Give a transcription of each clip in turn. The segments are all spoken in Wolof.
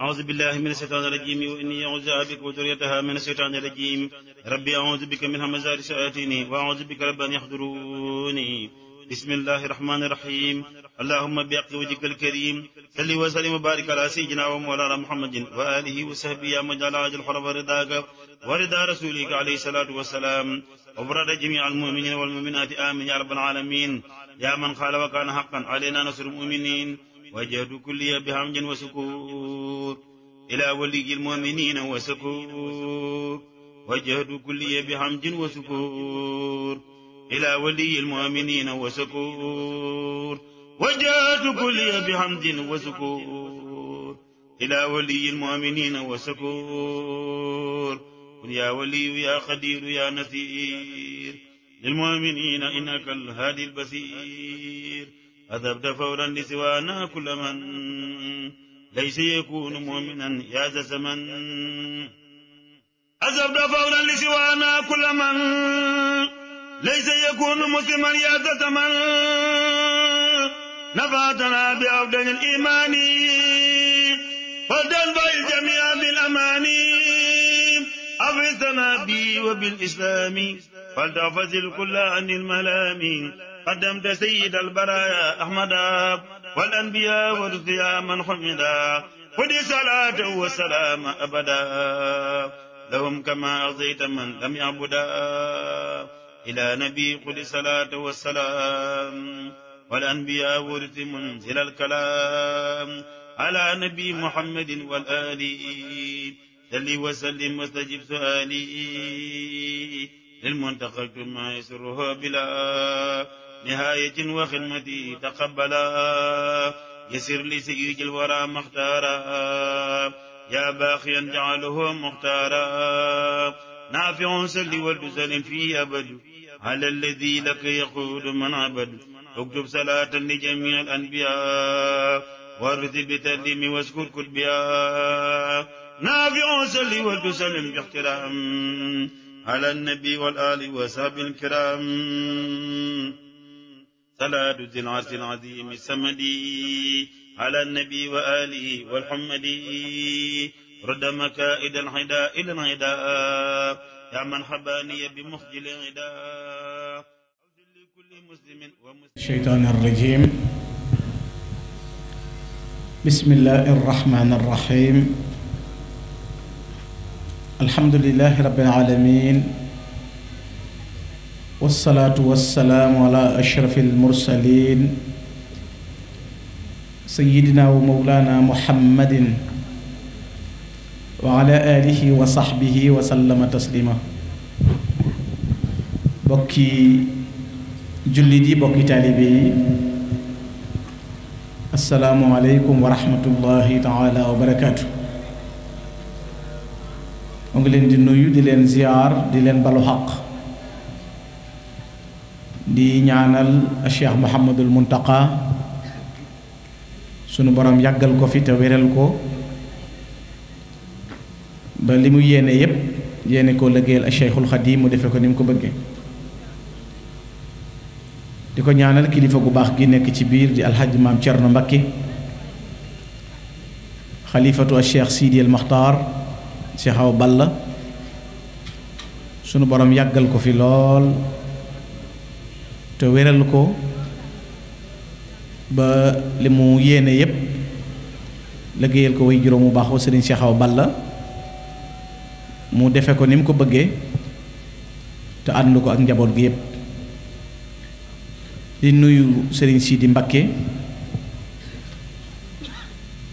أعوذ بالله من الشيطان الرجيم وإني أعوذ بك وذريتها من الشيطان الرجيم ربي أعوذ بك من همزات الشياطين وأعوذ بك رب أن يحضروني بسم الله الرحمن الرحيم اللهم بحق وجهك الكريم صل وسلم وبارك على سيدنا ومولانا محمد وآله وصحبه يا من جعل هذا الحرب رضاك ورضا رسولك عليه الصلاة والسلام وبرد جميع المؤمنين والمؤمنات آمين يا رب العالمين يا من قال وكان حقا علينا نصر المؤمنين وجهد كلي بحمد وسكور إلى ولي المؤمنين وسكور وجهد كلي بحمد وسكور إلى ولي المؤمنين وسكور وجهد كلي بحمد وسكور إلى ولي المؤمنين وسكور قل يا ولي يا قدير يا نصير للمؤمنين إنك الهادي البصير أذبت فورا لسوانا كل من ليس يكون مؤمنا يا ذا زمن أذبت فورا لسوانا كل من ليس يكون مسلما يا ذا زمن نفعتنا بأفضل الإيمان فلتنفع الجميع بالأمان أفزتنا بي وبالإسلام فلتحفظ الكل عن الملام قدمت سيد البرايا أحمدا والأنبياء والرسل من حمدا خذ صلاة والسلام أبدا لهم كما أرضيت من لم يعبدا إلى نبي خذ صلاة والسلام والأنبياء والرسل منزل الكلام على نبي محمد والآل صل وسلم واستجب سؤالي للمنتقى ما يسره بلا نهاية وخدمتي تقبلا يسر لي سيد الورى مختارا يا باقيا جعله مختارا نافع سل والدسل في أبد على الذي لك يقول من عبد اكتب صلاة لجميع الأنبياء وارث بتسليم واذكر كتبيا نافع سل والدسل باحترام على النبي والآل وصحبه الكرام صلاة ذي العرش العظيم السمدي على النبي وآله والحمدي رد مكائد الحداء إلى العداء يا من حباني بمخجل العداء لكل مسلم الشيطان الرجيم بسم الله الرحمن الرحيم الحمد لله رب العالمين والصلاة والسلام على أشرف المرسلين سيدنا ومولانا محمد وعلى آله وصحبه وسلم تسليما بكي جلدي بكي تالبي السلام عليكم ورحمة الله تعالى وبركاته ngi leen di nuyu di leen ziar di leen balu xaq di ñaanal Cheikh Mouhamadul Muntaqa sunu borom yàggal ko fi te wéral ko ba li mu yéene yépp yéene koo liggéeyal Cheikhul Xadim mu defe ko ni mu ko bëggee di ko ñaanal kilifa gu baax gi nekk ci biir di alxaji maam Cerno Mbakke xalifatu Cheikh Sidi El Maxtaar Cheikh Awa Balla sunu borom yàggal ko fi lool te wéral ko ba li mu yéene yépp liggéeyal ko way juróom mu baax wa Sëriñ Cheikh Awa Balla mu defe ko ni mu ko bëggee te ànd ko ak njaboot gi yépp di nuyu Sëriñ Sidi Mbakke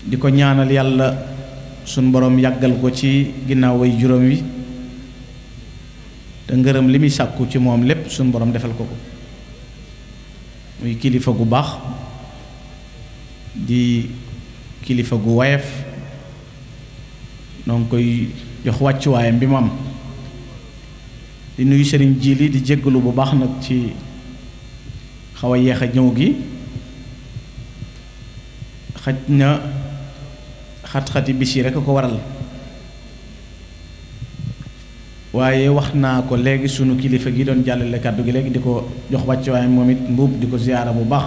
di ko ñaanal yàlla sun borom yàggal ko ci ginnaaw way juróom wi te ngërëm li muy sàkku ci moom lépp sun borom defal ko ko muy kilifa gu baax di kilifa gu wayef noo ngi koy jox wàccuwaayam bi mu am di nuyu sëriñ Jili di jéggalu bu baax nag ci xaw a yeex a ñëw gi xaj na xat-xati bis yi rekk a ko waral waaye wax naa ko léegi sunu kilifa gi doon jàllale kàddu gi léegi di ko jox wàcc waaye moom it mbuub di ko ziyaara bu baax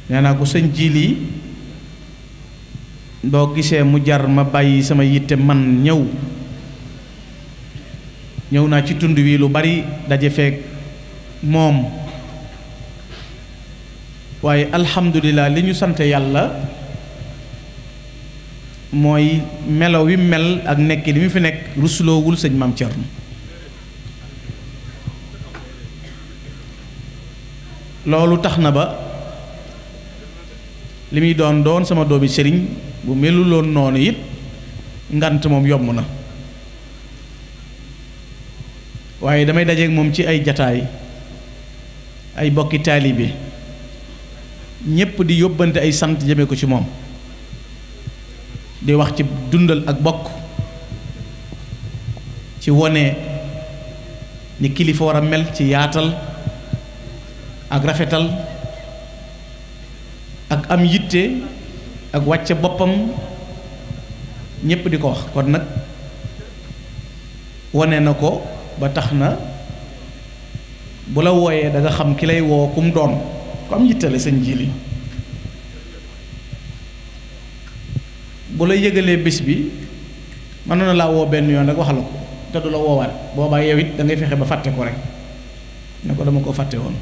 nee naa ko sëñ Jili boo gisee mu jar ma bàyyi sama yitte man ñëw naa ci tund wi lu bari daje feek moom waaye alhamdulilah li ñu sant yàlla mooy melo wi mel ak nekk li mu fi nekk rusloowul sëñ Maam Cerno loolu tax na ba li muy doon sama doomi sëriñ bu meluloon noonu it ngant moom yomb na waaye damay dajeek moom ci ay jataay ay bokki taalibe ñépp di yóbbante ay sant jëme ko ci moom di wax ci dundal ak bokk ci wone ni kilifa war a mel ci yaatal ak rafetal ak am yitte ak wàcce boppam ñépp di ko wax kon nag wone na ko ba tax na bu la wooyee da nga xam ki lay woo kum doon ku am yittale sëñ Jili bu la yëgalee bés bi mënoon na laa woo benn yoon rek waxal ko te du la woowaat boobaa yow it da ngay fexe ba fàtte ko rek ne ko dama ko fàtte woon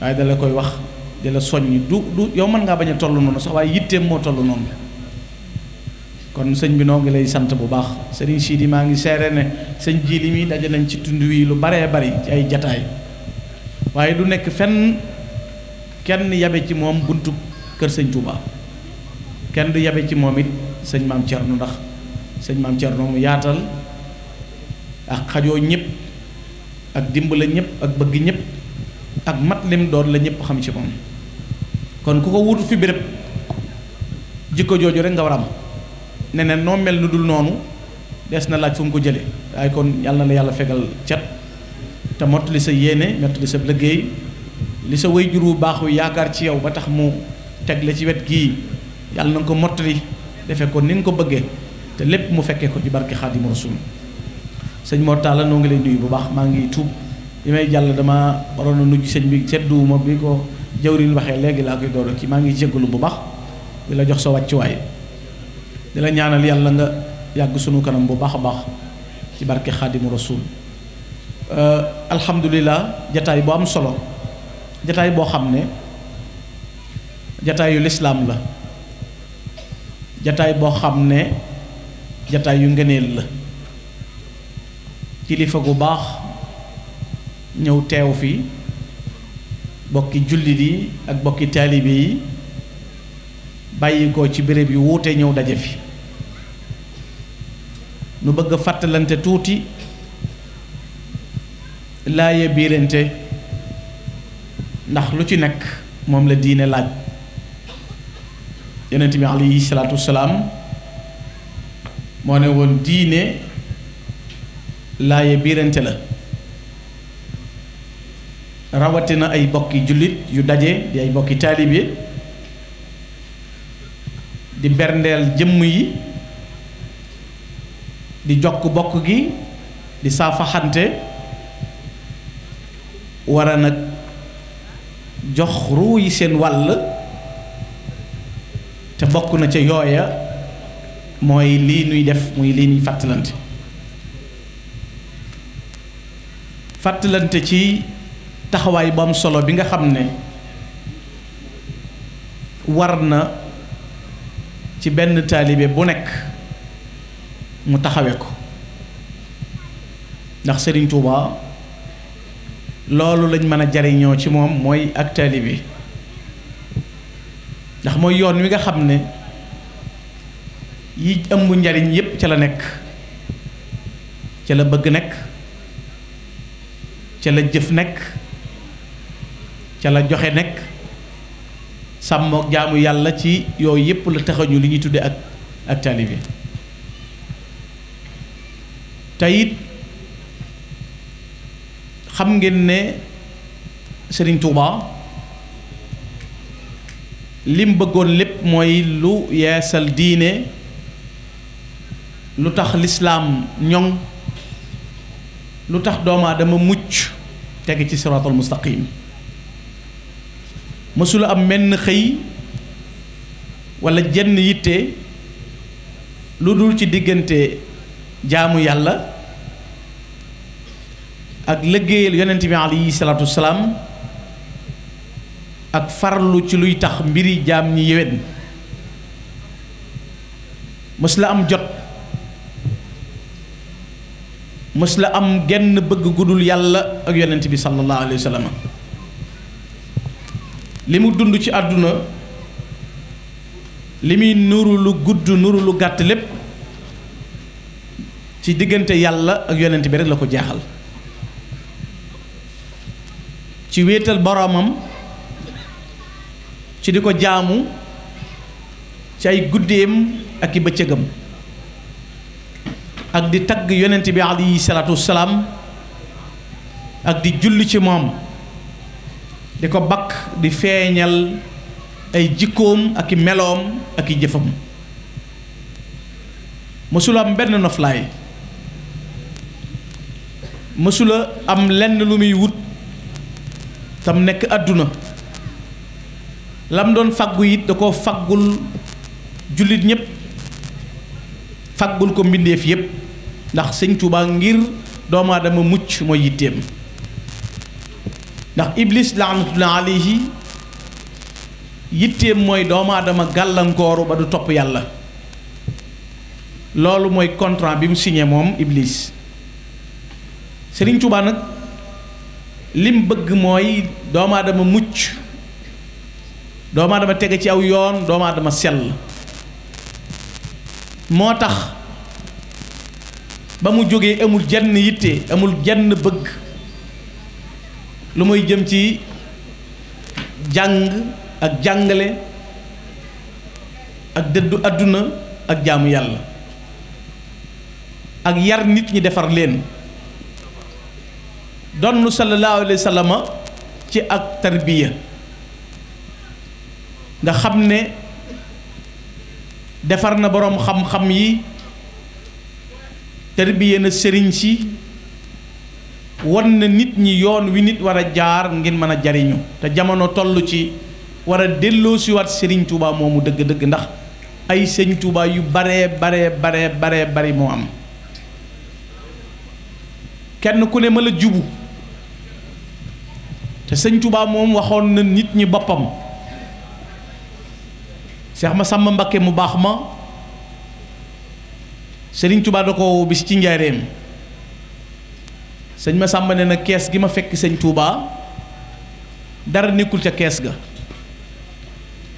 waaye da la koy wax di la soññ du yow mën ngaa bañ a toll noonu sax waaye yitteem moo toll noonu kon sëñ bi noo ngi lay sant bu baax sëriñ Sidi maa ngi seere ne sëñ Jili mi daje nañ ci tund wi lu baree bari ci ay jataay waaye du nekk fenn kenn yabe ci moom buntu kër sëñ Touba kenn du yabe ci moom it sëñ Maam Cerno ndax sëñ Maam Cerno mu yaatal ak xajoo ñëpp ak dimbale ñëpp ak bëgg ñëpp ak mat lim doon la ñëpp xam ci moom kon ku ko wutu fi béréb jikko jooju rek nga war am neneen noo mel nu dul noonu des na laaj fu mu ko jële waaye kon yàlla na la yàlla fegal cet te mottali sa yéene mottali sa liggéey li sa way juru baaxu yaakaar ci yow ba tax mu teg la ci wet gii yàlla na nga ko mottali defe ko ni nga ko bëggee te lépp mu fekkee ko ci barke Xaadimu Rasuul sëñ Mor Talla noo ngi lay nuyu bu baax maa ngi tuub li may jàll dama waroon a nuyu sëñ bi sedduwuma bi ko jawriñ waxee léegi laa koy door ki maa ngi jéggalu bu baax di la jox sa wàccuwaay di la ñaanal yàlla nga yàgg sunu kanam bu baax a baax ci barke Xaadimu Rasuul alhamdulilah jataay bu am solo jataay boo xam ne jataayu lislaam la jataay boo xam ne jataay yu ngëneel la kilifa gu baax ñëw teew fi bokki jullit yi ak bokki taalibe yi bàyyi ko ci béréb yu wuute ñëw daje fi nu bëgg a fàttalante tuuti laaye biirante ndax lu ci nekk moom la diine laaj yonent bi alayhi salaatu wasalaam moo ne woon diine laaye biirante la rawatina ay bokki jullit yu daje di ay bokki taalibe di berndeel jëmm yi di jokk bokk gi di saafaxante war a nag jox ruu yi seen wàll te bokk na ca yooya mooy lii nuy def muy lii nuy fàttalante ci taxawaay bu am solo bi nga xam ne war na ci benn taalibe bu nekk mu taxawe ko ndax Sëriñ Tuuba loolu lañ mën a jariñoo ci moom mooy ak taalibe ndax mooy yoon wi nga xam ne yi ëmb njariñ yépp ca la nekk ca la bëgg nekk ca la jëf nekk ca la joxe nekk sàmmook jaamu yàlla ci yooyu yépp la taxañu li ñuy tudde ak taalibe te it xam ngeen ne Sëriñ Tuuba lim bëggoon lépp mooy lu yeesal diine lu tax lislaam ñoŋ lu tax doomu aadama mucc teg ci siraatal mustaqim. mësula am menn xëy wala jenn yitte lu dul ci diggante jaamu yàlla ak liggéeyal yonent bi alayhi salaatu wasalaam ak farlu ci luy tax mbiri jaam ñi yéwén mës la am jot mës la am genn bëgg gudul yàlla ak yonent bi sallallahu alayhi wa sallam li mu dund ci àdduna li muy nuru lu gudd nuru lu gàtt lépp ci diggante yàlla ak yonent bi rek la ko jeexal ci wéetal boroomam ci di ko jaamu ci ay guddeem ak i bëccëgam ak di tagg yonent bi alayhi salaatu wassalaam ak di julli ci moom di ko bakk di feeñal ay jikkoom ak i meloom ak i jëfam mësula am benn noflaay mësula am lenn lu muy wut tam nekk àdduna lam doon faggu it da koo faggul jullit ñépp faggul ko mbindeef yépp ndax sëñ Tuubaa ngir doomu aadama mucc mooy yitteem ndax iblis laanatullah alayhi yitteem mooy doomu aadama gàllankooru ba du topp yàlla loolu mooy contrat bi mu signé moom iblis sëriñ Tuubaa nag lim bëgg mooy doomu aadama mucc doomu aadama tege ci aw yoon doomu aadama sell moo tax ba mu jógee amul jenn yitte amul jenn bëgg lu muy jëm ci jàng ak jàngale ak dëddu àdduna ak jaamu yàlla ak yar nit ñi defar leen donnu sallallahu alayhi wa sallam ci ak tarbiya nga xam ne defar na boroom xam-xam yi tarbiya na sëriñ si won na nit ñi yoon wi nit war a jaar ngir mën a jariñu te jamono toll ci war a delloo si waat sëriñ Tuubaa moomu dëgg-dëgg ndax ay sëñ Tuubaa yu baree bari moo am kenn ku ne ma la jubu te sëñ Tuubaa moom waxoon na nit ñi boppam Seex Masamba Mbakke mu baax ma sëriñ Tuubaa da ko bis ci njaareem sëñ Masamba ne na kees gi ma fekk sëñ Tuubaa dara nekkul ca kees ga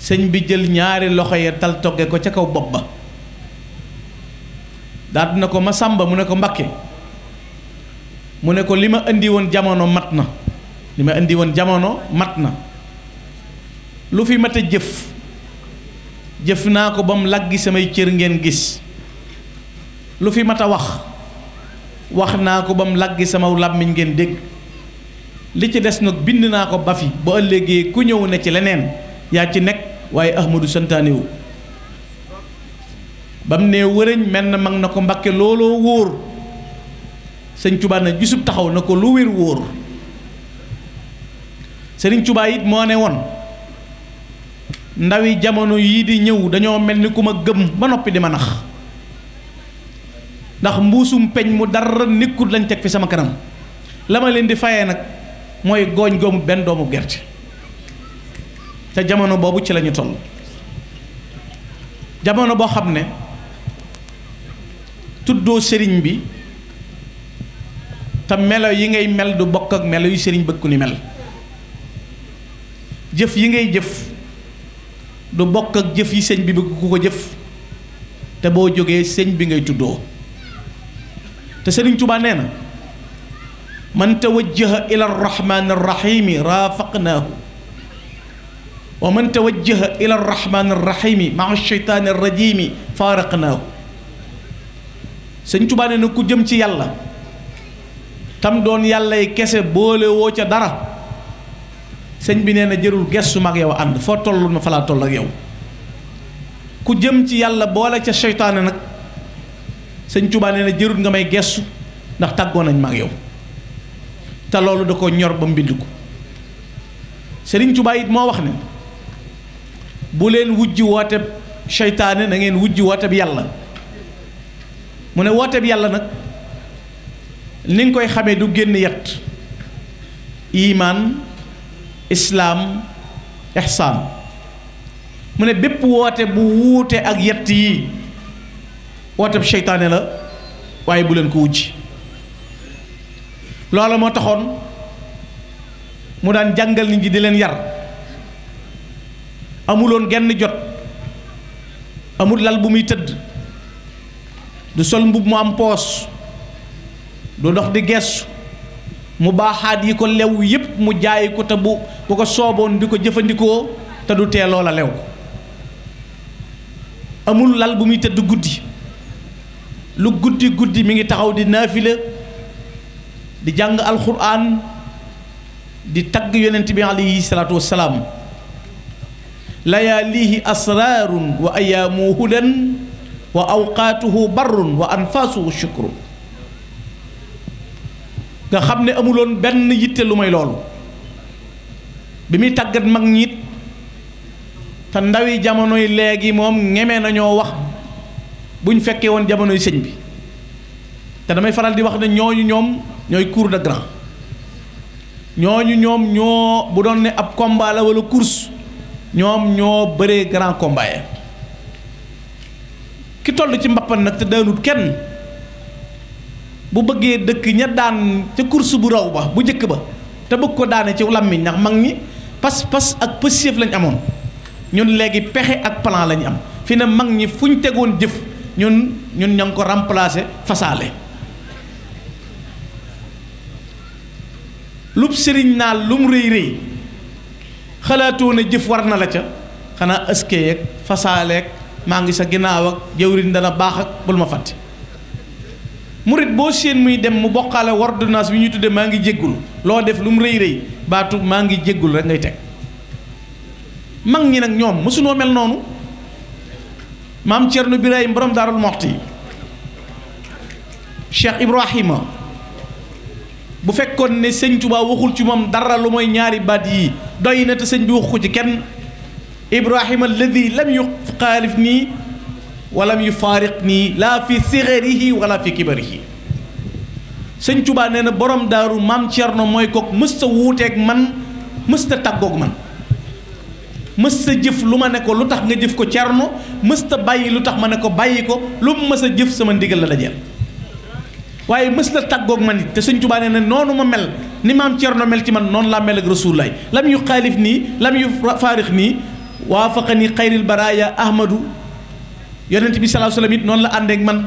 sëñ bi jël ñaari loxo ya dal togge ko ca kaw bopp ba daal dina ko Masamba mu ne ko Mbakke mu ne ko li ma indi woon jamono mat na li ma indi woon jamono mat na lu fi mat a jëf naa ko ba mu laggi samay cër ngeen gis lu fi mat a wax naa ko ba mu laggi sama làmmiñ ngeen dégg li ci des nag bind naa ko ba fi ba ëllëgee ku ñëw ne ci leneen yaa ci nekk waaye Ahmadu santaanewu ba mu nee wërëñ mel na mag na ko Mbakke looloo wóor sëñ Tuubaa na gisub taxaw na ko lu wér wóor sëriñ Tuubaa it moo ne woon ndawi jamono yii di ñëw dañoo mel ni ku ma gëm ba noppi di ma nax ndax mbuusum peñ mu dara nekkul lañ teg fi sama kanam la ma leen di fayee nag mooy gooñ goomu benn doomu gerte te jamono boobu ci lañu toll jamono boo xam ne tuddoo sëriñ bi te melo yi ngay mel du bokk ak melo yu sëriñ bëgg ku ni mel jëf yi ngay jëf du bokk ak jëf yi sëñ bi bëgg ku ko jëf te boo jógee sëñ bi ngay tuddoo te sëriñ Tuubaa nee na man tawajjaha ila arrahmani arrahimi raafaqnaahu wa man tawajjaha ila arrahmani arrahimi maa sheytaani arrajimi faaraqnaahu sëñ Tuubaa nee na ku jëm ci yàlla tam doon yàllay kese boole woo ca dara sëñ bi nee na jërul gestu mag yow ànd foo toll ma fa laa toll ak yow ku jëm ci yàlla boole ca seytaane nag sëñ Tuubaa nee na jërul nga may gestu ndax tàggoo nañ mag yow te loolu da ko ñor ba mbind ko sëriñ Tuubaa it moo wax ne bu leen wujj woote seytaane na ngeen wujj woote bi yàlla. mu ne woote bi yàlla nag ni nga koy xamee du génn yett imaan islaam ihsaan. mu ne bépp woote bu wuute ak yett yi woote bi seytaane la waaye bu leen ko wujj. loola moo taxoon mu daan jàngal nit ñi di leen yar. amuloon genn jot, amul lal bu muy tëdd, du sol mbub mu am poos, du dox di gestu, mu baaxaat yi ko lew yépp mu jaay ko te bu ko sooboon di ko jëfandikoo te du tee loola lew. amul lal bu muy tëdd guddi, lu guddi guddi mi ngi taxaw di naafila, di jàng alxuraan, di tagg yonent bi alayhi salaatu wassalaam. layaalihi asraarun wa ayaamu hudan wa awqaatuhu barrun wa anfaasuhu shukru. nga xam ne amuloon benn yitte lu may loolu. bi muy tàggat mag ñiit te ndawi jamonoy léegi moom ñeme nañoo wax buñ fekkee woon jamonoy sëñ bi. te damay faral di wax ne ñooñu ñoom ñooy cour de grand. ñooñu ñoom ñoo bu doon ne ab combat la wala course ñoom ñoo bëree grand combat ya. ki toll ci mbappan nag te daanut kenn bu bëggee dëkk ña daan ca course bu raw ba bu njëkk ba te bëgg ko daane ci làmmiñ ndax mag ñi pas-pas ak pësséef lañ amoon. ñun léegi pexe ak plan lañ am fi ne mag ñi fu ñu tegoon jëf ñun ña ngi ko remplacer fasaale. lub sëriñ naa lum rëy rëy xalaatoo na jëf war na la ca xanaa ëskee ak fasaaleeg maa ngi sa ginnaaw ak jëwriñ dana baax ak bul ma fàtte. murit boo séen muy dem mu bokkaale ordonnance bi ñuy tudde maa ngi jéggul loo def lu mu rëy rëy baatu maa ngi jéggul rek ngay teg. mag ñi nag ñoom mësunoo mel noonu. maam Cerno Birahim borom Daarul Moxti, Cheikh Ibrahima, bu fekkoon ne sëñ Tuubaa waxul ci moom dara lu mooy ñaari baat yii doy na te sëñ bi waxu ko ci kenn. Ibrahima alladi lam yuxaalif nii wa lam yufaariq nii laa fi sigarihi wala fi kibarihi. sëñ Tuubaa nee na borom daaru maam Cerno mooy kook mësta wuuteeg man mësta tàggoog man. mësta jëf lu ma ne ko lu tax nga jëf ko Cerno, mësta bàyyi lu tax ma ne ko bàyyi ko, lu mu mës a jëf sama ndigal la dajeel. waaye mës la tàggoog man it te sëñ Tuubaa nee na noonu ma mel ni maam Cerno mel ci man noonu laa mel ak Rasulullaay. lam yu xaalif nii lam yu faarix nii waafaqani xayril baraaya ahmadu. yonent bi sallallahu alayhi wasallam it noonu la àndeek man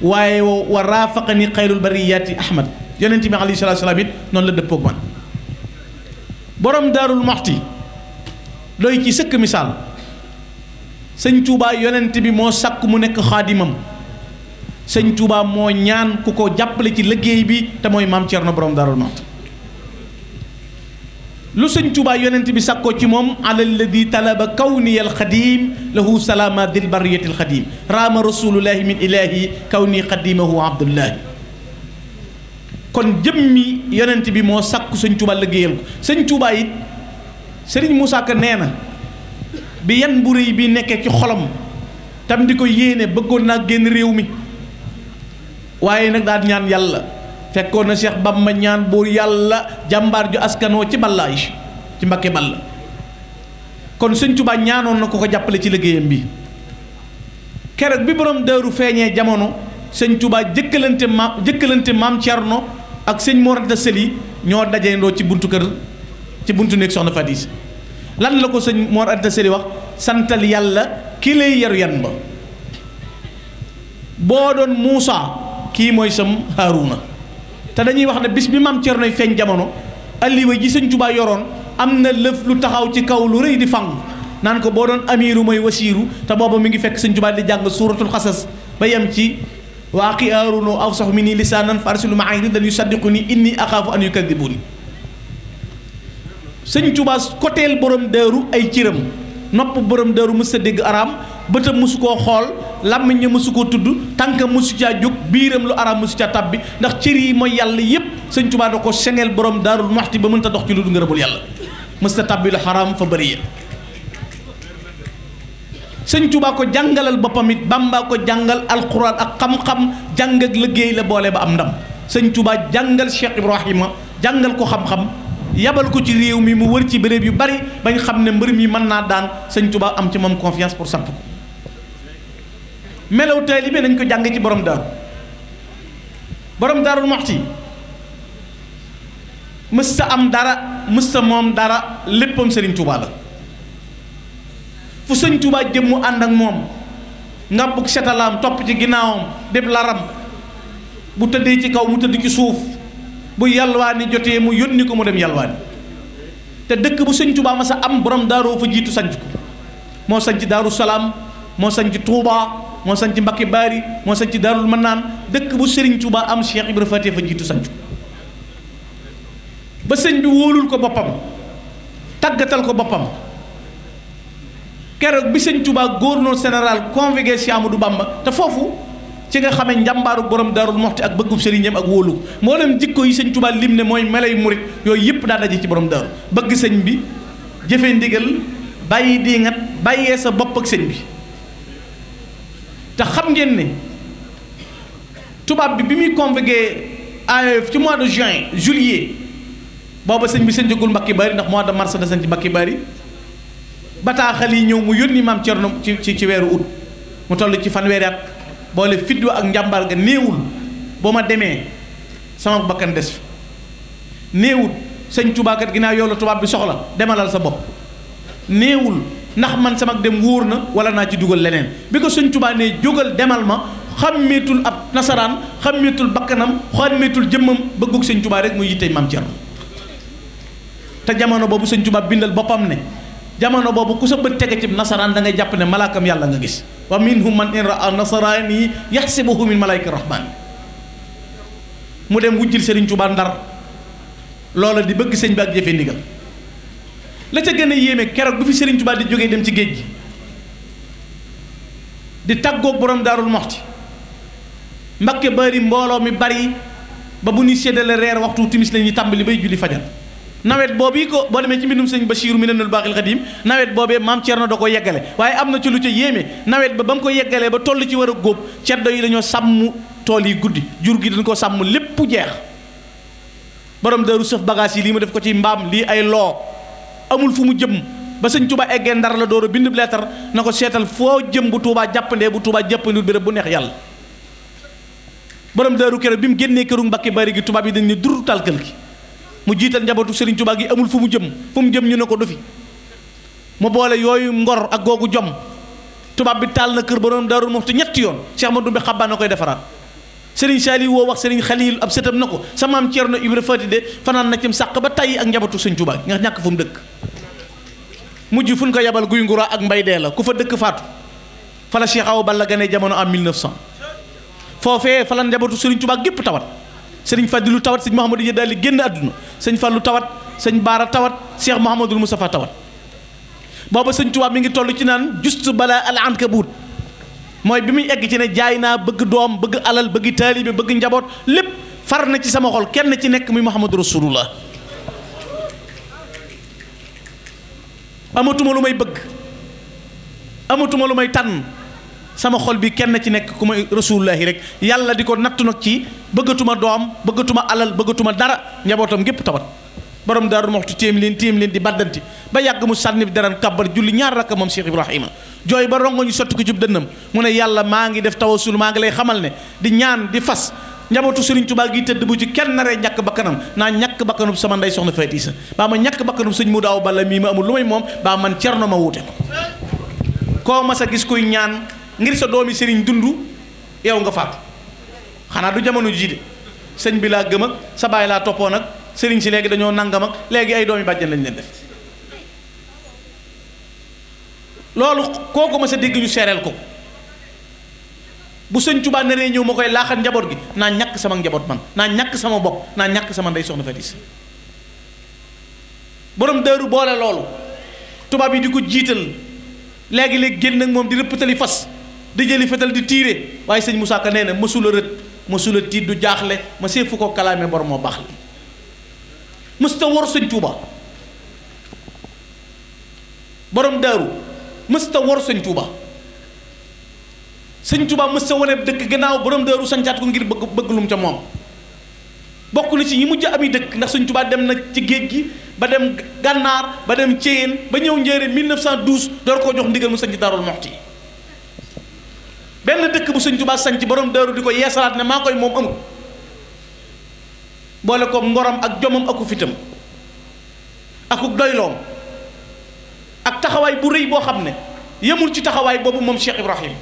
waaye wa raafaqani xayrul bariyaati ahmad. yonent bi alayhi salaatu wasallam it noonu la dëppoog man. borom Daarul Moxti doy ci sëkk misaal. sëñ Tuubaa yonent bi moo sàkk mu nekk xaadimam. sëñ Tuubaa moo ñaan ku ko jàppale ci liggéey bi te mooy maam Cerno borom Daarul Moxti. lu sëñ Tuubaa yonent bi sàkkoo ci moom ala alladi talaba kawni al xadim lahu salaama dil bariyati al xadim raama rasulullahi min ilahi kawni xadimahu abdullahi. kon jëmmi yonent bi moo sàkku sëñ Tuubaa liggéeyal ko. sëñ Tuubaa it sëriñ Moussa Ka nee na bi yan bu rëy bi nekkee ci xolam tam di ko yéene bëggoon naa génn réew mi waaye nag daal ñaan yàlla fekkoon na Cheikh Bamba ñaan buur yàlla jàmbaar ju askanoo ci Balla Aïcha ci Mbakke Balla. kon sëñ Tuubaa ñaanoon na ko ko jàppale ci liggéeyam bi. keroog bi borom daaru feeñee jamono sëñ Tuubaa jëkkalante maam Cerno ak sëñ Mor Anta Sali ñoo dajeendoo ci buntu kër ci buntu néeg soxna Fadis. lan la ko sëñ Mor Anta Sali wax santal yàlla ki lay yaru yan ba boo doon Muusa kii mooy sam Haaruna. te dañuy wax ne bis bi maam Cernoy feeñ jamono alliwa ji sëñ Tuubaa yoroon am na lëf lu taxaw ci kaw lu rëy di fang naan ko boo doon amiiru mooy wasiiru te booba mi ngi fekk sëñ Tuubaa di jàng suuratul xasas ba yem ci waaqi Haaruna afsahu minni lisaanan fa arsilhu ma'iya ridan yusaddiquni inni axaafu an yukadibuni. sëñ Tuubaa koteel borom daaru ay ciram nopp borom daaru mës a dégg araam bëtam mësu koo xool làmmiñ ña mësu koo tudd tànkam mësu caa jóg biiram lu araam mësu caa tàbbi ndax cër yi mooy yàlla yépp sëñ Tuubaa da ko sengeel borom Daarul Moxti ba mënta dox ci lu du ngërëmul yàlla mës ta tàbbi lu xaraam fa bëri ya. sëñ Tuubaa ko jàngalal boppam it Bàmba ko jàngal alquran ak xam-xam jàng ak liggéey la boole ba am ndam sëñ Tuubaa jàngal Cheikh Ibrahima jàngal ko xam-xam yabal ko ci réew mi mu wër ci béréb yu bari bañ xam ne mbër mi mën naa daan sëñ Tuubaa am ci moom confiance pour samp ko melaw taalibe nañ ko jàng ci borom Daarul Muxti mës sa am dara mës sa moom dara léppam sëriñ Tuubaa la fu sëñ Tuubaa jëm mu ànd ak moom nga bugg setalaam topp ci ginnaawam deb laram bu tëddee ci kaw mu tëdd ci suuf bu yalwaani jotee mu yónni ko mu dem yalwaani te dëkk bu sëñ Tuubaa ma sa am borom daaroo fa jiitu sanc ko moo sanc Daaru Salaam moo sanc Tuubaa moo sanc Mbakki Baari moo sanc Daarul Manaan dëkk bu sëriñ Tuubaa am Cheikh Ibra Faty fa jiitu sanc ko ba sëñ bi wóolul ko boppam tàggatal ko boppam keroog bi sëñ Tuubaa gouverneur général convoqué Cheikh Amadou Bamba te foofu ci nga xamee njàmbaaru borom Daarul Muxti ak bëggub sëriñam ak wóolu mboolem jikko yi sëñ Tuubaa lim ne mooy melay murit yooyu yëpp daa daje ci borom daaru bëgg sëñ bi jëfe ndigal bàyyi diingat bàyyee sa bopp ak sëñ bi te xam ngeen ne tubaab bi muy convoqué AOF ci mois de juillet booba sëñ bi sëñcagul Mbakki Bari ndax mois de mars da sëñ ci Mbakki Bari bataaxal yi ñëw mu yónni maam Cerno ci weeru août mu toll ci fanweeri at boole fiddu ak njàmbaar ga néewul boo ma demee sama bakkan des fa néewul sëñ Tuubaa kat ginnaaw yow la tubaab bi soxla demalal sa bopp néewul ndax man sama dem wóor na wala naa ci dugal leneen bi ko sëñ Tuubaa ne jógal demal ma xàmmeetul ab nasaraan xàmmeetul bakkanam xàmmeetul jëmmam bëggug sëñ Tuubaa rek muy yittey maam Cerno te jamono boobu sëñ Tuubaa bindal boppam ne jamono boobu ku sa bët tege ci nasaraan da ngay jàpp ne malaakam yàlla nga gis wa minhum man in raa nasaraani yaxsibuhu min malaayika rahmaan mu dem wujjil sëriñ Tuubaa Ndar loola di bëgg sëñ bi ak jëfe ndigal la ca gën a yéeme keroog bu fi sëriñ Tuubaa di jógee dem ci géej gi di tàggoog borom Daarul Muxti Mbakke Bari mbooloo mi bari ba bu ñuy séddale reer waxtu timis la ñuy tàmbali bay julli fajar nawet boobu ko boo demee ci mbindum sëñ Bachir Minanul Baaxil Xadim nawet boobee maam Cerno da ko yeggale waaye am na ci lu ca yéeme nawet ba mu ko yeggalee ba toll ci war a góob ceddo yi dañoo sàmm tool yi guddi jur gi dañ ko sàmm lépp jeex borom Daaru sëf bagage yi lii mu def ko ci mbaam lii ay loo amul fu mu jëm ba sëñ Tuubaa eggee Ndar la door a bind leetar na ko seetal foo jëm bu Tuubaa jàppandee bu Tuubaa jàppandul béréb bu neex yàlla borom Daaru keroog bi mu génnee këru Mbàkke Bari gi tubaab yi dañ ne dur talkal gi mu jiital njabootu Serigne Touba gi amul fu mu jëm ñu ne ko du fi mu boole yooyu ngor ak googu jom tubaab bi taal na kër borom Daarul Muxti ñetti yoon Cheikh Ahmadou Bamba xabbaan na koy defaraat Serigne Saliou woo wax Serigne Khalil ab sëtam na ko sa maam Cerno Ibra Faty de fanaan na ci sàq ba tey ak njabootu Serigne Touba nga ñàkk fu mu dëkk mujj fu ñu ko yabal guy ngura ak mbay dee la ku fa dëkk faatu fa la Cheikh Awa Balla gane jamono en 1900 foofee fa la njabootu Serigne Touba gépp tawat sëriñ Fadilu tawat sëñ Mouhamadou daal di génn àdduna sëñ Fallu tawat sëñ Baara tawat Cheikh Mouhamadul Moustapha tawat booba sëñ Tuubaa mi ngi toll ci naan juste bala al ankabut mooy bi muy egg ci ne jaay naa bëgg doom bëgg alal bëgg taalibe bëgg njaboot lépp far na ci sama xol kenn ci nekk muy Muhammadu Rasulullah amatuma lu may bëgg amatuma lu may tànn sama xol bi kenn ci nekk ku may rasulullahi rek yàlla di ko nattu nag ci bëggatuma doom bëggatuma alal bëggatuma dara njabootam gépp tawat borom Daaru Muxti téem leen di baddanti ba yàgg mu sànni dara kàbbar julli ñaar rakka moom Cheikh Ibrahima jooy ba rongo ñu sotti ko jub dënnam mu ne yàlla maa ngi def tawasul maa ngi lay xamal ne di ñaan di fas njabootu Serigne Touba gi tëdd bu ci kenn naree ñàkk bakkanam naa ñàkk bakkanub sama ndey soxna Faty Issa baa ma ñàkk bakkanub sëñ mu daaw balla mii ma amul lu may moom baa man Cerno ma wuute koo mas a gis kuy ñaan ngir sa doomi sëriñ dund yow nga faatu xanaa du jamono jii de sëñ bi laa gëm ak sa baay laa toppoon ak sëriñ si léegi dañoo nangam ak léegi ay doomi bàjjan lañ leen def loolu kooku ma sa dégg ñu seereel ko bu sëñ Tuubaa naree ñëw ma koy laaxal njaboot gi naa ñàkk sama njaboot man naa ñàkk sama bopp naa ñàkk sama ndey soxna Faty Issa borom Daaru boole loolu tubaab yi di ko jiital léegi-léegi génn ak moom di rëppatali fas di jëli fetal di tiire waaye sëñ Moussa Ka nee na mësula rët mësula tiit du jaaxle ma see fu ko kalaame borom moo baax la mësta wor sëñ Tuuba borom Daaru mësta wor sëñ Tuuba sëñ Tuubaa mës sa wane dëkk gannaaw borom Daaru sancaat ko ngir bëgg lu mu ca moom. bokk na ci ñi mujj ami dëkk ndax sëñ Tuubaa dem na ci géej gi ba dem gànnaar ba dem Ceyeen ba ñëw njéeréen 1912 door koo jox ndigal mu sanc Daarul Muxti. benn dëkk bu sëñ Tuubaa sanc borom Daaru di ko yeesalaat ne maa koy moom amul. boole ko ngorom ak jomam aku fitam akuk doyloom ak taxawaay bu rëy boo xam ne yemul ci taxawaay boobu moom Cheikh Ibrahim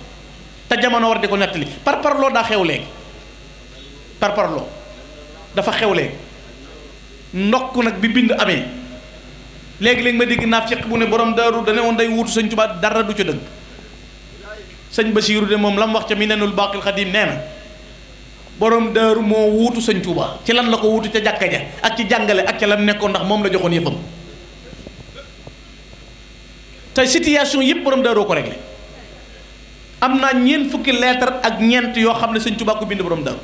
te jamono war di ko nettali parparloo daa xew léegi parparloo dafa xew léegi ndokk nag bi bind amee léegi-léegi ma dégg naafiq bu ne borom Daaru dane woon day wuutu sëñ Tuubaa dara du ca dëgg sëñ Basiiru de moom la mu wax ca Minanul Baaqil Xadiim nee na borom Daaru moo wuutu sëñ Tuubaa ci lan la ko wuutu ca jàkka ja ak ci jàngale ak ca lam nekkoon ndax moom la joxoon yëppam te situation yëpp borom Daaru ko réglé am naa ñeent fukki lettre ak ñeent yoo xam ne sëñ Tuubaa ko bind borom Daaru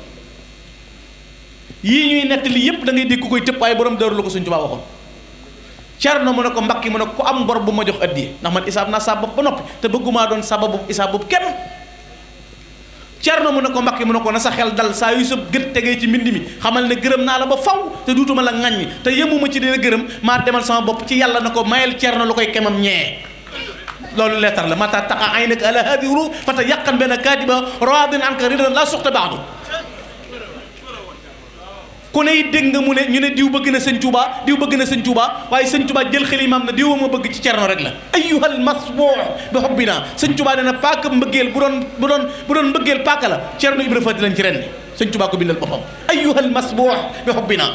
yii ñuy nettali yëpp da ngay dégg koy tëpp waaye borom Daaru la ko sëñ Tuubaa waxoon. Cerno mu ne ko Mbàkke mu ne ko am bor bu ma jox addiye ndax man isaab naa sabab ba noppi te bëggumaa doon sababu isaab boobu kenn. Cerno mu ne ko Mbàkke mu ne ko na sa xel dal saa yu sa gët tegee ci mbind mi xamal ne gërëm naa la ba faw te duutuma la ŋaññi te yemuma ci dina gërëm maa demal sama bopp ci yàlla na ko mayel Cerno lu koy kemam ñee. loolu leetar la mata taqa aynaka ala hadiru fata yàqan benn kaatiba raadin anka ridan la soxta baadu ku ne it dégg nga mu ne ñu ne diw bëgg na sëñ Tuubaa diw bëgg na sëñ Tuubaa waaye sëñ Tuubaa jël xelimaam na diw ma bëgg ci Cerno rek la ayyuhal masbuux bi xubbina sëñ Tuubaa nee na paaka mbëggeel bu doon mbëggeel paaka la Cerno Ibra Faati lañ ci rendi sëñ Tuubaa ko bindal boppam ayyuhal masbuux bi xubbina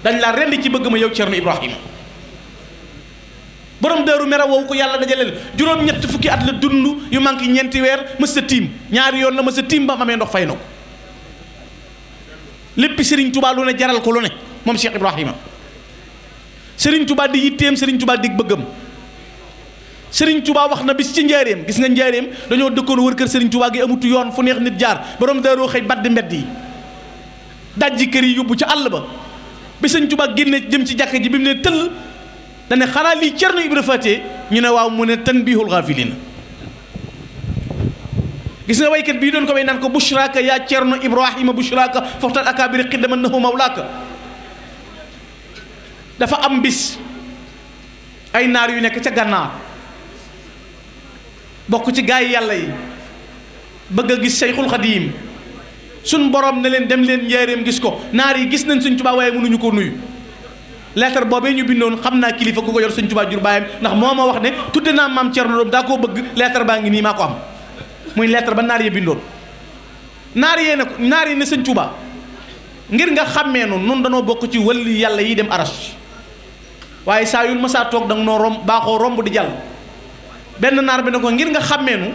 dañ laa rendi ci bëgg ma yow Cerno Ibrahima borom Daaru mera woowu ko yàlla dajaleel juróom-ñett fukki at la dund yu manqué ñeenti weer mës sa tiim ñaari yoon la mës sa tiim ba amee ndox fay na ko lépp Serigne Touba lu ne jaral ko lu ne moom Cheikh Ibrahima Serigne Touba di yitteem Serigne Touba di bëggam Serigne Touba wax na bis ci njaareem gis nga njaareem dañoo dëkkoon wër kër Serigne Touba gi amutu yoon fu neex nit jaar borom Daaru xëy baddi mbedd yi dajji kër yi yóbbu ca àll ba bi Serigne Touba génne jëm ci jàkka ji bi mu ne tëll dane xanaa lii Cerno Ibra Faati ñu ne waaw mu ne tanbihul gaafiliin gis nga waykat bii doon ko way naan ko bushraka yaa Cerno Ibrahima bushraka foxtal akabiri xiddaman nahu mawlaaka dafa am bis ay naar yu nekk ca gànnaar bokk ci gaay yàlla yi bëgg a gis Seyxul Xadiim suñ borom ne leen dem leen njaareem gis ko naar yi gis nañ Sëñ Tuubaa waaye mënuñu ko nuyu lettre boobee ñu bindoon xam naa kilifa ku ko yor Sëñ Tuubaa jur baayam ndax moo ma wax ne tudde naa maam Cerno doom daa koo bëgg lettre baa ngi nii maa ko am muy lettre ba naar yee bindoon naar yi ne Sëñ Tuubaa ngir nga xàmmee nu nun danoo bokk ci wàllu yàlla yi dem aras waaye saa yu ma saa toog danga noo romb baaxoo romb di jàll benn naar bi ne ko ngir nga xàmmee nu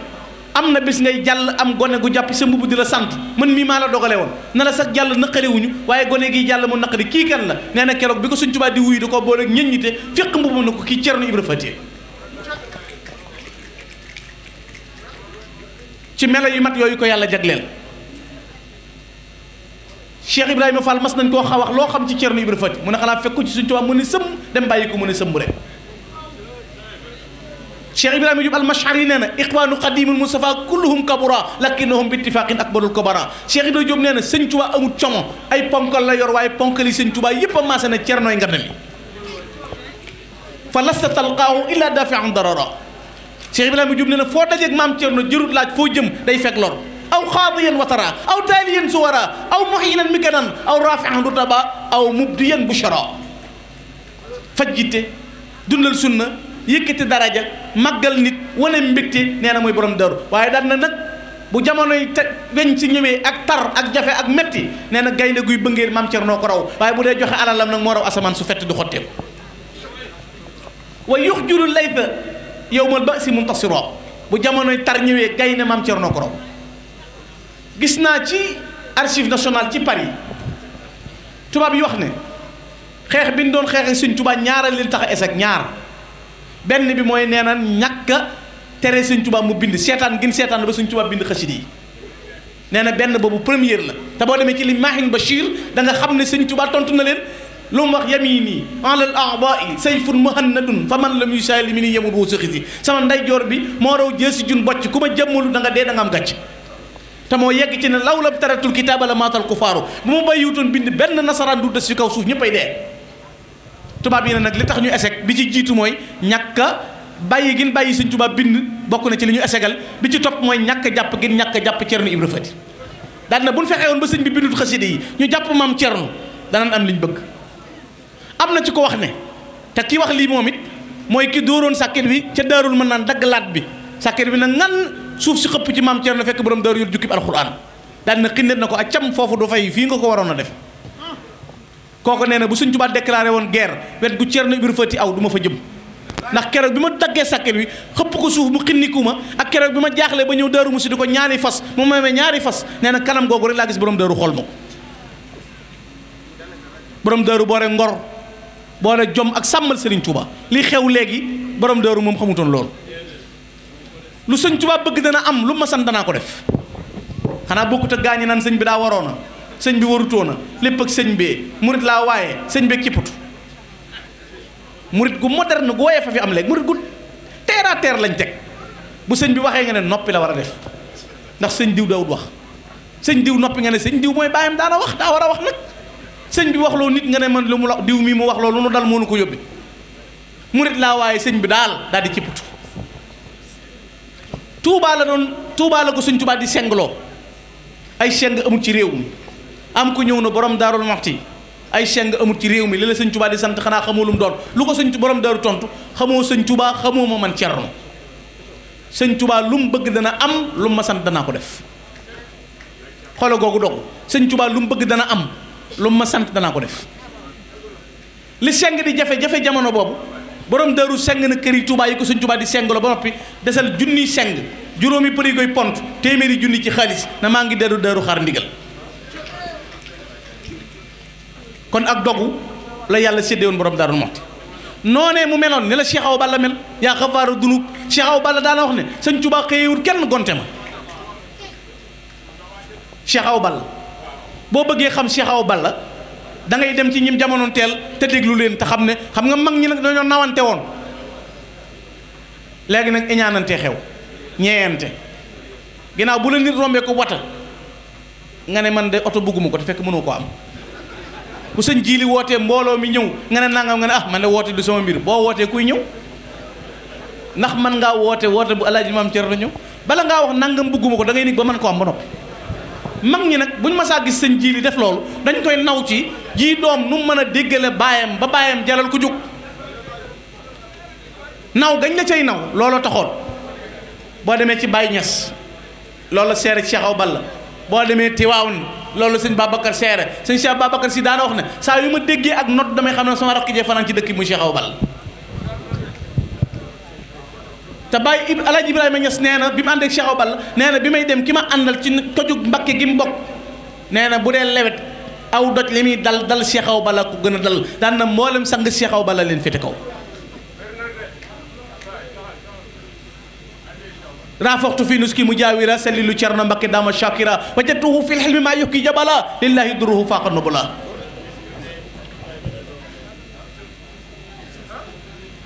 am na bis ngay jàll am gone gu jàpp sa mbubb di la sant man mii maa la dogale woon na la sax jàll naqariwuñu waaye gone gi jàll mu naqari kii kan la nee na keroog bi ko Sëñ Tuubaa di wuyu da ko boole ñëññite féq mbubb na ko kii Cerno Ibra Faati ci melo yu mat yooyu ko yàlla jagleel Cheikh Ibrahima Fall mas nañ koo wax loo xam ci Cerno Ibra Faati mu ne xanaa fekk ko ci Sëñ Tuubaa mu ne sëmm dem bàyyi ko mu ne sëmm rek Cheikh Ibrahima Diop al-Mash'ari nee na ikhwaanu qadimul Mustafa kulluhum kabura lakinnahum bi ittifaqin akbarul kubara Cheikh Ibrahima Diop nee na Sëñ Tuubaa amul como ay ponkal la yor waaye ponkali Sëñ Tuubaa yépp a maase na Cernoy nga mi fa lasta talqaahu illa dafi'an darara Cheikh Ibrahima Diop nee na foo dajeeg maam Cerno jërut laaj foo jëm day fekk lor aw xaadiyan watara aw taaliyan suwara aw muhyinan mikanan aw rafi'an rutaba aw mubdiyan bushara fajjite dundal sunna yëkkati daraja màggal nit wane mbégte nee na mooy borom Daaru waaye daan na nag bu jamonoy weñ si ñëwee ak tar ak jafe ak metti nee na gaynde guy bëngeel maam Cerno ko raw waaye bu dee joxe alalam nag moo raw asamaan su fett du xotteeku wa yuxjulu layta yowmal ba'si muntasiro bu jamonoy tar ñëwee gaynde maam Cerno ko raw gis naa ci archive nationale ci Paris tubaab yi wax ne xeex bi ñu doon xeexe Sëñ Tuubaa ñaaral leen tax a échec ñaar benn bi mooy nee na ñàkk a tere Sëñ Tuubaa mu bind seetaan gin seetaan ba Sëñ Tuubaa bind xasida yi nee na benn boobu première la te boo demee ci li Maahin Bachir da nga xam ne Sëñ Tuubaa tontu na leen lu mu wax yamini ala al a'da'i sayfun muhannadun fa man lam yusalimini yamut woo saxisi sama ndeyjoor bi moo raw jësi jun bocc ku ma jëmmalu da nga dee da nga am gàcc te moo yegg ci ne law la taratul kitaaba la maatal kufaaru bu ma bàyyiwutoon bind benn nasaraan du des fi kaw suuf ñëppay dee. tubaab yi ne nag li tax ñu échec bi ci jiitu mooy ñàkk a bàyyi gin bàyyi Sëñ Tuubaa bind bokk na ci li ñu échecal bi ci topp mooy ñàkk a jàpp gin ñàkk a jàpp Cerno Ibra Fati daal na bu ñu fexee woon ba sëñ bi bindut xaside yi ñu jàpp maam Cerno danañ am liñ bëgg. am na ci ko wax ne te ki wax lii moom it mooy ki dóoroon sàkket bi ca daarul mën naan dagg laat bi sàkket bi na ngan suuf si xëpp ci maam Cerno fekk borom daaru yor jukkib alxuraan daal na xinnet na ko ak cam foofu du fay fii nga ko waroon a def kooku nee na bu Sëñ Tuubaa déclaré woon guerre wet gu Cerno Ibra Fati aw du ma fa jëm ndax keroog bi ma daggee sàkket bi xëpp ko suuf mu xinniku ma ak keroog bi ma jaaxlee ba ñëw daaru mu si di ko ñaari fas mu may ñaari fas nee na kanam googu rek laa gis borom daaru xool ma ko borom daaru boore ngor boole jom ak sàmmal Serigne Touba li xew léegi borom daaru moom xamutoon loolu lu Sëñ Touba bëgg dana am lu ma sant danaa ko def xanaa bokkut ak gaañi naan sëñ bi daa waroona sëñ bi warutoona lépp ak sëñ bee murit laa waaye sëñ bee kipputu murit gu moderne gu woyee fa fi am léegi murit gu terre à terre lañ teg bu sëñ bi waxee nga ne noppi la war a def ndax sëñ diw daawut wax sëñ diw noppi nga ne sëñ diw mooy bàyyam daana wax daa war a wax nag sëñ bi wax loo nit nga ne man lu mu la diw mii mu wax loolu lu nu dal moo nu ko yóbbi murit laa waaye sëñ bi daal di cipputu Tuubaa la ko Sëñ Tuubaa di sengloo ay seng amul ci réew mi am ko ñëw na borom Daarul Muxti ay seng amul ci réew mi li la Sëñ Tuubaa di sant xanaa xamoo lu mu doon lu ko sëñ borom daaru tontu xamoo Sëñ Tuubaa xamoo ma man Cerno Sëñ Tuubaa lu mu bëgg dana am lu mu ma sant danaa ko def xoola googu dogu Sëñ Tuubaa lu mu bëgg dana am lu ma sant danaa ko def li seng di jafe-jafe jamono boobu borom daaru seng na kër yi Touba yi ko Sëñ Tuubaa di sengloo ba noppi desal junniy seng juróomi përigoy pont téeméeri junni ci xaalis na maa ngi daaru xaar ndigal kon ak dogu la yàlla séddee woon borom Daaru Muxti noonee mu meloon ne la Cheikh Awa Balla mel yaa xafaaru dunub Cheikh Awa Balla daana wax ne Sëñ Tuubaa xëyewul kenn gonte ma Cheikh Awa Balla boo bëggee xam Cheikh Awa Balla da ngay dem ci ñim jamonoon teel te déglu leen te xam ne xam nga mag ñi nag dañoo nawante woon léegi nag iñaanante xew ñeeyante ginnaaw bu la nit rombee ko wata nga ne man de oto bëgguma ko te fekk mënoo ko am bu sëñ jiili wootee mbooloo mi ñëw nga ne nangam nga ne ah man de woote du sama mbir boo wootee kuy ñëw ndax man ngaa woote bu alaaji maam Cerno ñëw bala ngaa wax nangam bëgguma ko da ngay nig ba mën ko am ba noppi mag ñi nag buñ masaa gis sëñ jiili def loolu dañ koy naw ci ji doom nu mu mën a déggale baayam ba baayam jaral ko jóg naw gañ la cay naw looloo taxoon boo demee ci Baye Niass loolu la seere Cheikh Awa Balla boo demee Tiwaawan loolu sëñ Babacar seere sëñ Cheikh Babacar si daana wax ne saa yu ma déggee ak not damay xam ne sama rakk jee fanaan ci dëkk bi muy Cheikh Awa Balla te Baye Alaaji Ibrahima Niass nee na bi mu ànd ak Cheikh Awa Balla nee na bi may dem ki ma àndal ci tojug Mbakke gi mu bokk nee na bu dee lewet aw doj li muy dal Cheikh Awa Balla ko gën a dal daan na mboolem sang Cheikh Awa Balla leen féete kaw raafoxtu fi nuski mujaawira salilu Cerno Mbakke dama shakira wajatuhu fil hilmi maa yukki jabala lillahi duruhu faaqa nubula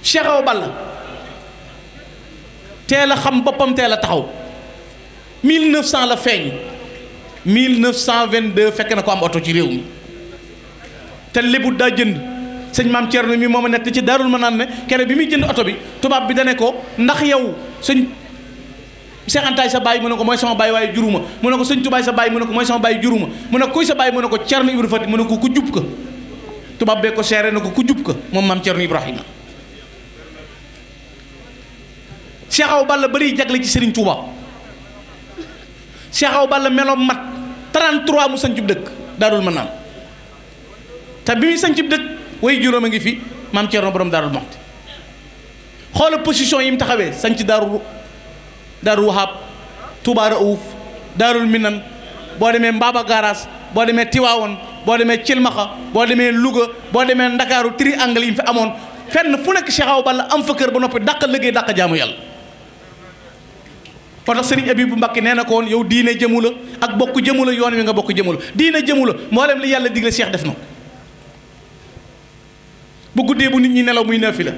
Cheikh Awa Balla teel a xam boppam teel a taxaw 1900 la feeñ 1922 fekk na ko am oto ci réew mi te lébu daa jënd sëñ maam Cerno mi mooma nekk ci Daarul Manaan ne kere bi muy jënd oto bi tubaab bi dane ko ndax yow sëñ Seex Antaay sa baay mu ne ko mooy sama baay waaye juruma mu ne ko sëñ Tubaay sa baay mu ne ko mooy sama baay juruma mu ne kuy sa baay mu ne ko Cerno Ibra Fati mu ne ko ku jub ka tubaab bee ko seere ne ko ku jub ka moom maam Cerno Ibrahima Cheikh Awa Balla bari jagle ci Serigne Touba Cheikh Awa Balla meloom mat 33 mu sancub dëkk Daarul Manaan te bi muy sancub dëkk way juróom a ngi fi maam Cerno borom Daarul Muxti xoola position yi mu taxawee sanc Daaru Wahab Touba Raouf Daarul Minan boo demee Mbaba Garaas boo demee Tiwaawoon boo demee Cilmaxa boo demee Louga boo demee Ndakaaru triangle yi mu fi amoon fenn fu nekk Cheikh Awa Balla am fa kër ba noppi dàq liggéey dàq jaamu yàlla moo tax Sëriñ Abibu Mbàkke nee na ko woon yow diine jëmu la ak bokk jëmu la yoon wi nga bokk jëmu la diine jëmu la mboolem li yàlla digle Cheikh def na guddee bu nit ñi nelaw muy naafila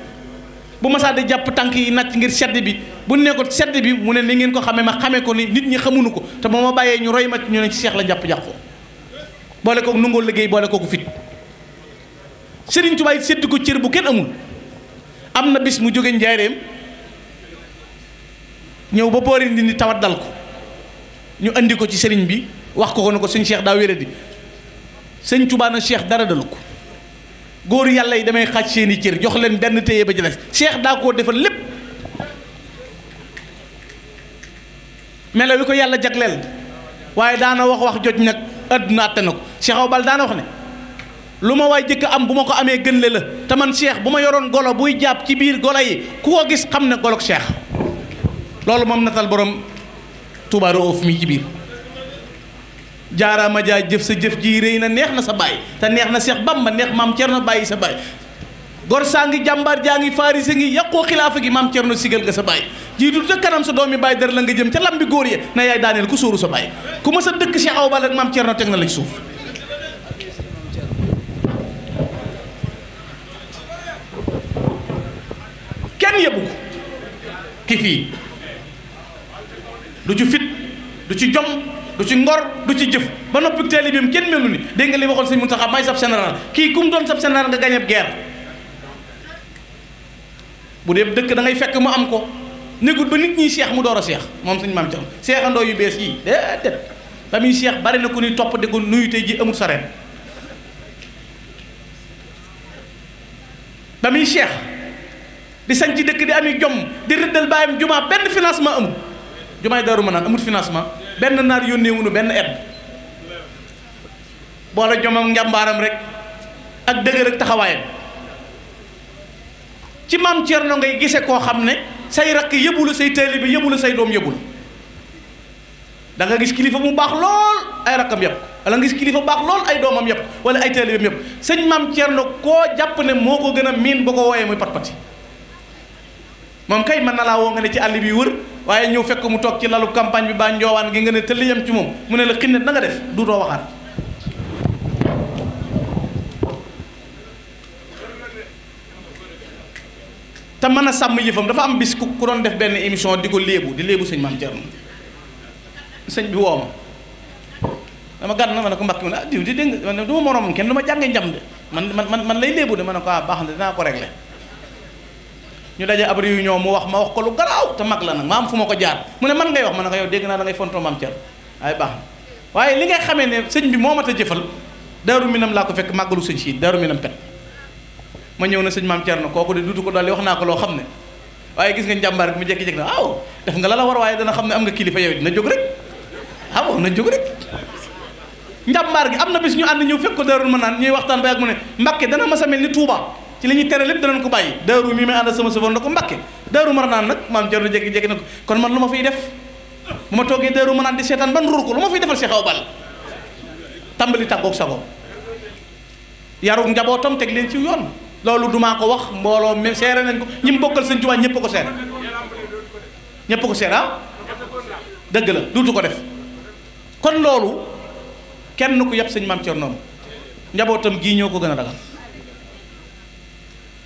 bu masaa di jàpp tànk yi nacc ngir sedd bi bu ne ko sedd bi mu ne ni ngeen ko xamee ma xamee ko ni nit ñi xamuñu ko te ba ma bàyyee ñu roy ma ñu ne ci Cheikh la jàpp-jàppoo boole kooku nungoo liggéey boole kooku fit Sëriñ Tuubaa sédd ko cër bu kenn amul. am na bis mu jóge njaareem ñëw ba boori ni tawat dal ko ñu andi ko ci sëriñ bi wax ko ne ko sëñ Cheikh daa wéradi sëñ Tuubaa na Cheikh dara dalu ko góor yàlla yi damay xaaj seeni cër jox leen benn téye ba ci des Cheikh daa koo defal lépp melo wi ko yàlla jagleel waaye daana wax joj nag àdduna àtte na ko Cheikh Awa Balla daana wax ne lu ma waay jëkk am bu ma ko amee gën le la te man Cheikh bu ma yoroon golo buy jàpp ci biir golo yi ku ko gis xam ne golok Cheikh loolu moom natal borom Touba Roof mi ci biir jaaraama jaa jëf sa jëf ji rëy na neex na sa baay te neex na Cheikh Bamba neex maam Cerno bàyyi sa baay gor saa ngi jàmbaar jaa ngi faarisa ngi yàqoo xilaafa gi maam Cerno sigal nga sa baay jiitu ca kanam sa doomi baay dara la nga jëm ca lambi góor ya na yaay daaneel ku sóoru sa baay ku ma sa dëkk Cheikh Awa Balla ak maam Cerno teg na la ci suuf kenn yëbu ko ki fii du ci fit du ci jom du ci ngor du ci jëf ba noppi taalibeem kenn melu ni dégg nga li waxoon sëñ Muntaxa may sab général kii ku mu doon sab général nga gañeb guerre bu dee dëkk da ngay fekk mu am ko négut ba nit ñi seex mu door a seex moom sëñ maam Cerno seexandoo yu bees yii déedéet ba muy seex bari na ku ñuy topp di ko nuyu tey ji amul sareen ba muy seex di sañ ci dëkk di ami jom di rëddal bàyyam jumaa benn financement amul jumaay Daaru Manaan amul financement benn naar yónnee wunu benn aide boole jomam njàmbaaram rek ak dëgër ak taxawaayam ci maam Cerno ngay gise koo xam ne say rakk yëbu la say taalibe yëbu la say doom yëbu la da nga gis kilifa mu baax lool ay rakkam yëpp wala nga gis kilifa baax lool ay doomam yëpp wala ay taalibeem yëpp sëñ maam Cerno koo jàpp ne moo ko gën a miin ba ko wooyee muy pat-pati moom kay mën na laa woo nga ne ci àll bi wër waaye ñëw fekk mu toog ci lalu campagne bi baa njoowaan gi nga ne tëll yam ci moom mu ne la xinnet na nga def duutoo waxaat te mën a sàmm yëfam dafa am bis ku doon def benn émission di ko léebu di léebu sëñ maam Cerno sëñ bi woo ma dama gàtt na ma ne ko mbakki mu ne ah diw di dégg nga du ma moroomam kenn du ma jàngee njam de man lay léebu de ma ne ko ah baax na dinaa ko régler ñu daje ab réunion mu wax ma wax ko lu garaaw te mag la nag ma am fu ma ko jaar mu ne man ngay wax ma ne ko yow dégg naa da ngay fontoo maam Cerno waaye baax na waaye li ngay xamee ne sëñ bi moo mat a jëfal Daaru Minam laa ko fekk màggalu sëñ siit Daaru Minam pet ma ñëw na sëñ maam Cerno kooku de duutu ko dolli wax naa ko loo xam ne waaye gis nga njàmbaar gi mu jékki-jékki na waaw def nga la la war waaye dana xam ne am nga kilifa yow dina jóg rek waaw na jóg rek njàmbaar gi am na bis ñu ànd ñëw fekk ko Daaru Manaan ñuy waxtaan ba ak mu ne Mbàkke dana ma sa mel ni Tuuba ci li ñuy tere lépp danañ ko bàyyi daaru mi may ànd sama sëfoon na ko Mbàkke Daaru Marnaan nag maam Cerno jékki-jékki na ko kon man lu ma fiy def bu ma toogee Daaru Marnaan di seetaan ban ruur ko lu ma fiy defal Cheikh Awa Balla tàmbali tàggoog sago yaru njabootam teg leen ci yoon loolu dumaa ko wax mbooloo mi seere nañ ko ñi mu bokkal sëñ Tuubaa ñëpp ko seere ñëpp ko seere ah dëgg la duutu ko def kon loolu kenn ku yàpp sëñ maam Cerno njabootam gii ñoo ko gën a ragal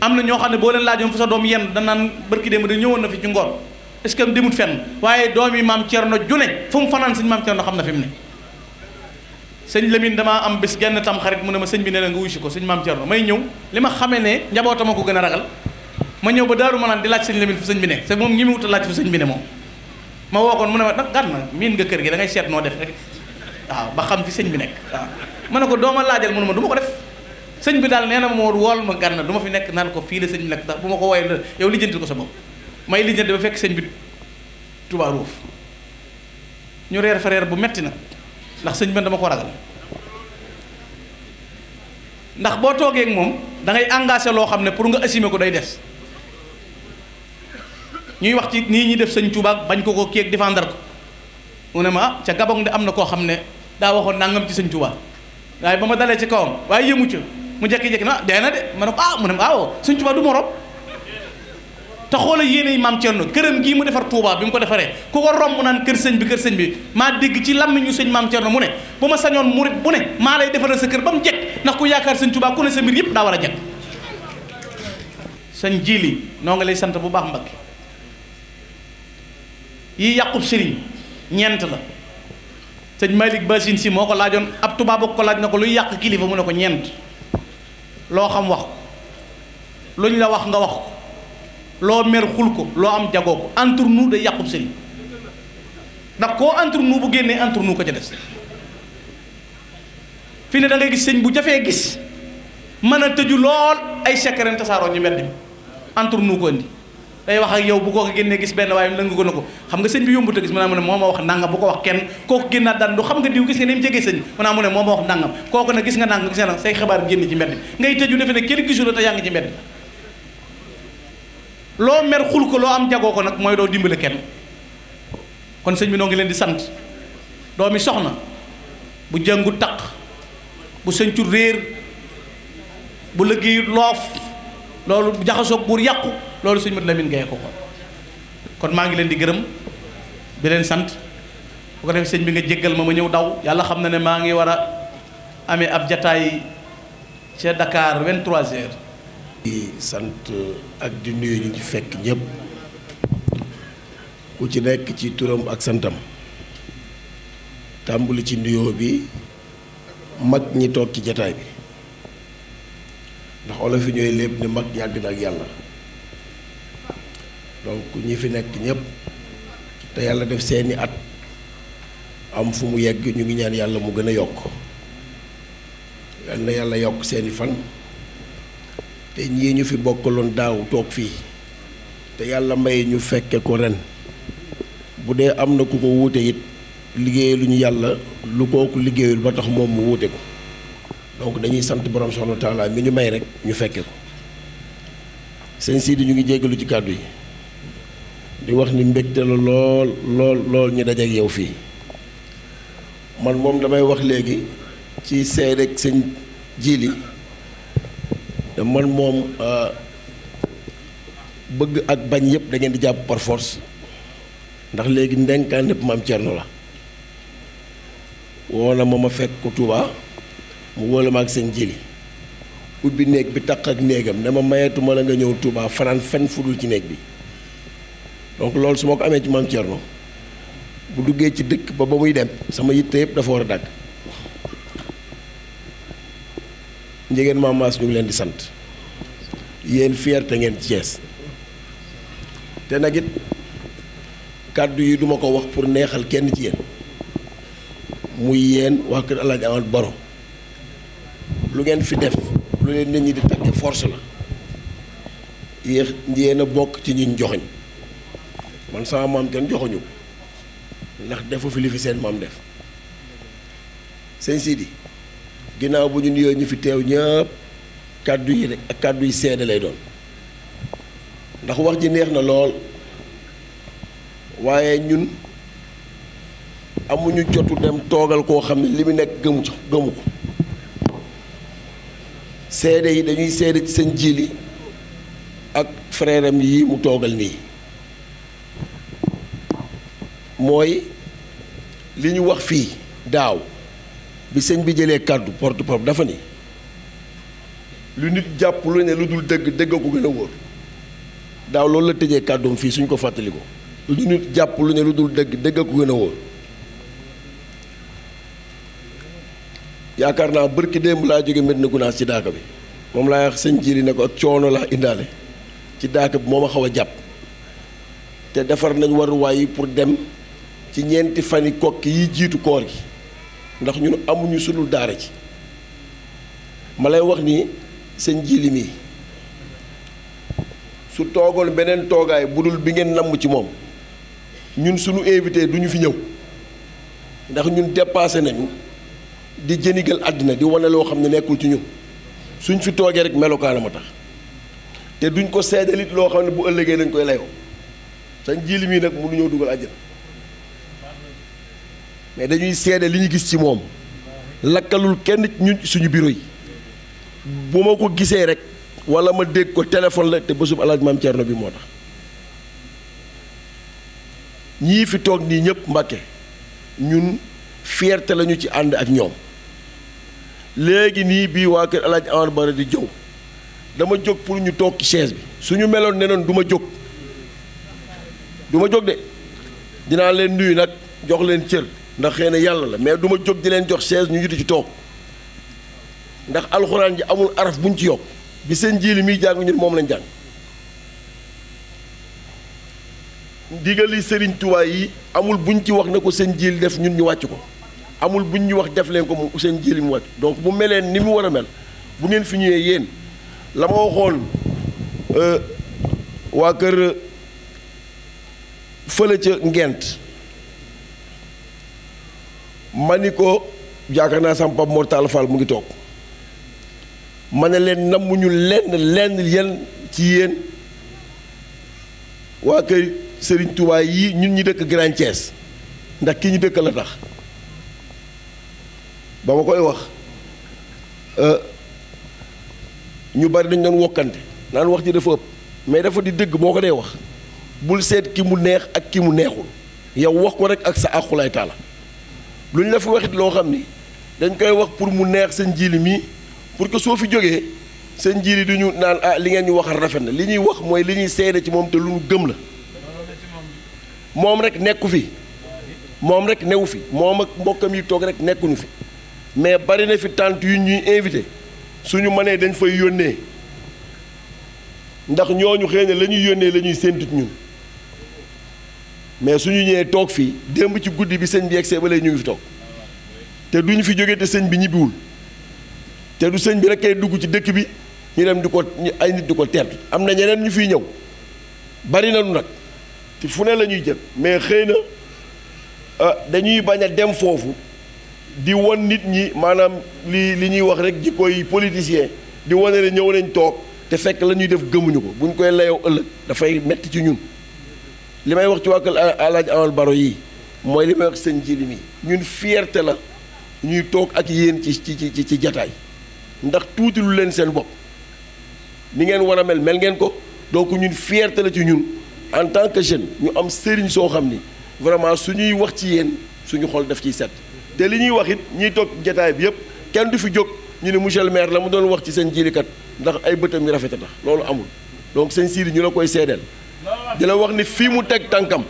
am na ñoo xam ne boo leen laajoon fu sa doom yenn danaan barki démb de ñëwoon na fi ci ngoon est-ce que demut fenn waaye doom yi maam Cerno june fu mu fanaan sëñ maam Cerno xam na fi mu ne sëñ Lamine damaa am bés genn tam xarit mu ne ma sëñ bi ne la nga wuy si ko sëñ maam Cerno may ñëw li ma xamee ne njabootam a ko gën a ragal ma ñëw ba Daaru Manaan di laaj sëñ Lamine fu sëñ bi ne c'est moom ñi mu wut a laaj fu sëñ bi ne moom ma woo koon mu ne ma nag gàtt na miin nga kër gi da ngay seet noo def rek waaw ba xam fi sëñ bi nekk waaw ma ne ko dooma laajal mu ne ma du ma ko def sëñ bi daal nee na moo wool ma gànna du ma fi nekk naan ko fii la sëñ bi nekk ndax bu ma ko wooyee yow lijjantil ko sa bopp may lijjanti ba fekk sëñ bi Touba Roof ñu reer fa reer bu metti nag ndax sëñ bi dama ko ragal ndax boo toogee ak moom da ngay engagé loo xam ne pour nga assumer ko day des ñuy wax ci nii ñi def sëñ Touba bañ ko kii ak défendre ko mu ne ma ah ca Gabon de am na koo xam ne daa waxoon nangam ci sëñ Touba waaye ba ma dalee ci kawam waaye yëmu ca mu jekki-jekki na dee na de ma ne ko ah mu ne waaw sëñ Touba du morom te xoola yéene maam Cerno këram gii mu defar Touba bi mu ko defaree ku ko romb naan kër sëñ bi maa dégg ci làmmiñu sëñ maam Cerno mu ne bu ma sañoon murit bu ne maa lay defaral sa kër ba mu jekk ndax ku yaakaar sëñ Touba ku ne sa mbir yëpp daa war a jekk sëñ Jili noo ngi lay sant bu baax Mbakke yi yàqub sëriñ ñeent la sëñ Malick Basine si moo ko laajoon ab tubaab ko laaj na ko luy yàq kilifa mu ne ko ñeent loo xam wax ko luñ la wax nga wax ko loo mer xul ko loo am jagoo ko entre nous day yàqub sëriñ ndax koo entre nous bu génnee entre nous ko ca des fi ne da ngay gis sëñ bu jafee gis mën a tëju lool ay secret tasaaroo ñu mbedd mi entre nous ko indi day wax ak yow bu ko génnee gis benn waaye lëng ko na ko xam nga sëñ bi yombut a gis mu ne moo ma wax nangam bu ko wax kenn kooku génnaat daan du xam nga diw gis nga ni mu jegee sëñ mu ne moo ma wax nangam kooku nag gis nga nangam gis nga say xabaar génn ci mbedd mi ngay tëju defe ne kenn gisul te yaa ngi ci mbedd loo mer xul ko loo am jagoo ko nag mooy doo dimbale kenn kon sëñ bi noo ngi leen di sant doomi soxna bu jàngu taq bu sëñcu réer bu liggéeyut loof loolu bu jaxasoog buur yàqu loolu sëñ Mat Lamin Gaye ko kon maa ngi leen di gërëm di leen sant bu ko defee sëñ bi nga jéggal ma ñëw daw yàlla xam na ne maa ngi war a amee ab jataay ca Dakar 23h. di sant ak di nuyu ñu ci fekk ñëpp ku ci nekk ci turam ak santam tàmbali ci nuyoo bi mag ñi toog ci jataay bi ndax olof yi ñooy lépp ni mag yàgg na ak yàlla donc ñi fi nekk ñëpp te yàlla def seeni at am fu mu yegg ñu ngi ñaan yàlla mu gën a yokk yal na yàlla yokk seeni fan te ñii ñu fi bokkaloon daaw toog fii te yàlla may ñu fekke ko ren bu dee am na ku ko wuute it liggéey lu ñu yàlla lu kooku liggéeyul ba tax moom mu wuute ko donc dañuy sant borom subhanahu wa taala mi ñu may rek ñu fekke ko sëñ Sidi ñu ngi jéggalu ci kàddu yi di wax ni mbégte la lool ñu dajeek yow fii man moom damay wax léegi ci seedeeg sëñ Jili te man moom bëgg ak bañ yëpp da ngeen di jàpp par force ndax léegi ndenkaan lépp maam Cerno la woo na ma fekk ko Touba mu wóola ma ak sëñ Jili ubbi néeg bi taq ak néegam ne ma mayetuma la nga ñëw Touba fanaan fenn fudul ci néeg bi donc loolu su ma ko amee ci maam Cerno bu duggee ci dëkk ba muy dem sama yitte yëpp dafa war a dagg njegéen Maam Maas ñu ngi leen di sant yéen fierté ngeen ci Thiès te nag it kàddu yi duma ko wax pour neexal kenn ci yéen muy yéen waa kër El Hadj Amadou Baro lu ngeen fi def lu leen nit ñi di tagge force la yéen a bokk ci ñiñ joxoñ man sama maam kenn joxoñu ndax defu fi li fi seen maam def sëñ Sidi ginnaaw bu ñu nuyoo ñu fi teew ñëpp kàddu yi rek ak kàddu yi seede lay doon ndax wax ji neex na lool waaye ñun amuñu jotu dem toogal koo xam ne li mu nekk gëmu ko seede yi dañuy seede ci sëñ Jili ak frère am yi mu toogal nii mooy li ñu wax fii daaw bi sëñ bi jëlee kàddu porte-parole dafa ni lu nit jàpp lu ne lu dul dëgg dëgg ko gën a wóor daaw loolu la tëjee kàddoom fii suñ ko fàttali ko lu nit jàpp lu ne lu dul dëgg dëgg ko gën a wóor yaakaar naa bërki démb laa jóge Medina Gounass ci daaka bi moom laa wax sëñ Jili ne ko ak coono laa indaale ci daaka bi moo ma xaw a jàpp te defar nañ waruwaay yi pour dem ci ñeenti fani kokki yi jiitu koor gi ndax ñun amuñu sulul daara ci ma lay wax ni sëñ Jili mii su toogoon beneen toogaay bu dul bi ngeen namm ci moom ñun suñu invité duñu fi ñëw ndax ñun dépassé nañu di jënigal àddina di wane loo xam ne nekkul ci ñun suñ fi toogee rek melokaana ma tax te duñ ko seedalit loo xam ne bu ëllëgee dañ koy layoo sëñ Jili mii nag mënu ñëw dugal àjjana mais dañuy seede li ñu gis ci moom lakkalul kenn ñun suñu bureau yi bu ma ko gisee rek wala ma dégg ko téléphone la te bésub alaaj maam Cerno bi moo tax ñii fi toog nii ñëpp Mbàkke ñun fierté lañu ci ànd ak ñoom léegi nii bii waa kër alaaj Amadou Baro di jëw dama jóg pour ñu toog ci chaise bi suñu meloon ne noonu du ma jóg de dinaa leen nuyu nag jox leen cër ndax xëy na yàlla la mais du ma jóg di leen jox chaise ñu juti ci toog ndax alxuraan ji amul araf buñ ci yokk bi seen jiili miy jàng ñun moom lañ jàng ndigali Sëriñ Tuubaa yi amul buñ ci wax na ko seen jiili def ñun ñu wàcc ko amul buñ ñu wax def leen ko mu seen jiili mu wàcc donc bu meleen ni mu war a mel bu ngeen fi ñëwee yéen la ma waxoon waa kër fële ca Ngent ma ni ko yaakaar naa sama Pape Mor Talla Fall mu ngi toog ma ne leen nammuñu lenn yéen ci yéen waa kër Serigne Touba yii ñun ñi dëkk Grand Thiès ndax ki ñu dëkk la tax ba ma koy wax ñu bari dañ doon wokkante naan wax ji dafa ëpp mais dafa di dëgg boo ko dee wax bul seet ki mu neex ak ki mu neexul yow wax ko rek ak sa àqulaay taala lu ñu la fi waxit loo xam ni dañ koy wax pour mu neex seen jiili mii pour que soo fi jógee seen jiili du ñu naan ah li ngeen ñu waxal rafet na li ñuy wax mooy li ñuy seede ci moom te lu ñu gëm la moom rek nekku fi moom rek newu fi moom ak mbokkam yi toog rek nekkuñu fi mais bari na fi tànt yu ñuy invité suñu mënee dañ fay yónnee ndax ñooñu xëy na la ñuy yónnee la ñuy séentu ñun mais suñu ñëwee toog fii démb ci guddi bi sëñ bi yegsee ba léegi ñu ngi fi toog te duñu fi jógee te sëñ bi ñibbiwul te du sëñ bi rek kay dugg ci dëkk bi ñu dem di ko ay nit di ko teertu am na ñeneen ñu fiy ñëw bari nañu nag te fu ne la ñuy jël mais xëy na dañuy bañ a dem foofu di won nit ñi maanaam li ñuy wax rek jikkoy politicien di wane ne ñëw nañ toog te fekk la ñuy def gëmuñu ko bu ñu koy layoo ëllëg dafay metti ci ñun li may wax ci wàkkal Alaaji Amal Baro yi mooy li may wax sëñ Jili mi ñun fierté la ñuy toog ak yéen ci jataay ndax tuuti lu leen seen bopp ni ngeen war a mel ngeen ko donc ñun fierté la ci ñun en tant que jeune ñu am sëriñ soo xam ni vraiment suñuy wax ci yéen suñu xol daf ciy set te li ñuy wax it ñiy toog jataay bi yëpp kenn du fi jóg ñu ne monsieur le maire la mu doon wax ci seen jilikat ndax ay bëtam yu rafet a tax loolu amul donc seen siiri ñu la koy seedeel di la wax ni fii mu teg tànkam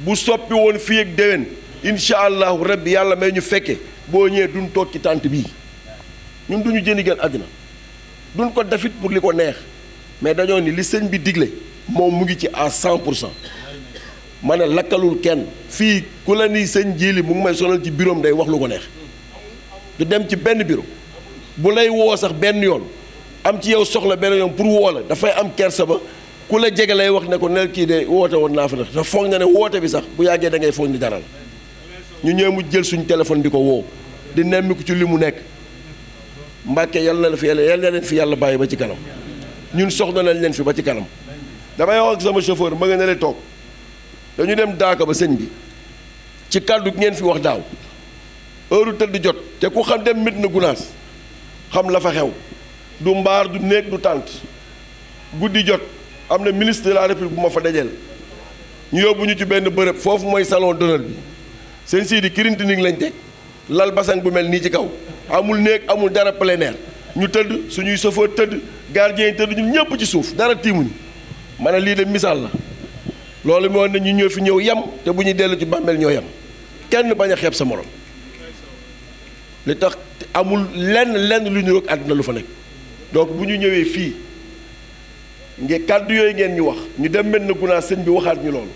bu soppi woon fii ak déwén incha allahu rabbi yàlla may ñu fekke boo ñëwee duñ toog ci tànt bii ñun duñu jëni gën àddina duñ ko defit pour li ko neex mais dañoo ni li sëñ bi digle moom mu ngi ci à 100% ma ne lakkalul kenn fii ku la ni sëñ Jili mu ngi may sonal ci bureau day wax lu ko neex du dem ci benn bureau bu lay woo sax benn yoon am ci yow soxla benn yoon pour woo la dafay am kersa ba ku la jege lay wax ne ko ne kii de woote woon naa fa te foog na ne woote bi sax bu yàggee da ngay foog ni dara la ñu ñëw mu jël suñu téléphone di ko woo di nemmiku ci li mu nekk Mbàkke yal na leen fi yàlla bàyyi ba ci kanam ñun soxla nañ leen fi ba ci kanam damay wax ak sama chauffeur ma nga ne lay toog dañu dem daaka ba sëñ bi ci kàddu ngeen fi wax daaw heure tëdd jot te ku xam dem Médina Gounass xam la fa xew du mbaar du néeg du tànt guddi jot am na ministre de la république bu ma fa dajeel ñu yóbbu ñu ci benn bërëb foofu mooy salon d'honneur bi seen sii di kirintining lañ teg lal basang bu mel nii ci kaw amul néeg amul dara plein air ñu tëdd suñuy chauffeur tëdd gardien yi tëdd ñun ñëpp ci suuf dara tiimuñu ma ne lii de misaal la loolu moo ne ñu ñëw fi ñëw yem te bu ñuy dellu ci bàmmeel ñoo yem kenn bañ a xeeb sa morom li tax amul lenn lu ñu rek àddina lu fa nekk donc bu ñu ñëwee fii kàddu yooyu ngeen ñu wax ñu dem Médina Gounass sëñ bi waxaat ñu loolu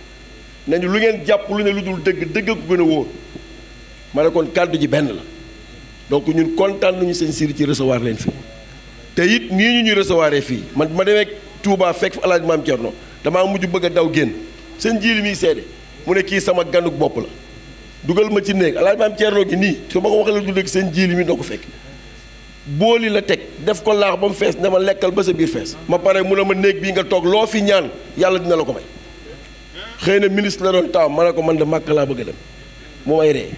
nañu lu ngeen jàpp lu ne lu dul dëgg ko gën a wóor ma ne kon kàddu ji benn la donc ñun kontaan nañu seen siri ci recevoir leen fii te it nii ñu ñuy recevoir fii man ma demee Touba fekk fa Alaaji Maam Cerno damaa mujj bëgg a daw génn seen Jili miy seede mu ne kii sama ganuk bopp la dugal ma ci néeg Alaaji Maam Cerno gi nii su ma ko waxee la du dëgg seen Jili mi doo ko fekk booli la teg def ko laax ba mu fees ne ma lekkal ba sa biir fees ma pare mu ne ma néeg bii nga toog loo fi ñaan yàlla dina la ko may xëy na ministre la doon taam ma ne ko man de màkk laa bëgg a dem mu may ree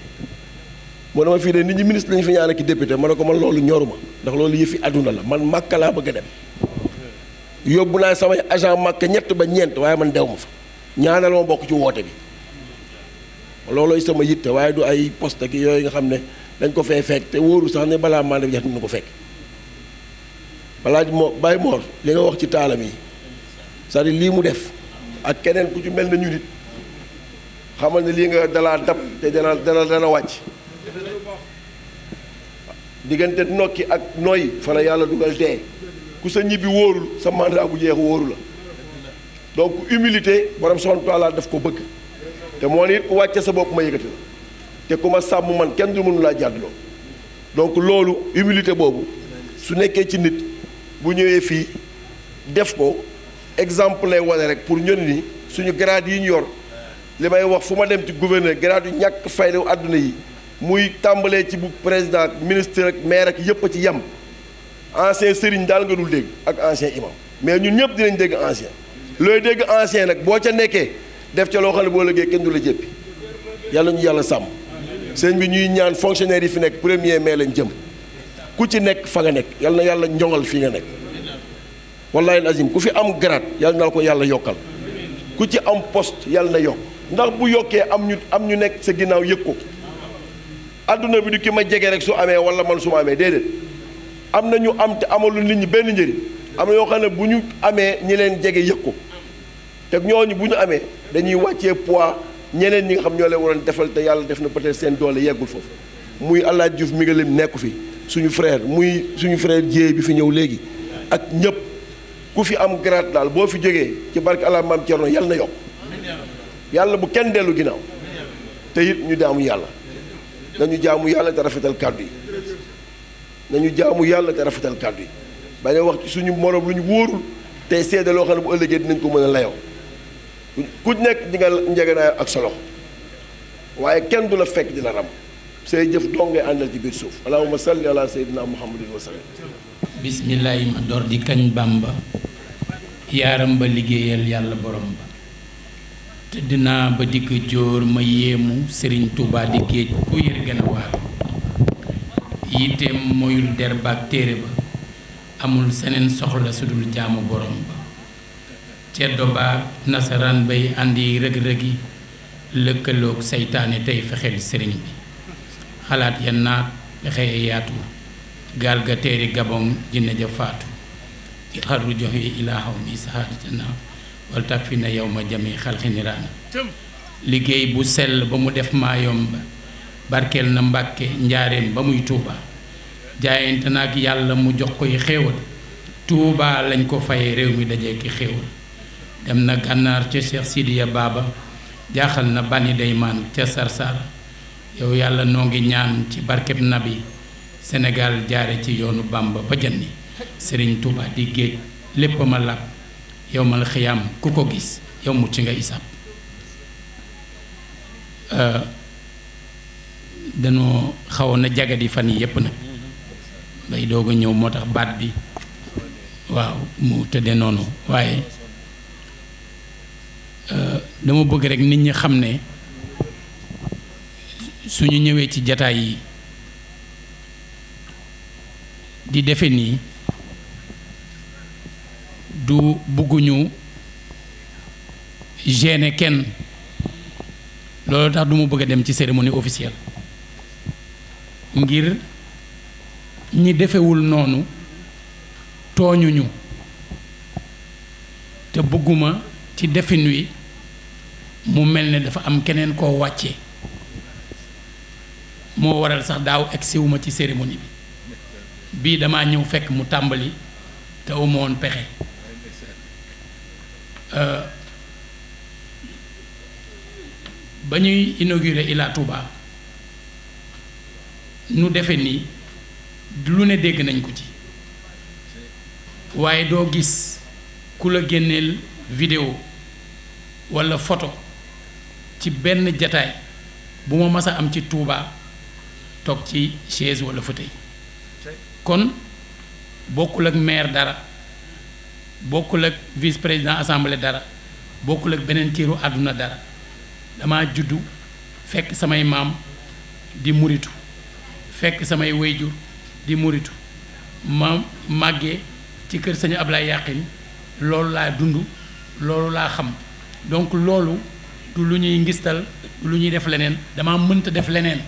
mu ne ma fii de nit ñi ministre lañu fi ñaan ak député ma ne ko man loolu ñoruma ndax loolu yëfi àdduna la man màkk laa bëgg a dem yóbbu naa samay agent màkk ñett ba ñeent waaye man dew ma fa ñaanal ma bokk ci woote bi loolooy sama yitte waaye du ay poste ki yooyu nga xam ne dañ ko fee fekk te wóoru sax ne balaa maa def jax ñu ko fekk balaa moo Baye Mor li nga wax ci taalam yi c'est-à-dire lii mu def ak keneen ku ci mel na ñu nit xamal ne lii nga dalaa dab te dana wàcc diggante nokki ak noy fa la yàlla dugal dee ku sa ñibbi wóorul sa mandat bu jeex wóoru la donc humilité borom subhanahu wa taala daf ko bëgg te moo ne it ku wàcce sa bopp ma yëkkati la te ku ma sàmm man kenn du mënu laa jàddloo donc loolu humilité boobu su nekkee ci nit bu ñëwee fii def ko exemple lay wane rek pour ñun ni suñu grade yi ñu yor li may wax fu ma dem ci gouverneur grade yu ñàkk fayda àdduna yi muy tàmbalee ci bu président ministre ak maire ak yëpp a ci yem ancien sëriñ daal nga dul dégg ak ancien imam mais ñun ñëpp dinañ dégg ancien looy dégg ancien nag boo ca nekkee def ca loo xam ne boo liggéey kenn du la jéppi yàlla ñu yàlla sàmm sëñ bi ñuy ñaan fonctionnaire yi fi nekk 1er mai lañ jëm ku ci nekk fa nga nekk yàlla na yàlla njongal fii nga nekk wallahi azim ku fi am grade yàlla na ko yàlla yokkal ku ci am poste yàlla na yokk ndax bu yokkee am ñu nekk sa ginnaaw yëg ko adduna bi du ki ma jege rek su amee wala man su ma amee déedéet am na ñu am te amalu nit ñi benn njëriñ am na yoo xam ne bu ñu amee ñi leen jege yëg ko te ñooñu bu ñu amee dañuy wàccee poids ñeneen ñi nga xam ñoo leen waroon defal te yàlla def na peut-être seen doole yeggul foofu muy El Hadj Diouf mi nga lim nekku fi suñu frère Dieye bi fi ñëw léegi ak ñëpp ku fi am grade daal boo fi jógee ci barke Allah maam Thierno yàlla na yokk yàlla bu kenn dellu ginnaaw te it ñu jaamu yàlla nañu jaamu yàlla te rafetal kàddu yi nañu jaamu yàlla te rafetal kàddu yi bañ a wax ci suñu morom lu ñu wóorul tey seede loo xam ne bu ëllëgee dinañ ko mën a layoo ku nekk di nga njëgënaay ak sa loxo waaye kenn du la fekk di la ram say jëf dong ngay àndal ci biir suuf allahumma salli ala sayyidina muhammadin wa sallam bismillaahi ma door di kañ Bàmba yaaram ba liggéeyal yàlla borom ba tëdd naa ba di ko jóor ma yéemu Sëriñ Tuubaa di géej ku yër gën a waar yitteem moyul der baak téere ba amul seneen soxla su dul jaamu borom ba ceddo baak nasaraan bay àndi rëg-rëgi lëkkaloog seytaane tey fexeel sëriñ bi xalaat ya naat pexe yaatu gaal ga teeri gabon jinne ja faatu xaru joxe ilaa xaw mi saxaaditana wal tak fi na yow ma jami xalxi niraana liggéey bu sell ba mu def maayom ba barkeel na mbàkke njaareem ba muy tuuba jaayante na ak yàlla mu jox koy xéewal tuuba lañ ko faye réew mi dajee ki xéewal dem na gànnaar ca Cheikh Sidiya Baba jaaxal na bani daymaan ca Sarsara yow yàlla noo ngi ñaan ci barkeb nabi Sénégal jaare ci yoonu Bamba ba janni Sëriñ Tuuba di géej lépp ma làpp yow mal xiyaam ku ko gis yow mucc nga isaab dañoo xawoon na jagadi fan yi yépp nag bay doog a ñëw moo tax baat bi waaw mu tëdde noonu waaye dama bëgg rek nit ñi xam ne suñu ñëwee ci jataay yi di defe nii du bëgguñu gêner kenn loolu tax du ma bëgg a dem ci cérémonie officielle ngir ñi defewul noonu tooñuñu te bëgguma ci defin wi mu mel ne dafa am keneen koo wàcce moo waral sax daaw egsiwuma ci cérémonie bi bii damaa ñëw fekk mu tàmbali te amu woon pexe ba ñuy inauguré Ila Touba nu defe nii lu ne dégg nañ ko ci waaye doo gis ku la génneel vidéo walla photo ci benn jataay bu ma mas a am ci Touba toog ci chaise walla fauteuil kon bokkul ak maire dara bokkul ak vice président assemblée dara bokkul ak beneen kiiru àdduna dara dama juddu fekk samay maam di muritu fekk samay wayjur di muritu ma màggee ci kër Sëñ Ablaye Yaqin loolu laa dund loolu laa xam donc loolu du lu ñuy ngistal du lu ñuy def leneen dama mënta def leneen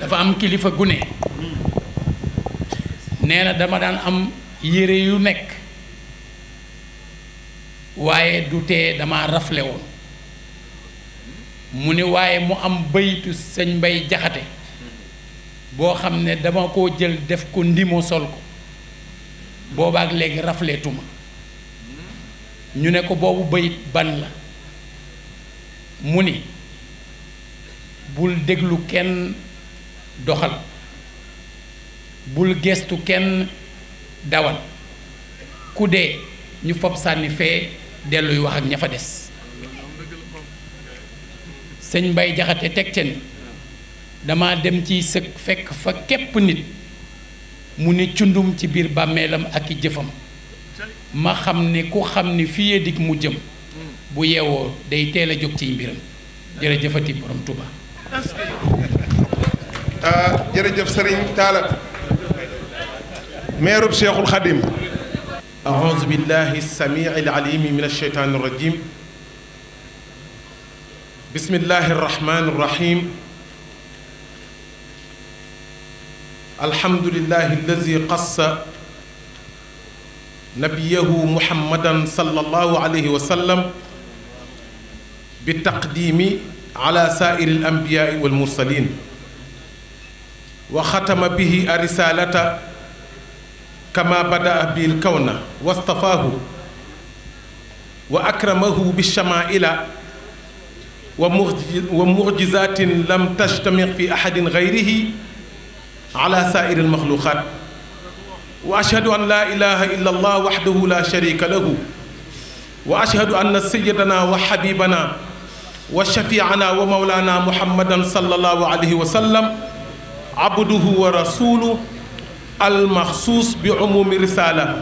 dafa am kilifa gune nee na dama daan am yére yu nekk waaye du tee dama rafle woon mu ni waaye mu am bayitu sëñ Mbay Jaxate boo xam ne dama koo jël def ko ndimo sol ko boobaak léegi rafleetuma ñu ne ko boobu bayit ban la mu ni bul déglu kenn doxal bul gestu kenn dawal ku dee ñu fob sànni fee delluy wax ak ña fa des sëñ Mbay Jaxate teg ca ni dama dem ci sëg fekk fa képp nit mu ne cundum ci biir bàmmeelam ak i jëfam ma xam ne ku xam ne fii yee dig mu jëm bu yeewoo day teel a jóg ciy mbiram jërëjëfati borom Tuuba. jërëjëf Sëriñ Taala meerub Cheikhul Khadim. أعوذ بالله السميع العليم من الشيطان الرجيم بسم الله الرحمن الرحيم الحمد لله الذي قص نبيه محمدا صلى الله عليه وسلم بالتقديم على سائر الأنبياء والمرسلين وختم به الرسالة كما بدأ به الكون واصطفاه وأكرمه بالشمائل ومعجزات لم تجتمع في أحد غيره على سائر المخلوقات وأشهد أن لا إله إلا الله وحده لا شريك له وأشهد أن سيدنا وحبيبنا وشفيعنا ومولانا محمدا صلى الله عليه وسلم عبده ورسوله المخصوص بعموم الرسالة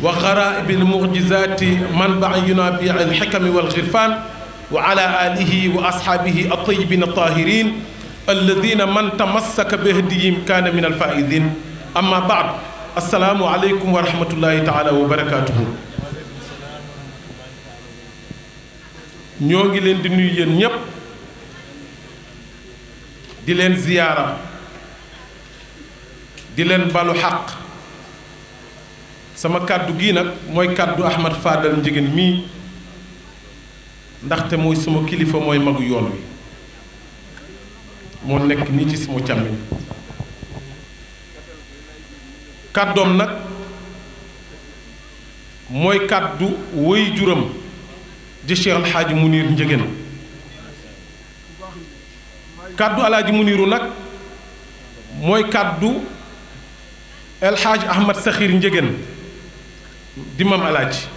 وغرائب المعجزات منبع ينابيع الحكم والغرفان وعلى آله وأصحابه الطيبين الطاهرين الذين من تمسك بهديهم كان من الفائزين أما بعد السلام عليكم ورحمة الله تعالى وبركاته ñoo ngi leen di nuyu yéen ñépp di leen ziyaara di leen balu xaq sama kàddu gii nag mooy kàddu Ahmad Fadal Njigéen mii ndaxte mooy sama kilifa mooy magu yoon wi moo nekk nii ci sama càmmiñ kàddoom nag mooy kàddu woy juram di Cheikh Alxaaji Muniir Njigéen kàddu Alaaji Muniiru nag mooy kàddu Alxaaji Ahmad Saxiir Njigéen di maam alaaji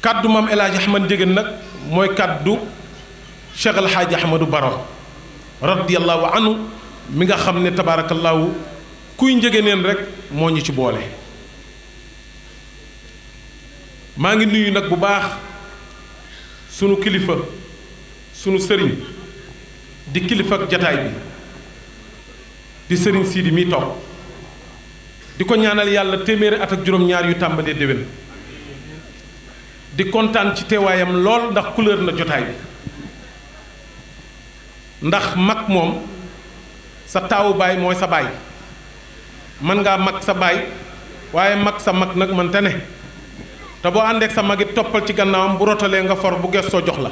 kàddu maam alaaji Ahmad Njigéen nag mooy kàddu Cheikh Alxaaji Ahmadu Baro radiyallahu anhu mi nga xam ne tabaarakallaahu kuy njëgëneen rek moo ñu ci boole maa ngi nuyu nag bu baax sunu kilifa sunu sëriñ di kilifa ak jataay bi di sëriñ Sidi mi toog di ko ñaanal yàlla téeméeri at ak juróom-ñaar yu tàmbalee déwén di kontaan ci teewaayam lool ndax couleur na jotaay bi ndax mag moom sa taawu baay mooy sa baay mën ngaa mag sa baay waaye mag sa mag nag mënta ne te boo àndeek sa mag it toppal ci gannaawam bu rotalee nga for bu gestoo jox la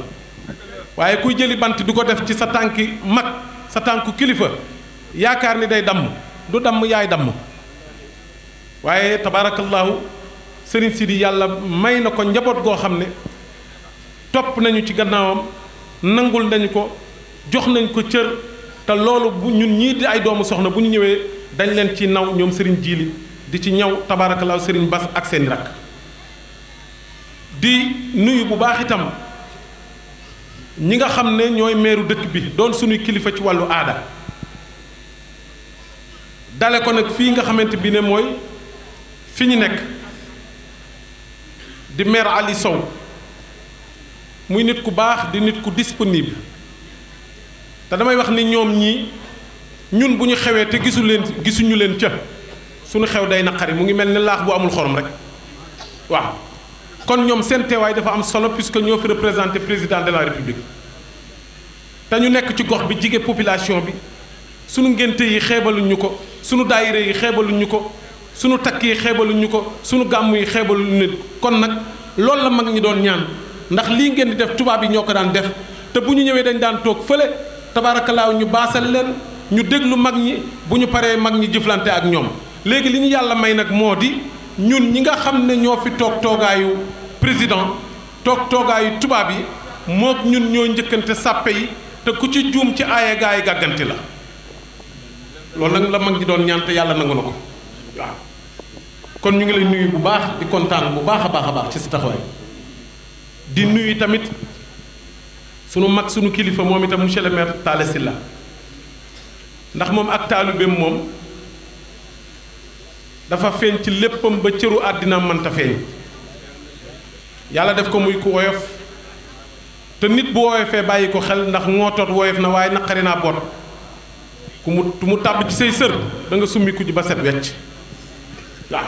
waaye kuy jëli bant di ko def ci sa tànki mag sa tànku kilifa yaakaar ni day damm du damm yaay damm waaye tabaarakallaahu sëriñ Sidi yàlla may na ko njaboot goo xam ne topp nañu ci gannaawam nangul nañu ko jox nañ ko cër te loolu bu ñun ñii di ay doomu soxna bu ñu ñëwee dañ leen ci naw ñoom sëriñ Jiili di ci ñaw tabaarakallaahu sëriñ Bas ak seeni rakk di nuyu bu baax itam ñi nga xam ne ñooy meeru dëkk bi doon suñuy kilifa ci wàllu aada dale ko nag fii nga xamante bi ne mooy fi ñu nekk di maire Ali Sow muy nit ku baax di nit ku disponible te damay wax ni ñoom ñii ñun bu ñu xewee te gisuñu leen ca suñu xew day naqari mu ngi mel ni laax bu amul xorom rek waaw kon ñoom seen teewaay dafa am solo puisque ñoo fi représenté président de la république te ñu nekk ci gox bi jige population bi sunu ngénte yi xeebaluñ ñu ko sunu daayira yi xeebaluñ ñu ko sunu takk yi xeebaluñ ñu ko sunu gàmm yi xeebaluñ nit kon nag loolu la mag ñi doon ñaan ndax lii ngeen di def tubaab yi ñoo ko daan def te bu ñu ñëwee dañ daan toog fële tabaarakallaahu ñu baasal leen ñu déglu mag ñi bu ñu paree mag ñi jëflante ak ñoom léegi li ñu yàlla may nag moo di ñun ñi nga xam ne ñoo fi toog toogaayu président toog toogaayu tubaab yi mook ñun ñoo njëkkante sàppe yi te ku ci juum ci aaye gaa yi gàgganti la loolu nag la mag ñi doon ñaan te yàlla nangu na ko waaw kon ñu ngi lay nuyu bu baax di kontaan bu baax a baax ci sa taxawaay di nuyu tamit sunu mag sunu kilifa moom itam monsieur le maire Talla Sylla ndax moom ak taalibeem moom dafa feeñ ci léppam ba cëru àddina mënta feeñ yàlla def ko muy ku woyof te nit bu woyofee bàyyi ko xel ndax ngootoot woyof na waaye naqari naa boot ku mu tàbb ci say sër da nga summi ku ji ba set wecc waaw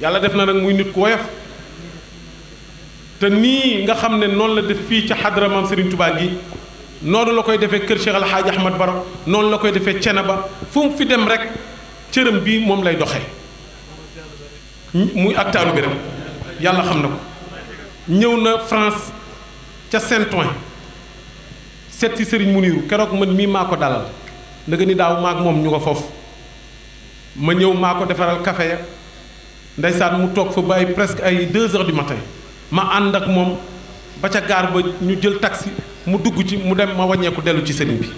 yàlla def na nag muy nit ku woyof te nii nga xam ne noonu la def fii ca xadra maam Serigne Touba gi noonu la koy defee kër Cheikh El Hadj Ahmad Baro noonu la koy defee Cenaba fu mu fi dem rek cëram bii moom lay doxee muy ak taalu bi rek yàlla xam na ko ñëw na France ca Saint-Ouen seet si Serigne Muniru keroog man mii maa ko dalal ndëgg ni daaw maag moom ñu ko foofu ma ñëw maa ko defaral café ya ndeysaan mu toog fa ba ay presque ay 2 heures du matin ma ànd ak moom ba ca gaar ba ñu jël taxi mu dugg ci mu dem ma wàññeeku dellu ci sëriñ bi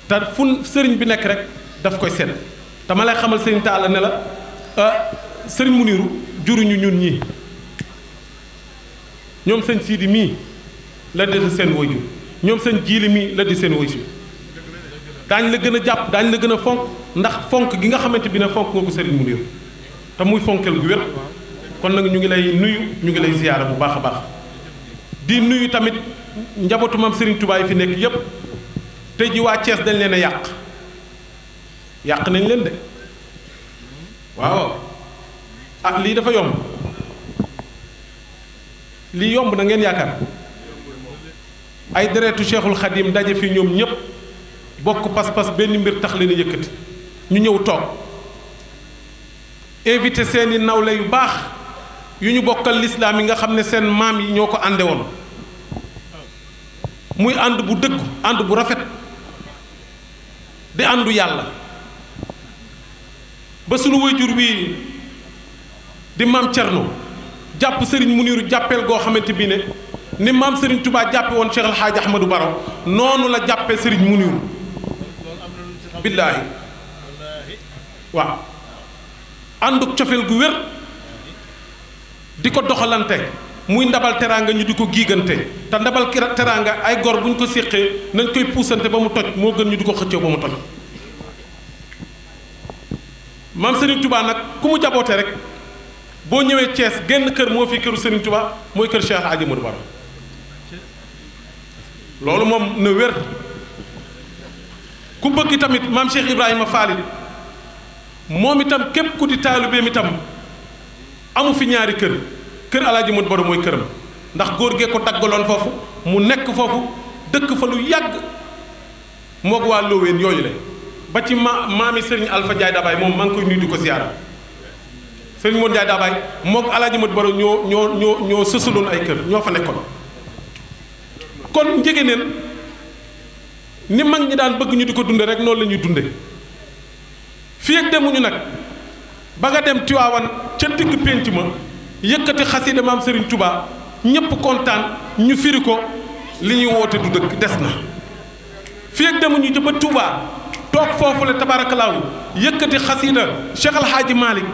te fu sëriñ bi nekk rek daf koy seet te ma lay xamal sëriñ Talla ne la sëriñ Muniru juruñu ñun ñii ñoom sëñ Siidi mii la di seen waajur ñoom sëñ Jiili mii la di seen waajur daañ la gën a jàpp daañ la gën a fonk ndax fonk gi nga xamante bi ne fonk nga ko sëriñ Muniru te muy fonkel gu wér kon nag ñu ngi lay nuyu ñu ngi lay ziyaara bu baax a baax di nuyu tamit njabootu maam Serigne Touba yi fi nekk yépp tey ji waa Thiès dañ leen a yàq nañ leen de waaw ah lii dafa yomb lii yomb na ngeen yaakaar ay deretu Cheikhul Khadim daje fi ñoom ñépp bokk pas-pas benn mbir tax leen a yëkkati ñu ñëw toog invité seeni nawle yu baax yu ñu bokkal lislaam yi nga xam ne seen maam yi ñoo ko ànde woon muy ànd bu dëggu ànd bu rafet di àndu yàlla ba sunu waajur wi di maam Cerno jàpp Serigne Muniru jàppeel goo xamante bi ne ni maam Serigne Touba jàppe woon Cheikh El Hadj Ahmadou Baro noonu la jàppee Serigne Muniru billaahi waaw ànduk cofeel gu wér di ko doxalante muy ndabal teraanga ñu di ko giigante te ndabal teraanga ay gor bu ñu ko séqee nañ koy puusante ba mu toj moo gën ñu di ko xëccoo ba mu toj maam Serigne Touba nag ku mu jaboote rek boo ñëwee Thiès genn kër moo fi këru Serigne Touba mooy kër Cheikh El Hadj Ahmadou Baro loolu moom na wér ku bëgg tamit maam Cheikh Ibrahima Fall moom itam képp ku di taalibeem itam amu fi ñaari kër El Hadj Ahmadou Baro mooy këram ndax góor gee ko daggaloon foofu mu nekk foofu dëkk fa lu yàgg moog waa Loween yooyu la ba ci maami Serigne Alpha Ndiaye Dabaye moom maa ngi koy nuyu di ko ziyaara Serigne Modou Ndiaye Dabaye moog El Hadj Ahmadou Baro ñoo sësaloon ay kër ñoo fa nekkoon kon Njëgéneen ni mag ñi daan bëgg ñu di ko dunde rek noonu la ñuy dunde fii ak demuñu nag ba nga dem Tiwaawan ca digg pénc ma yëkkati xasida maam Serigne Touba ñépp kontaan ñu firi ko li ñuy woote du dëkk des na fii ak demuñu ca ba Touba toog foofu la tabaarakallaahu yëkkati xasida Cheikh El Hadji Malick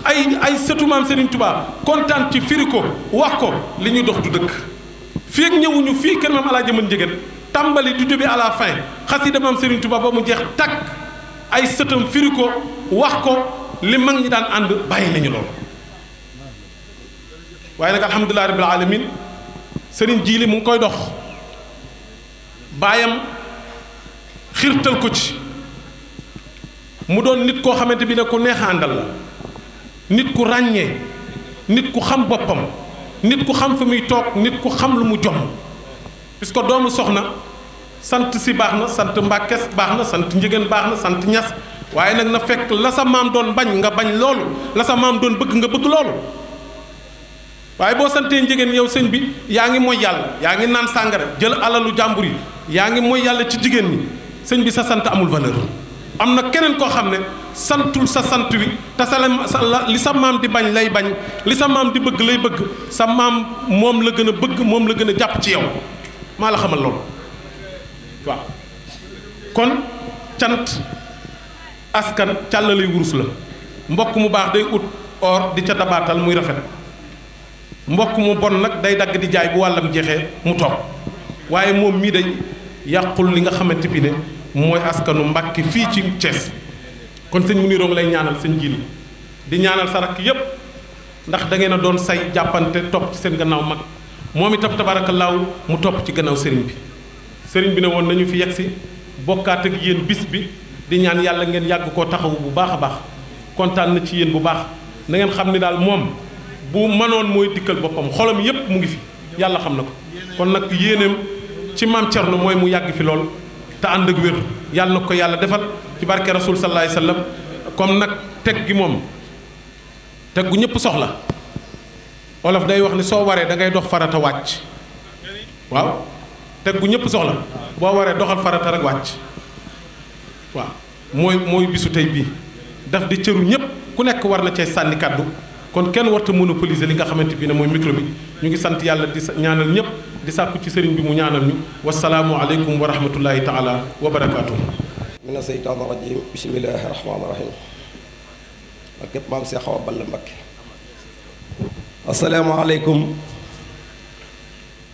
ay sëtu maam Serigne Touba kontaan ci firi ko wax ko li ñuy dox du dëkk fii ak ñëwuñu fii kër maam Alaaji mën Njëgéen tàmbali du début à la fin xasida maam Serigne Touba ba mu jeex takk ay sëtam firi ko wax ko li mag ñi daan ànd bàyyi nañu loolu waaye nag alhamdulilah rabbil alamin Serigne Jiili mu ngi koy dox baayam xiirtal ko ci mu doon nit koo xamante bi ne ku neex a àndal la nit ku ràññee nit ku xam boppam nit ku xam fi muy toog nit ku xam lu mu jomm puisque doomu soxna sant si baax na sant Mbàkkes baax na sant Njëgeen baax na sant Ñas waaye nag na fekk la sa maam doon bañ nga bañ loolu la sa maam doon bëgg nga bëgg loolu waaye boo santee Njëgeen yow sëñ bi yaa ngi mooy yàlla yaa ngi naan sàngara jël alalu jàmbur yi yaa ngi mooy yàlla ci jigéen ñi sëñ bi sa sant amul valeur am na keneen koo xam ne santul sa sant wi te li sa maam di bañ lay bañ li sa maam di bëgg lay bëgg sa maam moom la gën a bëgg moom la gën a jàpp ci yow maa la xamal loolu waaw kon cant askan càllalay wurus la mbokk mu baax day ut or di ca dabaatal muy rafet mbokk mu bon nag day dagg di jaay bu wàllam jeexee mu toog waaye moom mii day yàqul li nga xamante bi ne mooy askanu Mbàkke fii ci Thiès kon sëñ mu niroo ngi lay ñaanal sëñ Jili di ñaanal sa rakk yépp ndax da ngeen a doon say jàppante topp ci seen gannaaw mag moom itam tabaarakallaahu mu topp ci gannaaw sëriñ bi ne woon nañu fi yegsi bokkaat ak yéen bis bi di ñaan yàlla ngeen yàgg koo taxawu bu baax a baax kontaan na ci yéen bu baax na ngeen xam ni daal moom bu mënoon mooy dikkal boppam xolam yépp mu ngi fi yàlla xam na ko kon nag yéeneem ci maam Cerno mooy mu yàgg fi lool te ànd ak wér yàlla na ko yàlla defal ci barke rasul sallallahu alayhi wasallam comme nag teg gi moom teg gu ñëpp soxla olof day wax ni soo waree da ngay dox farata wàcc waaw teg gu ñëpp soxla boo waree doxal farata rek wàcc waaw mooy bisu tey bii daf di cëru ñëpp ku nekk war na cee sànni kàddu kon kenn warta monopoliser li nga xamante bi ne mooy micro bi ñu ngi sant yàlla di ñaanal ñëpp di sàkku ci sëriñ bi mu ñaanal ñu wasalaamu aleykum wa rahmatullahi taala wa barakaatuh mina seytaani rajim bismillahi rahmaani rahim ak képp maam Seex Awa Balla Mbakke asalaamu aleykum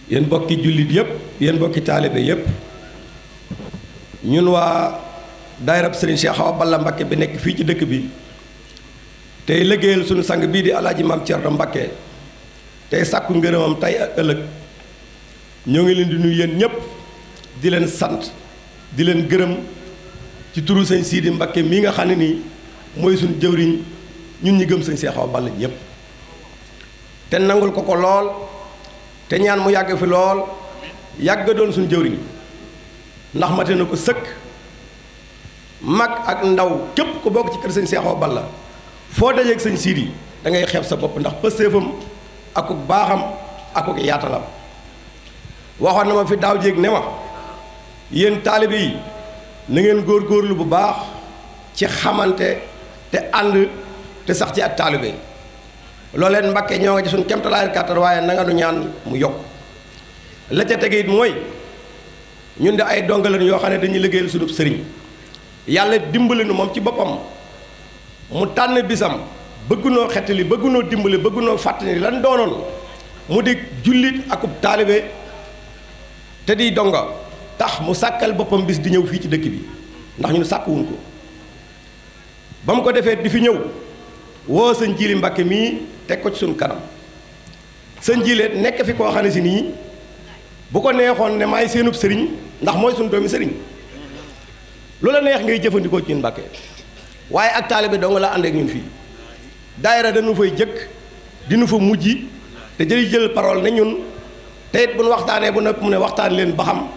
yéen mbokki jullit yépp yéen mbokki taalibe yépp ñun waa daayirab sëriñ Seex Awa Balla Mbakke bi nekk fii ci dëkk bi tey liggéeyal suñu sang bii di alaaji maam Cerno Mbakke tey sàkku ngërëmam tey ak ëllëg ñoo ngi leen di nuyu yéen ñépp di leen sant di leen gërëm ci turu sëñ Sidi Mbakke mii nga xam ne nii mooy suñu jëwriñ ñun ñi gëm sëñ Seex Awa Balla ñépp te nangul ko ko lool te ñaan mu yàgg fi lool yàgg doon suñu jëwriñ ndax mate na ko sëkk mag ak ndaw képp ko bokk ci kër sëñ Seex Awa Balla foo dajeeg sëñ Sidi da ngay xeeb sa bopp ndax pëstéefam akuk baaxam akuk yaatalam waxoon na ma fi daaw jéeg ne ma yéen taalibe yi na ngeen góorgóorlu bu baax ci xamante te ànd te sax ci ak taalibe looleen Mbakke ñoo nga ci suñ kemtalaayal kàttan waaye na nga nu ñaan mu yokk la ca tege it mooy ñun de ay dongalan yoo xam ne dañuy liggéeyal sunub sëriñ yàlla dimbali nu moom ci boppam mu tànn bisam bëggunoo xettali bëggunoo dimbali bëggunoo fàttali lan doonoon mu di jullit akub taalibe te di donga tax mu sàkkal boppam bis di ñëw fii ci dëkk bi ndax ñun sàkkuwuñ ko ba mu ko defee di fi ñëw woo sëñ Jili Mbakke mii teg ko ci suñ kanam sëñ Jili nekk fi koo xam ne si nii bu ko neexoon ne maay seenub sëriñ ndax mooy suñ doomi sëriñ lu la neex ngay jëfandikoo ci ñun Mbakke waaye ak taalibe dong la ànd ak ñun fii daayira dañu fay jëkk dinu fa mujj te jël parole ne ñun te it bu nu waxtaanee bu noppi mu ne waxtaan leen ba xam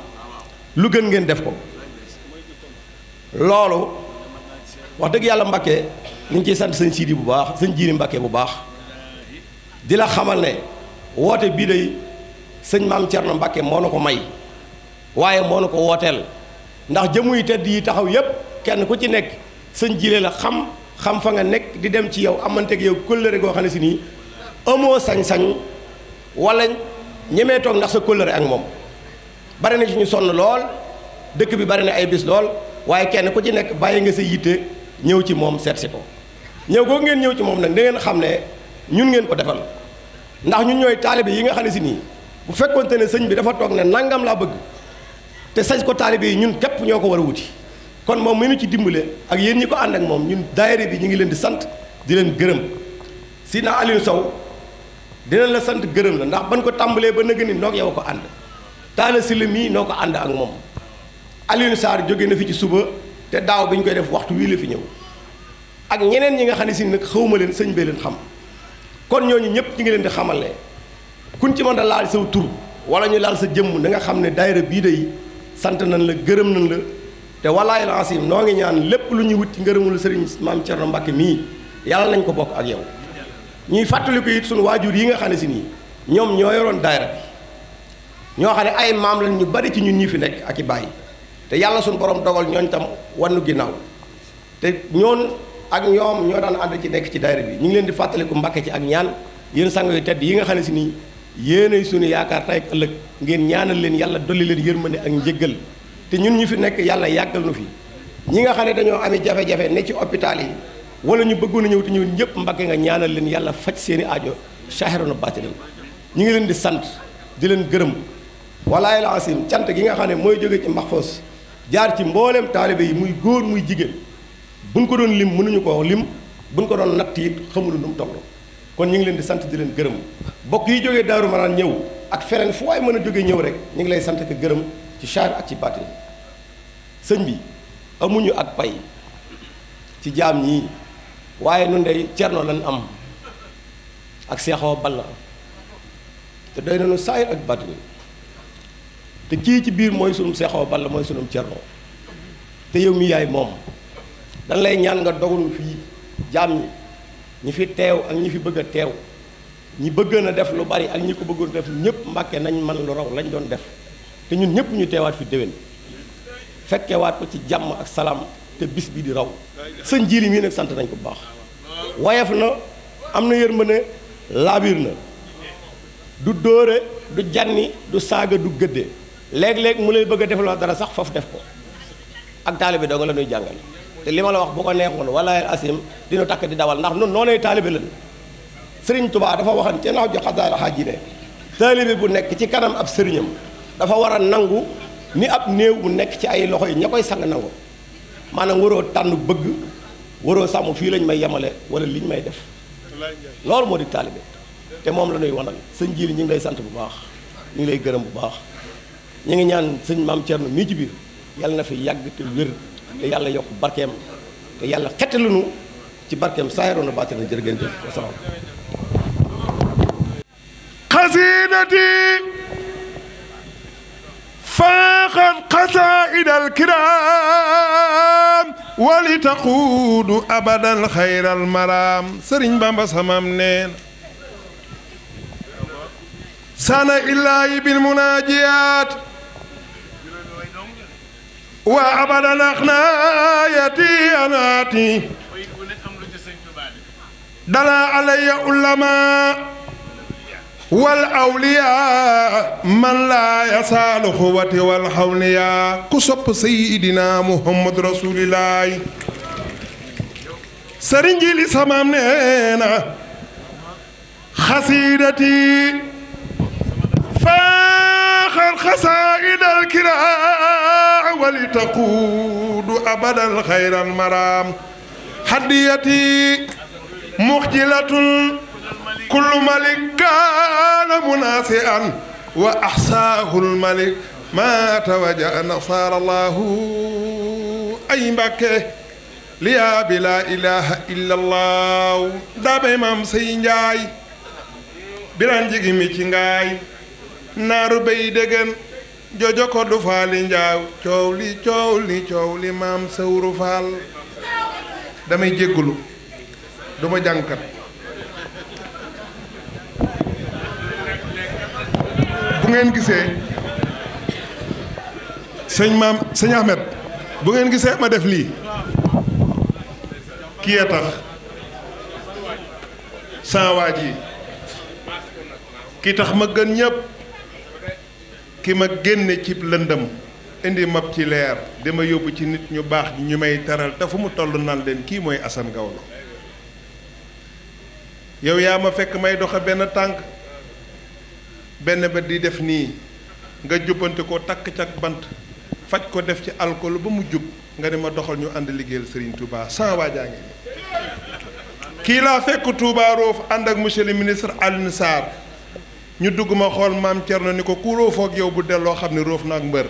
lu gën ngeen def ko loolu wax dëgg yàlla Mbakke ñu ngi ciy sant sëñ Sidi bu baax sëñ Jili Mbakke bu baax di la xamal ne woote bii day sëñ maam Cerno Mbakke moo na ko may waaye moo na ko wooteel ndax jëmuy tedd yi taxaw yépp kenn ku ci nekk sëñ Jili la xam fa nga nekk di dem ci yow amanteeg yow kóllëre goo xam ne si nii amoo sañ-sañ wala ñemee toog ndax sa kóllëre ak moom bari na ci ñu sonn lool dëkk bi bari na ay bis lool waaye kenn ku ci nekk bàyyi nga sa yitte ñëw ci moom seet si ko ñëw koo ngeen ñëw ci moom nag da ngeen xam ne ñun ngeen ko defal ndax ñun ñooy taalibe yi nga xam ne si nii bu fekkonte ne sëñ bi dafa toog ne nangam laa bëgg te sañ ko taalibe yi ñun képp ñoo ko war a wuti kon moom mi nu ci dimbale ak yéen ñi ko ànd ak moom ñun daayira bi ñu ngi leen di sant di leen gërëm si na Aliou Sow dinañ la sant gërëm la ndax ban ko tàmbalee ba nëgë ni noog yow ko ànd taala si la mii noo ko ànd ak moom Alioune Sarr jóge na fi ci suba te daaw bi ñu koy def waxtu wii la fi ñëw ak ñeneen ñi nga xam ne si nag xawma leen sëñ bee leen xam kon ñooñu ñëpp ñu ngi leen di xamal ne kun ci mën a laal saw tur wala ñu laal sa jëmm da nga xam ne daayira bii day sant nañ la gërëm nañ la te wallaahi laasim noo ngi ñaan lépp lu ñuy wut ci ngërëmul sëriñ maam Thierno Mbacke mii yàlla nañ ko bokk ak yow. ñuy fàttaliku it suñu waajur yi nga xam ne si nii ñoom ñoo yoroon daayira bi ñoo xam ne ay maam lañ ñu bari ci ñun ñi fi nekk ak i bàyyi te yàlla suñu borom dogal ñooñ tam wannu ginnaaw te ñoon ak ñoom ñoo daan ànd ci nekk ci daayira bi ñu ngi leen di fàttaliku Mbàkke ci ak ñaan yéen sang yu tedd yi nga xam ne si nii yéenay suñu yaakaar tey ak ëllëg ngeen ñaanal leen yàlla dolli leen yërmande ak njëggal te ñun ñu fi nekk yàlla yàggal nu fi ñi nga xam ne dañoo amee jafe-jafe ne ci hôpital yi wala ñu bëggoon a ñëw te ñëw ñëpp Mbàkke nga ñaanal leen yàlla faj seeni aajo saahiran wa baatinan ñu ngi leen di sant di leen gërëm wallaahi laasim cant gi nga xam ne mooy jóge ci Mahfouz jaar ci mbooleem taalibe yi muy góor muy jigéen buñ ko doon lim mënuñu ko lim buñ ko doon natt it xamuñu nu mu toll kon ñu ngi leen di sant di leen gërëm bokk yi jógee Daaru Maraan ñëw ak feneen fu waay mën a jógee ñëw rek ñu ngi lay sant ko gërëm ci saahir ak ci baatin sëñ bi amuñu ak pay ci jaam ñii waaye nun dey Cerno lan am ak Seex Awa Balla te doy nañu saahir ak baatin te kii ci biir mooy sunum Seex Awa Balla mooy sunum Cerno te yow mi yaay moom dañ lay ñaan nga dogalul fii jaam ñi fi teew ak ñi fi bëgg a teew ñi bëggoon a def lu bari ak ñi ko bëggoon def ñëpp Mbàkke nañ man lu raw lañ doon def te ñun ñëpp ñu teewaat fi déwén fekkewaat ko ci jàmm ak salaam te bis bi di raw sëñ Jiili mii nag sant nañ ko bu baax woyof na am na yërmande laabiir na du dóore du janni du saaga du gëdde léeg-léeg mu lay bëgg a defaloo dara sax foofu def ko ak taalibe doo nga la ñuy jàngale te li ma la wax bu ko neexoon wallaahi asim dina takk di dawal ndax nun noonee taalibe lan sëriñ Tuubaa dafa waxan ci nax jo xasaara xaaj ji ne taalibe bu nekk ci kanam ab sëriñam dafa war a nangu ni ab néew bu nekk ci ay loxo yi ña koy sang nangu maanaam waroo tànn bëgg waroo sàmm fii lañ may yemale wala liñ may def loolu moo di taalibe te moom la ñuy wanal sëñ Jiili ñu ngi lay sant bu baax ñu ngi lay gërëm bu baax ñu ngi ñaan sëñ maam Thierno mii ci biir yàlla na fi yàgg te wér te yàlla yokk barkeem te yàlla xettaluñu ci barkeem saahiran wa baatinan jërë ngeen jëf wasalaam xasiidati faaxat xasaa'id alkiraam wali taquudu abadan xayral maraam sëriñ Bamba samam neen sana illaahi bil munaajiyaat wa abadan axnaayati anaati dala alayya ulama wal awliya man laa yasaalu xuwati wal xawliya ku sopp sayidina muhammad rasulillahi sëriñ Jiili samaam neena xasiidati faaxal xasaa'id alkiraa wali taquudu abadan xayral maraam hadiyati muxjilatun kullu malik kaana munaasi'an wa axsaahul malik maa tawaja nasaara allahu ay Mbàkke liyaa bi laa ilaaha illallah daabay maam say njaay biraan jigi mi ci ngaay naaru bay déggan jojo ko du faali njaaw coow li maam sawru faal damay jéggulu duma jànkat bu ngeen gisee sëñ Ahmed bu ngeen gisee ma def lii kii a tax saa waaj yi ki tax ma gën ñépp ki ma génne ci lëndëm indi mab ci leer dama yóbbu ci nit ñu baax ñu may teral te fu mu toll naan leen kii mooy Assane Gawlo yow yaa ma fekk may doxe benn tànk benn ba di def nii nga jubbante ko takk cak bant faj ko def ci alcool ba mu jub nga ne ma doxal ñu ànd liggéeyal Serigne Touba sans waajaa ngi kii laa fekk Touba Roof ànd ak monsieur le ministre Alioune Sarr ñu dugg ma xool maam Thierno ni ko ku roofoo ak yow bu delloo xam ne roof na ak mbër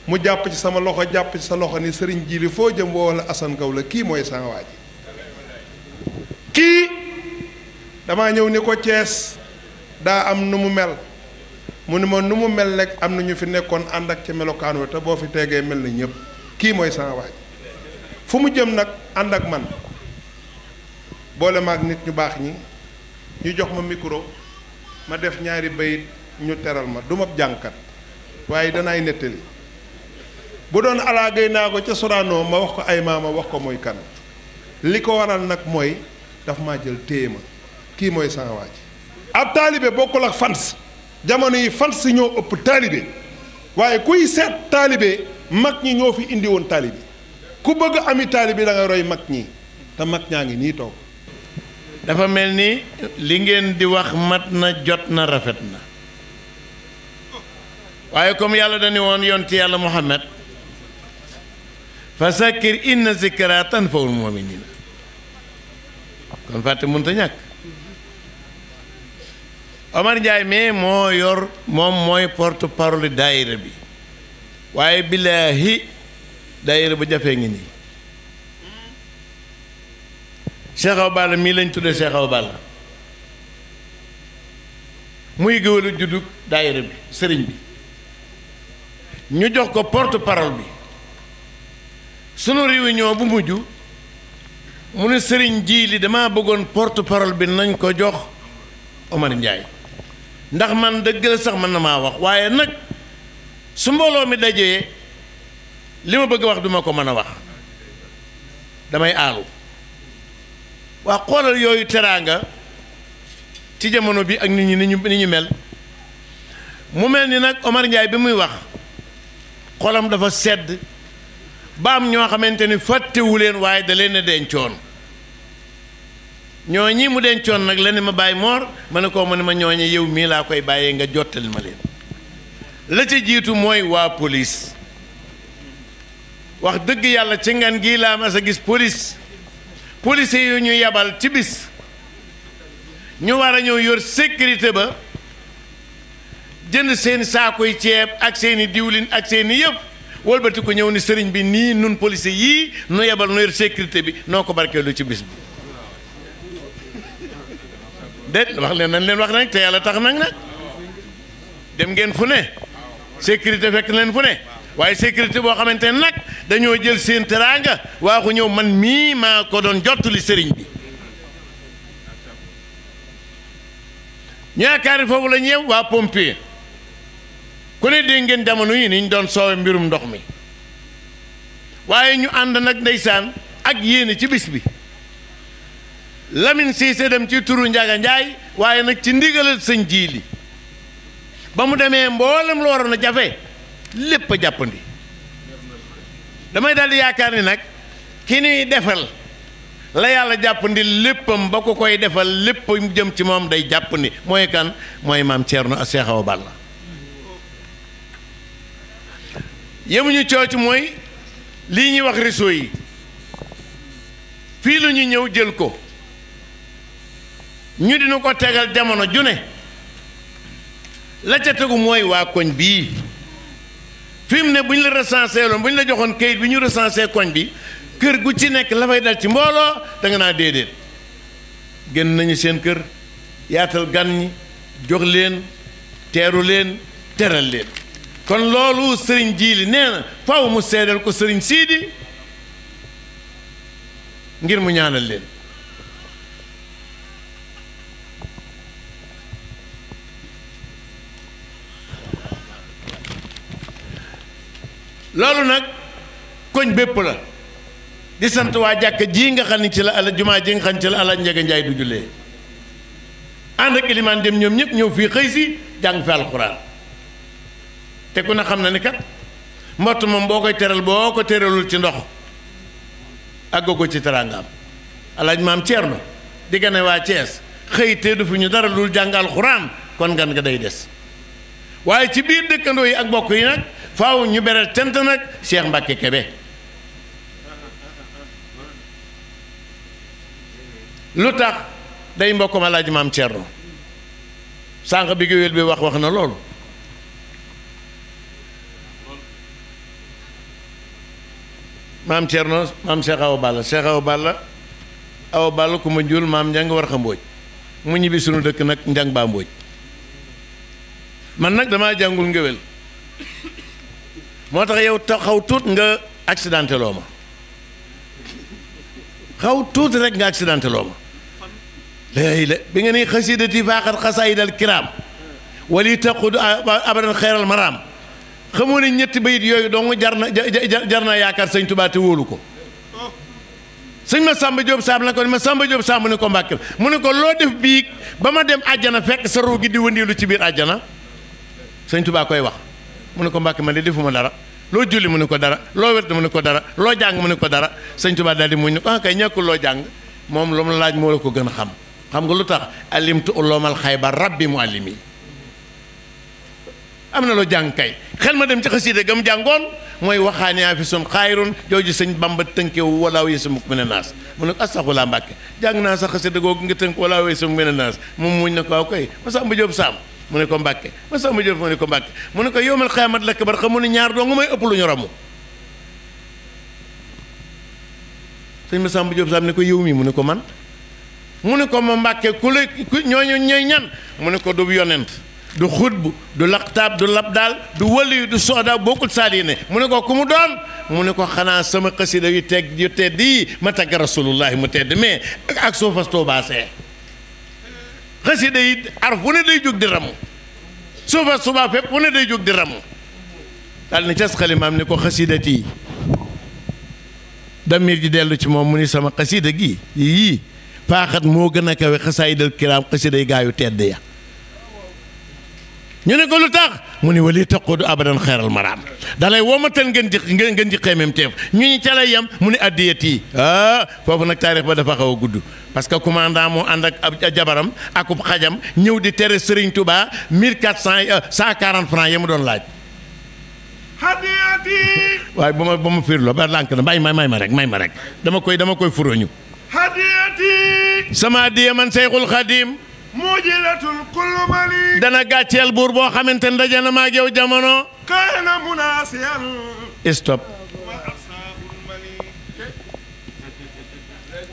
mu jàpp ci sama loxo jàpp ci sa loxo ni Serigne Jiili foo jëm woo wala Assane Gawlo kii mooy sans waaji kii damaa ñëw ni ko Cees daa am nu mu mel mu ni ma nu mu mel rek am na ñu fi nekkoon ànd ak ca melokaan wi te boo fi tegee mel na ñëpp kii mooy sama waaj fu mu jëm nag ànd ak man boole ma ak nit ñu baax ñi ñu jox ma micro ma def ñaari bayit ñu teral ma du ma jàngkat waaye danaay nettali bu doon alaagay naa ko ca Sorano ma wax ko ay maama wax ko mooy kan li ko waral nag mooy daf maa jël téye ma kii mooy sama waaj ab taalibe bokkul ak fans jamono yi fans ñoo ëpp taalibe waaye kuy seet taalibe mag ñi ñoo fi indi woon taalibe ku bëgg ami taalibe da nga roy mag ñi te mag ñaa ngi nii toog dafa mel ni li ngeen di wax mat na jot na rafet na waaye comme yàlla dañu woon yonti yàlla Muhammad fa zakkir inna zikra tanfa'ul mu'minina kon fàtte mënut a ñàkk Omar Ndiaye mais moo yor moom mooy porte parole daayira bi waaye billaahi daayira ba jafee ngi nii Cheikh Awa Balla mii lañ tuddee Cheikh Awa Balla muy géwélu juddu daayira bi sëriñ bi ñu jox ko porte parole bi sunu réunion bu mujj mu ne sëriñ ji li dama bëggoon porte parole bi nañ ko jox Omar Ndiaye ndax man dëgg la sax mën na maa wax waaye nag su mbooloo mi dajee li ma bëgg wax duma ko mën a wax damay aalu waa xoolal yooyu teraanga ci jamono bi ak nit ñi ni ñu mel mu mel ni nag Omar Ndiaye bi muy wax xolam dafa sedd ba am ñoo xamante ni fàttewu leen waaye da leen a dencoon ñooñi mu dencoon nag la ne ma bàyyi moor ma ne ko ma ne ma ñooñe yow mii laa koy bàyyee nga jottali ma leen la ca jiitu mooy waa police wax dëgg yàlla ci ngan gii laa mas a gis police yu ñu yabal ci bis ñu war a ñëw yor sécurité ba jënd seen saakoy ceeb ak seeni diwlin ak seeni yëpp wëlbati ko ñëw ni sëriñ bi nii nun police yii nu yebal nu yor sécurité bi noo ko barkeelu ci bis bi déet wax leen nañ leen wax nag te yàlla tax nag dem ngeen fu ne sécurité fekk leen fu ne waaye sécurité boo xamante ne nag dañoo jël seen teraanga waa ko ñëw man mii maa ko doon jottali sëriñ bi ñu yaakaar foofu la ñëw waa pompier ku ne dégg ngeen jamono yi ni ñu doon soowe mbirum ndox mi waaye ñu ànd nag ndeysaan ak yéene ci bis bi Lamine Cissé dem ci turu Njaga Njaay waaye nag ci ndigalal sëñ Jiili ba mu demee mboolem lu waroon a jafe lépp a jàppandi damay daal di yaakaar ni nag ki ñuy defal la yàlla jàppandi léppam ba ko koy defal lépp jëm ci moom day jàppandi mooy kan mooy maam Thierno ak Cheikh Awa Balla yemuñu cooci mooy lii ñuy wax réseau yi fii la ñu ñëw jël ko ñu dina ko tegal jamono ju ne la ca tegu mooy waa koñ bii fi mu ne bu ñu la recensé loon bu ñu la joxoon kayit bi ñu recensé koñ bi kër gu ci nekk la fay dal ci mbooloo da nga naa déedéet génn nañu seen kër yaatal gan ñi jox leen teeru leen teral leen kon loolu sëriñ Jiili nee na faw mu seedal ko sëriñ Siidi ngir mu ñaanal leen loolu nag koñ bépp la di sant waa jàkka ji nga xam ne ci la ala jumaa ji nga xam ne ci la ala Njaga Njaay du jullee ànd ak ilimaan dem ñoom ñëpp ñëw fii xëy si jàng fi alxuraan te ku ne xam na ni kat mbott moom boo koy teral boo ko teralul ci ndox àggoo ko ci teraangaam alaaj maam Ceerno di gane waa Cees xëy te du fi ñu dara lul jàng alxuraan kon ngan nga day des waaye ci biir dëkkandoo yi ak bokk yi nag faaw ñu beral tent nag Cheikh Mbacke Kebe lu tax day mbokkam alaaji maam Thierno sànq bi géwél bi wax na loolu maam Thierno maam Cheikh Awa Balla Awa Balla ku ma jul maam njang war xa mbooj mu ñibbi sunu dëkk nag njang baa mbooj man nag damaa jàngul ngéwél moo tax yow xaw tuut nga accidenté loo ma xaw tuuti rek nga accidenté loo ma léegi la bi nga ni xasidati faaxat xasaayidal kiraam wali taqud abadan xeeral maraam xamoo ne ñetti bayit yooyu dong jar na yaakaar sëñ Tuubaa te wóolu ko sëñ ma Samba Diop Samb la ko ma Samba Diop Samb mu ne ko Mbàkke mu ne ko loo def biig ba ma dem àjjana fekk sa ruu gi di wëndeelu ci biir àjjana sëñ Tuubaa koy wax mu ne ko Mbàkke man de defuma dara loo julli mu ne ko dara loo wér mu ne ko dara loo jàng mu ne ko dara sëñ Tuubaa daal di muñ ne ko ah kay ñàkkul loo jàng moom lu mu laaj moo la ko gën a xam nga lu tax alimtu uloomal xayba rabbi mu allimi am na loo jàng kay xel ma dem ci xasida gam jàngoon mooy waxaane yaa fi sun xayrun jooju sëñ Bamba tënke walaaw yi sa mukk mën a naas mu ne ko astaxfirullah Mbàkke jàng naa sa xasida googu nga tënk walaaw yi sa mukk mën a naas moom muñ ne ko waaw kay ma Samba Diop Samb mu ne ko Mbàkke ma Samba Diop mu ne ko Mbàkke mu ne ko yowmal xiyaamat lakk bar xamu ne ñaar doo nga may ëpp lu ñu ramu sëñ ma Samba Diop Samb ne ko yow mi mu ne ko man mu ne ko ma Mbàkke ku la ñooñu ñooy ñan mu ne ko du yonent du xutbu du laqtaab du labdaal du wali du sooda bokkul saaliine mu ne ko ku mu doon mu ne ko xanaa sama xasida yu tedd yi ma tagg rasulullahi mu tedd mais ak suufas toobaasee xasida yi arf fu ne day jóg di ramu suufas tuubaa fépp fu ne day jóg di ramu daal ni cas xalimaam ne ko xasidati damir ji dellu ci moom mu ni sama xasida gi yii paaxat moo gën a kawe xasaayidal kiraam xasida yi gaayu tedd ya ñu ne ko lu tax mu ni wali taqudu abadan xeeral maraam dalay womatal ngeen ji xeemem teef ñu ñu ca lay yem mu ni addiyat yi foofu nag taarix ba dafa xaw a gudd parce que commandant moo ànd ak jabaram akub xajam ñëw di tere Serigne Touba 140 francs ya mu doon laaj hadiyati waaye ba ma fiir loo ba lànk na may ma rek dama koy furoñu hadiyati sama addiya man Seyxul Xadim mujilatul kulmali dana gàcceel buur boo xamante ne daje na ma ak yow jamono kaana munasiyan stop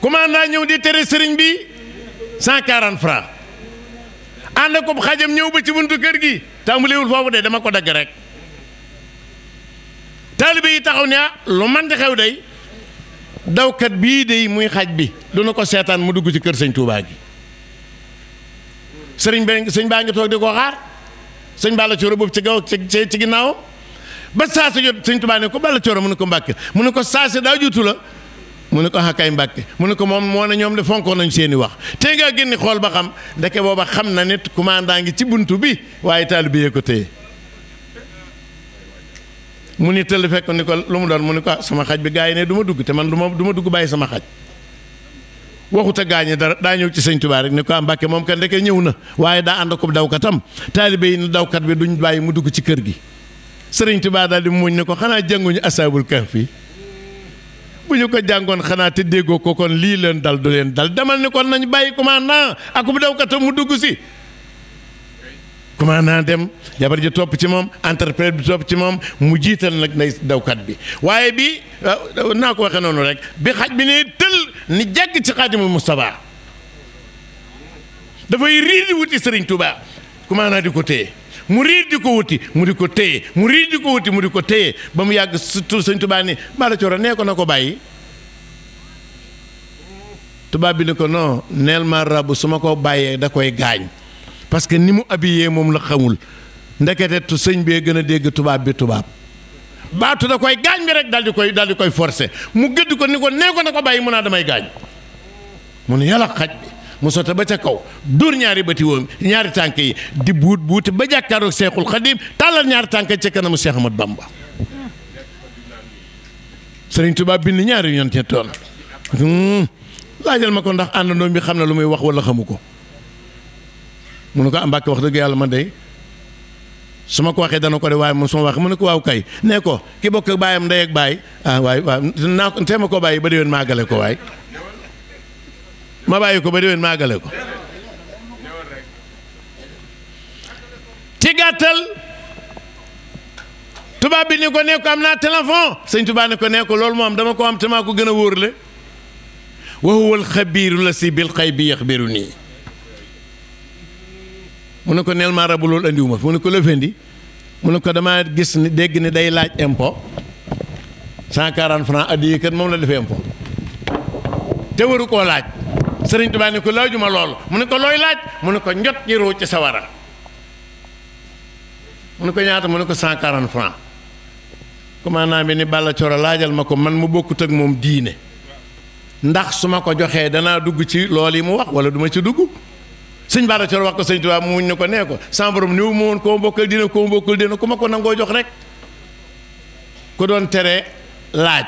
commandant ñëw di tere sëriñ bi 140 francs ànd ko xajam ñëw ba ci buntu kër gi tàmbaliwul foofu de dama ko dagg rek taalibe yi taxaw ne lu man di xew day dawkat bii day muy xaj bi duna ko seetaan mu dugg ci kër sëñ Touba gi sëñ baa ngi toog di ko xaar sëñ Balla Cooro boobu ci gaw ci ginnaawam ba saa si jot sëñ Touba ne ko Balla Cooro mu ne ko Mbàkke mu ne ko saa si daa juutu la mu ne ko kay Mbàkke mu ne ko moom moo ne ñoom de fonkoon nañ seeni wax te nga génni xool ba xam ndeke booba xam na nit commandant ngi ci buntu bi waaye taalibe yee ko téye mu ni tëll fekk ni ko lu mu doon mu ne ko sama xaj bi gaa yi ne du ma dugg te man du ma dugg bàyyi sama xaj waxut a gaañe dara daa ñëw ci sëñ Touba rek ni ko Mbàkke moom kan ndeke ñëw na waaye daa ànd ko dawkatam taalibe yi ni dawkat bi duñ bàyyi mu dugg ci kër gi sëriñ Touba daal di muñ ne ko xanaa jànguñu asaabul kahfi bu ñu ko jàngoon xanaa te déggoo ko kon lii leen dal du leen dal demal ni kon nañ bàyyi commandant ak bu dawkatam mu dugg si commandant dem jabar ji topp ci moom interprète bi topp ci moom mu jiital nag nay dawkat bi waaye bi naa ko waxee noonu rek bi xaj bi ne tël ni jàgg ci Xaadimul Mustafaa dafay riir di wuti Sëriñ Touba commandant di ko téye mu riir di ko wuti mu di ko téye mu riir di ko wuti mu di ko téye ba mu yàgg surtout Sëriñ Touba ni Balla Cooro nee ko na ko bàyyi tubaab bi ni ko non neel ma rabu su ma ko bàyyee da koy gaañ parce que ni mu habillé moom la xamul ndekete sëñ bee gën a dégg tubaab bi tubaab baatu da koy gaañ bi rek daal di koy forcé mu gëdd ko ni ko nee ko na ko bàyyi mu naa damay gaañ mu ne yàlla xaj bi mu sotte ba ca kaw dóor ñaari bëti woom ñaari tànk yi di buuti ba jàkkaaroog Seexul Xadim tàllal ñaari tànk ca kanamu Seex Ahmadu Bamba Sëriñ Tuubaa bind ñaari yoon ca toon laajal ma ko ndax àndandoo bi xam na lu muy wax wala xamu ko mu ne ko Mbàkke wax dëgg yàlla man de su ma ko waxee dana ko de waaye moom su ma waxee mu ne ko waaw kay nee ko ki bokk ak baayam ndey ak baay waaye waaw naa ko tee ma ko bàyyi ba déwén maagale ko waay ma bàyyi ko ba déwén maagale ko ci gàttal tubaab bi ni ko nee ko am naa téléphone sëñ tubaab ni ko nee ko loolu moom dama ko am te maa ko gën a wóorle wa huwa alxabiiru la si bil xaybi yaxbiru nii mu ne ko neel maa rabu loolu andiwuma fi mu ne ko lëfendi mu ne ko damaa gis ni dégg ni day laaj impôt 140 francs addiya kat moom la defee impôt te waru koo laaj Sëriñ Tuubaa ne ko laajuma loolu mu ne ko looy laaj mu ne ko njot gi ruu ci sawara mu ne ko ñaata mu ne ko 140 francs commandant bi ni Balla Coro laajal ma ko man mu bokkut ak moom diine ndax su ma ko joxee danaa dugg ci loolu yi mu wax wala du ma ci dugg sëñ Balla Coro wax ko Sëñ Tuubaa mu muñ ne ko nee ko sama borom niw ma woon koo bokkal diine koo bokkal diine ku ma ko nangoo jox rek ku doon tere laaj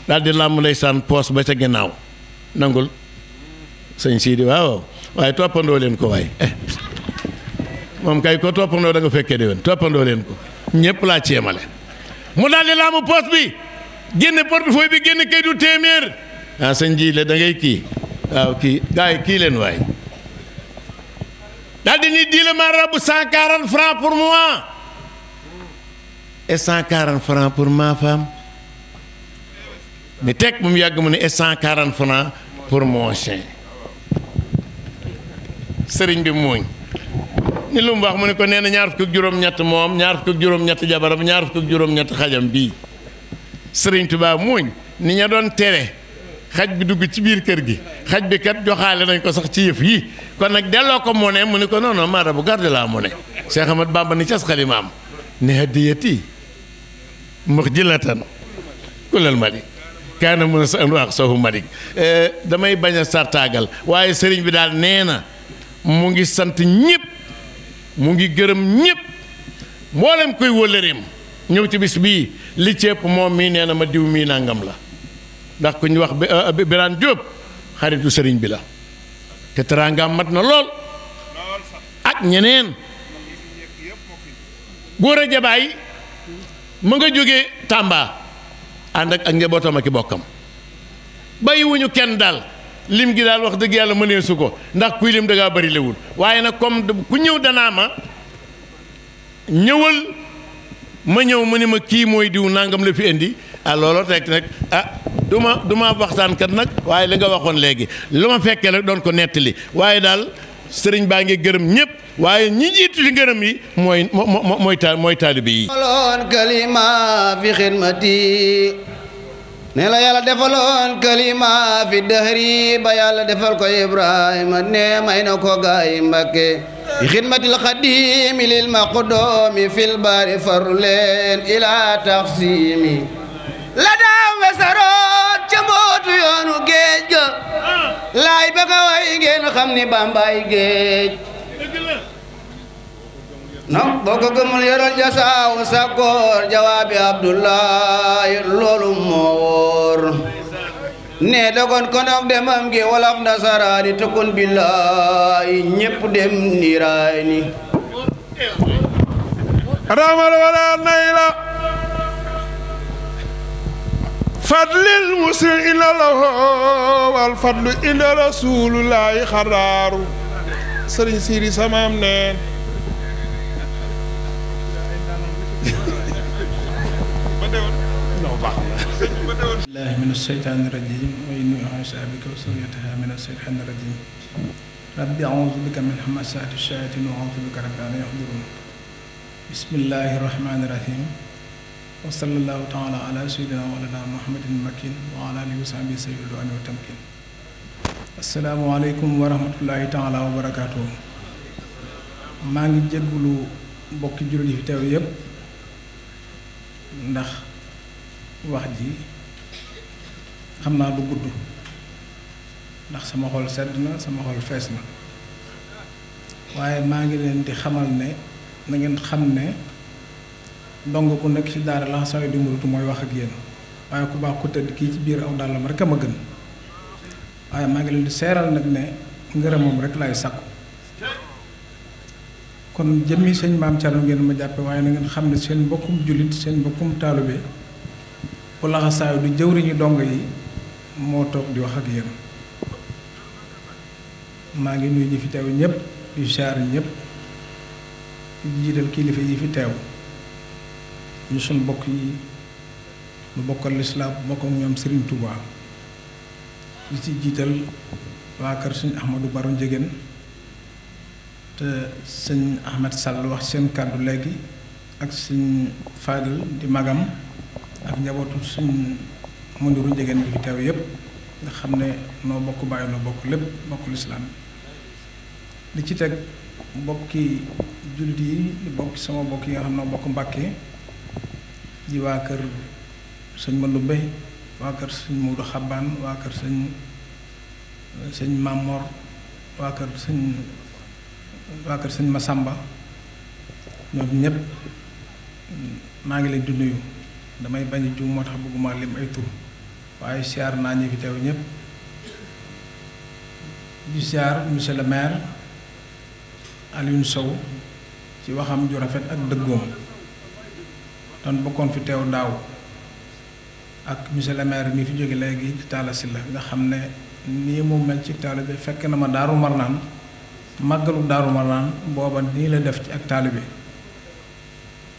daal di làmb ndeysaan poos ba ca ginnaaw nangul sëñ Sidi waaw waaye toppandoo leen ko waay moom kay ko toppandoo da nga fekkee déwén toppandoo leen ko ñépp laa ci yemale mu daal di laamu poos bi génne portefeuille bi génne kayitu téeméer ah sëñ ji la da ngay kii waaw kii gars yi kii leen waay daal di ni di la ma rabu 140 francs pour moi et 140 francs pour ma femme mais teg mu yàgg mu ne et 140 francs pour mon chien sëriñ bi muuñ ni lu mu wax mu ne ko nee na ñaar fukk ak juróom-ñett moom ñaar fukk ak juróom-ñett jabaram ñaar fukk ak juróom-ñett xajam bii sëriñ Tuubaa muuñ ni ña doon tere xaj bi dugg ci biir kër gi xaj bi kat joxaale nañ ko sax ci yëf yi kon nag delloo ko mu ne mu ne ko non non maara bu garde laa mu ne Cheikh Ahmad Bamba ni cas xalimaam ne hadiyati muxjilatan kulal malik kaana mën a sa andu ak sofu malik damay bañ a sartaagal waaye sëriñ bi daal nee na mu ngi sant ñëpp mu ngi gërëm ñëpp mboolem koy wëllëreem ñëw ci bis bii li ceeb moom mii nee na ma diw mii nangam la ndax ku ñu wax Birane Diop xaritu sëriñ bi la te teraangaam mat na lool ak ñeneen góor a jabaay mu nga jógee Tamba ànd ak njabootam ak i bokkam bàyyiwuñu kenn daal lim gi daal wax dëgg yàlla mëneesu ko ndax kuy lim da ngaa bëri lewul waaye nag comme ku ñëw danaa ma ñëwal ma ñëw mu ne ma kii mooy diw nangam la fi indi ah looloo teg nag du ma waxtaankat nag waaye li nga waxoon léegi lu ma fekkee rek doon ko nettali waaye daal sëriñ baa ngi gërëm ñëpp waaye ñi jiitu ci ngërëm yi mooy taalibe yi. defaloon kalima fi xidmati ne la yàlla defaloon kalima fi dëhri ba yàlla defal ko Ibrahima ne may na ko gaay Mbakke fi xidmatil xadimi lil maqdoomi fil baari faru leen ila taxsimi la daam wesaroon ca mbootu yoonu géej ga laay bëgg a way ngeen xam ni Bambaay géej no boo ko gëmul yoral jasaaw sa góor jawaabi Abdullahi loolu moo wóor ne dogon konok demam gi wolof nasaraani tukkun billahi ñépp dem niiraay ni ramal wala nayla fadlil muslim ila lahu wal fadlu ila rasulullahi xaraaru sëriñ Sidi samaam neen الله من الشيطان الرجيم وإني أعوذ بك وذريتها من الشيطان الرجيم ربي أعوذ بك من همزات الشياطين وأعوذ بك رب أن يحضرون بسم الله الرحمن الرحيم وصلى الله تعالى على سيدنا مولانا محمد المكين وعلى آله وصحبه سيد الوان والتمكين السلام عليكم ورحمة الله تعالى وبركاته maa ngi jéggulu mbokki jullit yi fi teew yépp ndax wax ji xam naa du gudd ndax sama xol sedd na sama xol fees na waaye maa ngi leen di xamal ne na ngeen xam ne dong ku nekk ci daara la sawi di murutu mooy wax ak yéen waaye ku baax ku tëdd kii ci biir aw dàllam rek a ma gën waaye maa ngi leen di seeral nag ne ngërëmam rek laay sàkku kon jëmmi sëñ maam Thierno ngeen ma jàppe waaye na ngeen xam ne seen mbokkum jullit seen mbokkum taalube bu laxasaayu du jëwriñu dong yi moo toog di wax ak yéen maa ngi nuyu ñi fi teew ñëpp di ziar ñëpp di jiital kilifa yi fi teew ñu suñ bokk yi lu bokkal lislaam bokk ak ñoom Serigne Touba di ci jiital waa kër Serigne Ahmadou Baro Njegéen te sëñ Ahmed Sall wax seen kàddu léegi ak sëñ Fadil di magam ak njabootu sëñ Mundiru Njegéen gi fi teew yépp nga xam ne noo bokk bàyyi noo bokk lépp bokk lislaam li ci teg bokki jullit yi di bokki sama bokk yi nga xam noo bokk Mbàkke di waa kër sëñ Mandumbe waa kër sëñ Muudu Xabbaan waa kër sëñ Mamor waa kër sëñ Masamba ñoom ñépp maa ngi leen di nuyu damay bañ a juum moo tax bëgguma lim ay tur waaye siyaar naa ñi fi teew ñépp di siyaar monsieur le maire Alioune Sow ci waxam ju rafet ak dëggoom doon bokkoon fi teew daaw ak monsieur le maire mi fi jóge léegi di Talla Sylla nga xam ne nii mu mel ci taalibe bi fekk na ma Daaru Marnaan màggalu Daaru Marnaan booba nii la def ci ak taalibe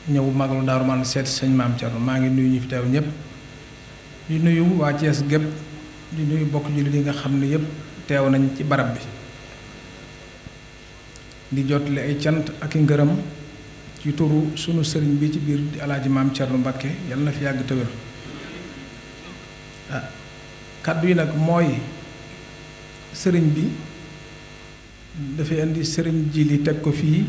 bi ñëw màggalu Daaru Marnaan seeti sëñ Maam Cerno maa ngi nuyu ñi fi teew ñépp di nuyu waa Thiès gépp di nuyu bokk jullit yi nga xam ne yépp teew nañ ci barab bi di jotale ay cant ak i ngërëm ci turu sunu sëriñ bi ci biir di alaaji Maam Cerno Mbakke yàlla na fi yàgg te wér kàddu yi nag mooy sëriñ bi dafay indi sëriñ ji li teg ko fii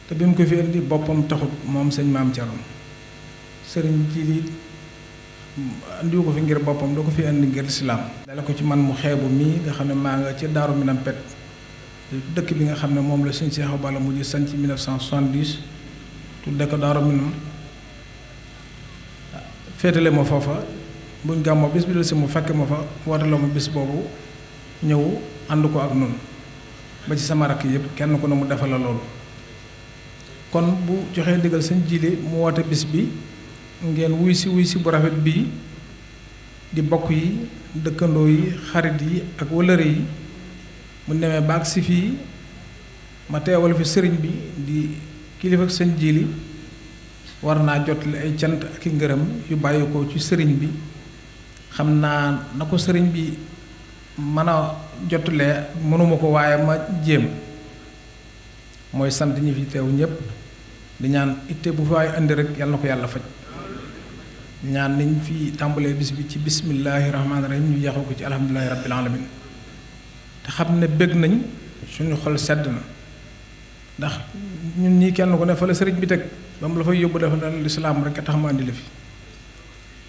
te bi mu ko fi indi boppam taxut moom sëñ Maam Cerno sëriñ ji li indiwu ko fi ngir boppam da ko fi indi ngir lislaam dale ko ci man mu xeebu mii nga xam ne maa nga ci Daaru Minam Pet dëkk bi nga xam ne moom la sëñ Cheikh Awa Balla mujj sanc ci 1970 tudde ko Daaru Minam féetale ma foofa buñ gàmmoo bis bi del si mu fekke ma fa wootale ma bis boobu ñëw ànd ko ak noonu ba ci sama rakk yëpp kenn ku ne mu defal la loolu kon bu joxee digal sëñ Jili mu woote bis bi ngeen wuy si bu rafet bii di bokk yi dëkkandoo yi xarit yi ak wëllëre yi mu demee baag si fii ma teewal fi sëriñ bi di kilifa ak sëñ Jili war naa jotale ay cant ak i ngërëm yu bàyyi ko ci sëriñ bi xam naa na ko sëriñ bi mën a jotalee mënuma ko waaye ma jéem mooy sant ñi fi teew ñépp di ñaan itte bu fi waaye indi rek yàlla na ko yàlla faj ñaan niñ fi tàmbalee bis bi ci bismillaahi rahmaani rahim ñu jeexal ko ci alhamdulillahi rabbil alamin te xam ne bëgg nañ suñu xol sedd na ndax ñun ñii kenn ku ne fa la sëriñ bi teg ba mu la fay yóbbu dafa dal lislaam rek a tax ma andi la fi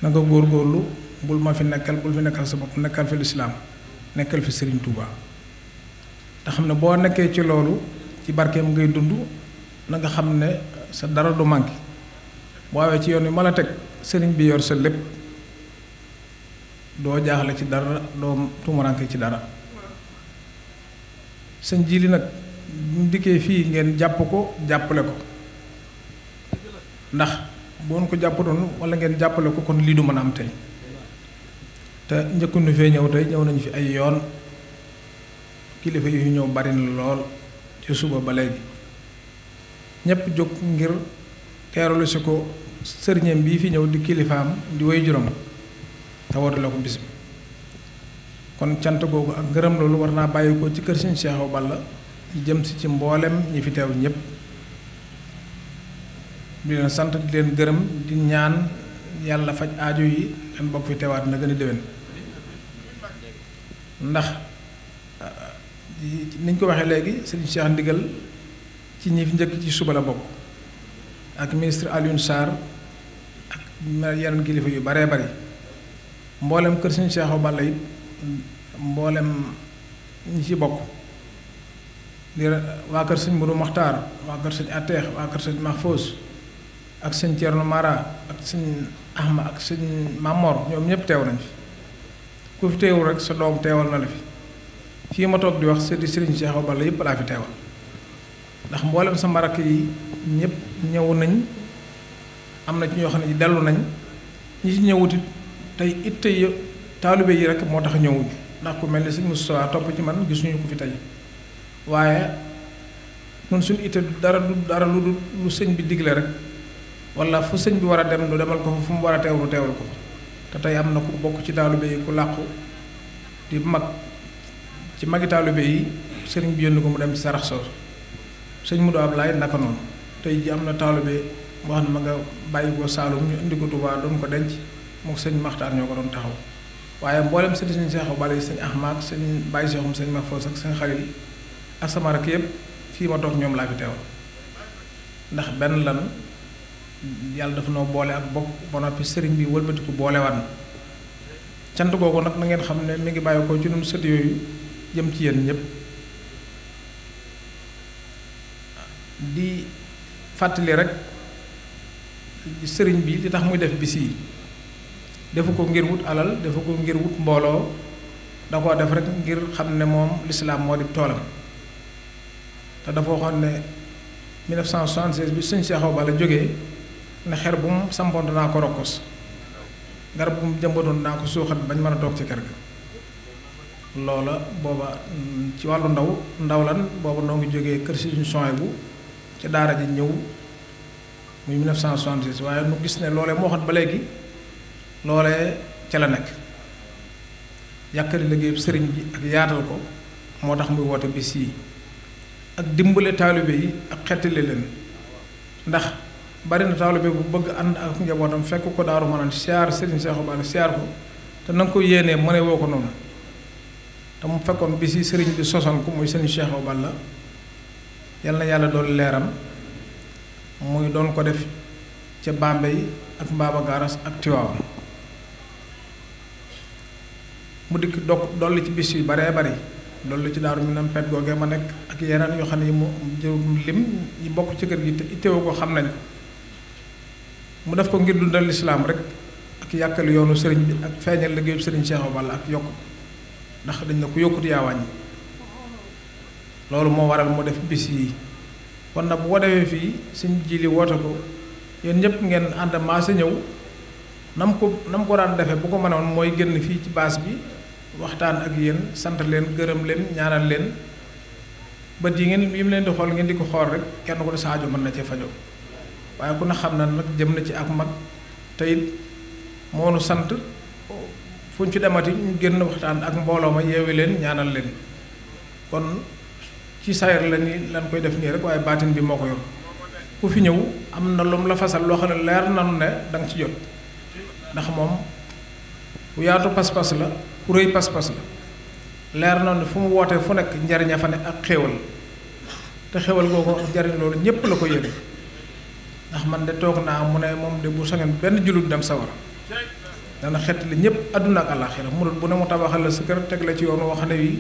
na nga góorgóorlu bul ma fi nekkal bul fi nekkal sa bopp nekkal fi lislaam nekkal fi sëriñ Touba te xam ne boo nekkee ci loolu ci barkeem ngay dund na nga xam ne sa dara du manqué boo awee ci yoon wi ma la teg sëriñ bi yor sa lépp doo jaaxle ci dara doo tumaranke ci dara sëñ Jili nag bu dikkee fii ngeen jàpp ko jàppale ko ndax boon ko jàppatoon wala ngeen jàppale ko kon lii du mën a am tey te njëkkuñu fee ñëw tey ñëw nañu fi ay yoon kilifa yu ñëw bari na lool ci suba ba léegi ñépp jóg ngir teeralu si ko sëriñam bii fi ñëw di kilifaam di way juróom te wootale ko bis bi kon cant googu ak ngërëm loolu war naa bàyyi ko ci kër Sëriñ Cheikh Awa Balla jëm si ci mboolem ñi fi teew ñépp di leen sant di leen gërëm di ñaan yàlla faj aajo yi leen bokk fi teewaat na gën a déwén ndax niñ ko waxee léegi Sëriñ Cheikh Ndigal ci ñi fi njëkk ci suba la bokk ak ministre Alioune Sarr ak yeneen kilifa yu baree bari mboolem kër Sëriñ Cheikh Awa Balla it mboolem ñi ci bokk di waa kër Sëriñ Modou Mokhtar waa kër Sëriñ Ateex waa kër Sëriñ Mahfouz ak Sëriñ Thierno Mara ak Sëriñ Ahma ak Sëriñ Mamor ñoom ñëpp teew nañ fi ku fi teewul rek sa doom teewal na la fi fii ma toog di wax sëriñ Cheikh Awa Balla yëpp laa fi teewal ndax mboolem sama rakk yi ñëpp ñëw nañ am na ci ñoo xam ne dellu nañ ñi ci ñëwutit tey it tey taalibe yi rek moo tax ñëwuñu ndax ku mel ni sëñ Moustapha topp ci man gisuñu ko fi tey waaye ñun suñu itte du dara lu sëñ bi digle rek wala fu sëñ bi war a dem nu demal ko fa fu mu war a teewlu teewal ko te tey am na ku bokk ci taalibe yi ku làqu di mag ci magi taalibe yi sëriñ bi yónni ko mu dem ci sarax soosu sëñ Mudu Ablaay naka noonu tey ji am na taalibe boo xam ne ma nga bàyyi ko Saalum ñu indi ko Tuubaa doon ko denc moom sëñ Maxtaar ñoo ko doon taxaw waaye mboolem sëñ Seexu Balla sëñ Ahmad sëñ Baye Seexum sëñ Mahfouz ak sëñ Xalil ak sama rakk yëpp fii ma toog ñoom laa fi teew ndax benn lan yàlla dafa noo boole ak bokk ba noppi sëriñ bi wëlbatiku boolewaat na cant googu nag na ngeen xam ne mi ngi bàyyi ko ci ñun sët yooyu jëm ci yéen ñëpp di fàttali rek sëriñ bi li tax muy def bis yi defu ko ngir wut alal defu ko ngir wut mbooloo da koo def rek ngir xam ne moom lislaam moo di toolam te dafa waxoon ne 1976 bi sëñ Cheikh Awa Balla jógee ne xer bu mu sampoon danaa ko rokkos garab bu mu jëmbatoon danaa ko suuxat bañ mën a toog ci kër ga loola booba ci wàllu ndaw lan booba noo ngi jógee kër Sëriñ Souhaïbou ci daara ji ñëw muy 1976 waaye nu gis ne loolee moo waxoon ba léegi loolee ca la nekk yàkkari liggéey sëriñ bi ak yaatal ko moo tax muy woote bis yi ak dimbale taalibe yi ak xettali leen ndax bari na taalibe bu bëgg ànd ak njabootam fekk ko daaru mën a siyaar sëriñ Seexu Balla siyaar ko te na nga ko yéenee mëne woo ko noonu te mu fekkoon bis yi sëriñ bi sosoon ko muy sëriñ Seexu Balla yal na yàlla doon leeram muy doon ko def ca Bambey ak Mbaba Garas ak Tiwaawan mu dikk dolli ci bis yu baree bari dolli ci daaru mi nam pet googee ma nekk ak yeneen yoo xam ne yi mu lim yi bokk ci kër gi te itteewu ko xam nañ mu def ko ngir dundal lislaam rek ak yàkkal yoonu sëriñ bi ak feeñal liggéeyu sëriñ Seexu Balla ak yokk ndax dañ na ko yokkut yaa wàññi loolu moo waral mu def bis yi kon nag bu ko defee fii suñ jili woote ko yéen ñëpp ngeen ànd maase ñëw nam ko daan defee bu ko mënoon mooy génn fii ci baas bi waxtaan ak yéen sant leen gërëm leen ñaanal leen bët yi mu leen di xool ngeen di ko xool rek kenn ko ne sa aajo mën na cee fajoo waaye ku ne xam na nag jëm na ci ak mag te it moo nu sant fu ñu ci demati ñu génn waxtaan ak mbooloo ma yeewi leen ñaanal leen kon ci sayar la ni lan koy def nii rek waaye baatin bi moo ko yor ku fi ñëw am na lu mu la fasal loo xam ne leer nanu ne danga ci jot ndax moom ku yaatu pas-pas la ku rëy pas-pas la leer na ne fu mu wootee fu nekk njariñ a fa ne ak xéewal te xéewal googu ak njariñ loolu ñépp la ko yéene ndax man de toog naa mu ne moom de bu sañoon benn jullit dem sawara dana xett li ñépp àdduna ak àllaaxira murid bu ne mu tabaxal la sa kër teg la ci yoon wax ne wi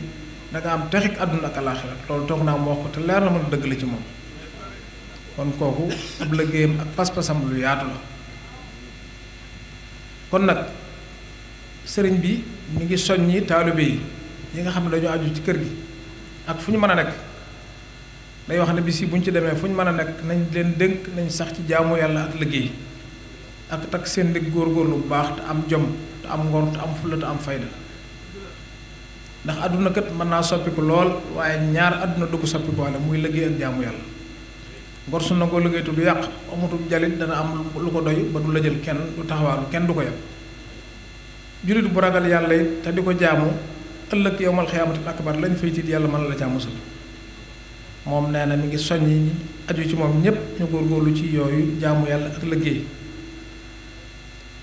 da nga am texik àdduna ak àllaaxira loolu toog naa mu wax ko te leer na mën dëgg la ci moom kon kooku ab liggéeyam ak pas-pasam lu yaatu la kon nag sëriñ bi mi ngi soññi taalibe yi nga xam ne dañoo aju ci kër gi ak fu ñu mën a nekk day wax ne bis yi bu ñu ci demee fu ñu mën a nekk nañ leen dénk nañ sax ci jaamu yàlla ak liggéey ak takk seen ndig góorgóorlu bu baax te am jom te am ngor te am fulla te am fayda ndax àdduna kat mën naa soppiku lool waaye ñaar àdduna dugg soppiku walla muy liggéey ak jaamu yàlla ngor su na ko liggéey tu du yàq amutul jalit dana am lu ko doy ba du la jël kenn du taxawaalu kenn du ko yab jullit bu ragal yàlla it te di ko jaamu ëllëg yowmal xiyaamatul akbar lañ fay tiit yàlla mën la ca musal moom nee na mi ngi soññi ñi aju ci moom ñépp ñu góorgóorlu ci yooyu jaamu yàlla ak liggéey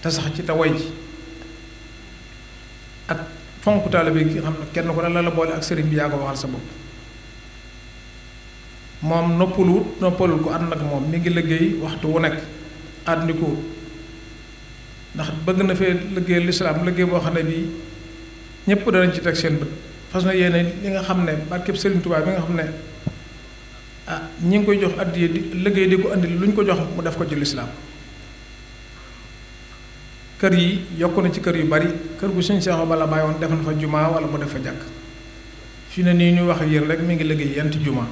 te sax ci te way ci ak fonk taalibe gi xam ne kenn ku ne la boole ak sëriñ bi yaa ko waxal sa bopp moom noppalul ko ànd ak moom mi ngi liggéey waxtu wu nekk àndikuwut ndax bëgg na fee liggéey lislaam liggéey boo xam ne bii ñëpp danañ ci teg seen bët fas na yéene li nga xam ne barkeb Sëriñ Tuubaa bi nga xam ne ñi ngi koy jox addiya di liggéey di ko andi lu ñu ko jox mu def ko ci lislaam kër yi yokk na ci kër yu bari kër gu Sëriñ Seexu Balla bàyyi woon def na fa jumaa wala mu def fa jàkk fi ne nii ñuy wax yéen rek mi ngi liggéey yenti jumaa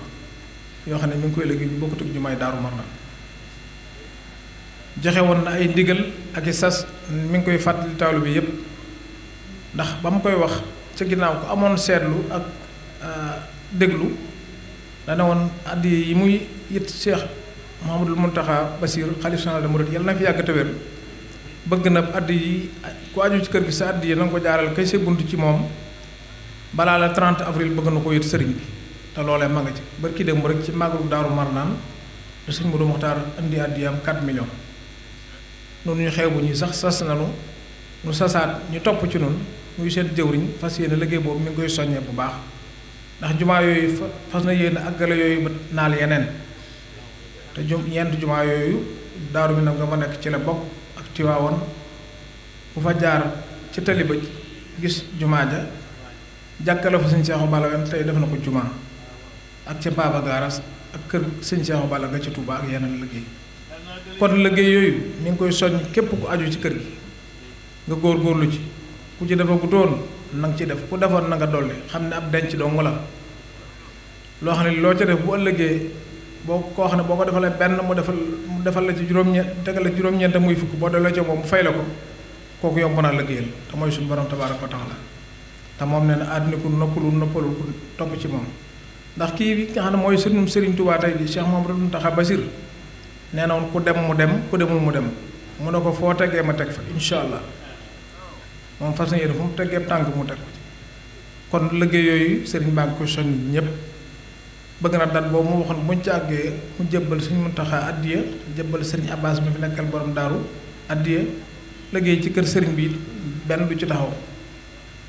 yoo xam ne mi ngi koy liggéey bu bokkut ak jumaay Daaru Marnaan joxe woon na ay ndigal ak i sas mi ngi koy fàttali taalibe bi yépp ndax ba mu koy wax ca ginnaaw ko amoon seetlu ak déglu dana woon addi yi muy it Cheikh Mouhamadoul Mountakha Bassir xalif général des mourides yàlla na fi yàgg te wér bëgg na addi yi ku aju ci kër gi sa addi yi na nga ko jaaral kay sa bunt ci moom balaa la 30 avril bëgg na ko yët sëriñ bi te loolee ma nga ci barki dem rek ci màggalu Daaru Marnaan te sëñ Modou Mokhtar indi àddiyam 4 millions noonu ñu xew bu ñuy sax sas nanu nu sasaat ñu topp ci noonu muy seen jëwriñ fas yéene liggéey boobu mi ngi koy soññee bu baax ndax jumaa yooyu fas na yéene àggale yooyu ba naal yeneen te ñeent jumaa yooyu Daaru Minam nga ma nekk ci la bokk ak Tiwaawoon bu fa jaar ci tali ba gis jumaa ja jàkkale fa sëñ Seexu Balla wen tey def na ko jumaa ak ca Baba Garas ak kër sëñ Seexu Balla nga ca Touba ak yeneen liggéey kon liggéey yooyu mi ngi koy soññ képp ku aju ci kër gi nga góorgóorlu ci ku ci dafa gu doon na nga ci def ku defoon na nga dolli xam ne ab denc dong la loo xam ne loo ca def bu ëllëgee boo koo xam ne boo ko defalee benn mu defal la ci juróom-ñeent tegal la juróom-ñeent muy fukk boo delloo ca moom mu fay la ko kooku yomb naa liggéeyal te mooy suñu borom tabaaraka wa taala te moom nee na àddina ku noppalu ku topp ci moom ndax kii bi nga xam ne mooy Sëriñ Tuubaa tey bi Cheikh Mouhamadou Mountakha Bassir nee na woon ku dem mu dem ku demul mu dem mu ne ko foo teggee ma teg fa incha allah moom fas yéene fu mu teggee tànk mu teg ko ci kon liggéey yooyu sëriñ baa ngi koy soññ ñëpp bëgg na dat boobu mu waxoon buñ ci àggee mu jébbal Sëriñ Mountakha addiya jébbal Sëriñ Abbas mi fi nekkal borom daaru addiya liggéey ci kër sëriñ bi benn du ci taxaw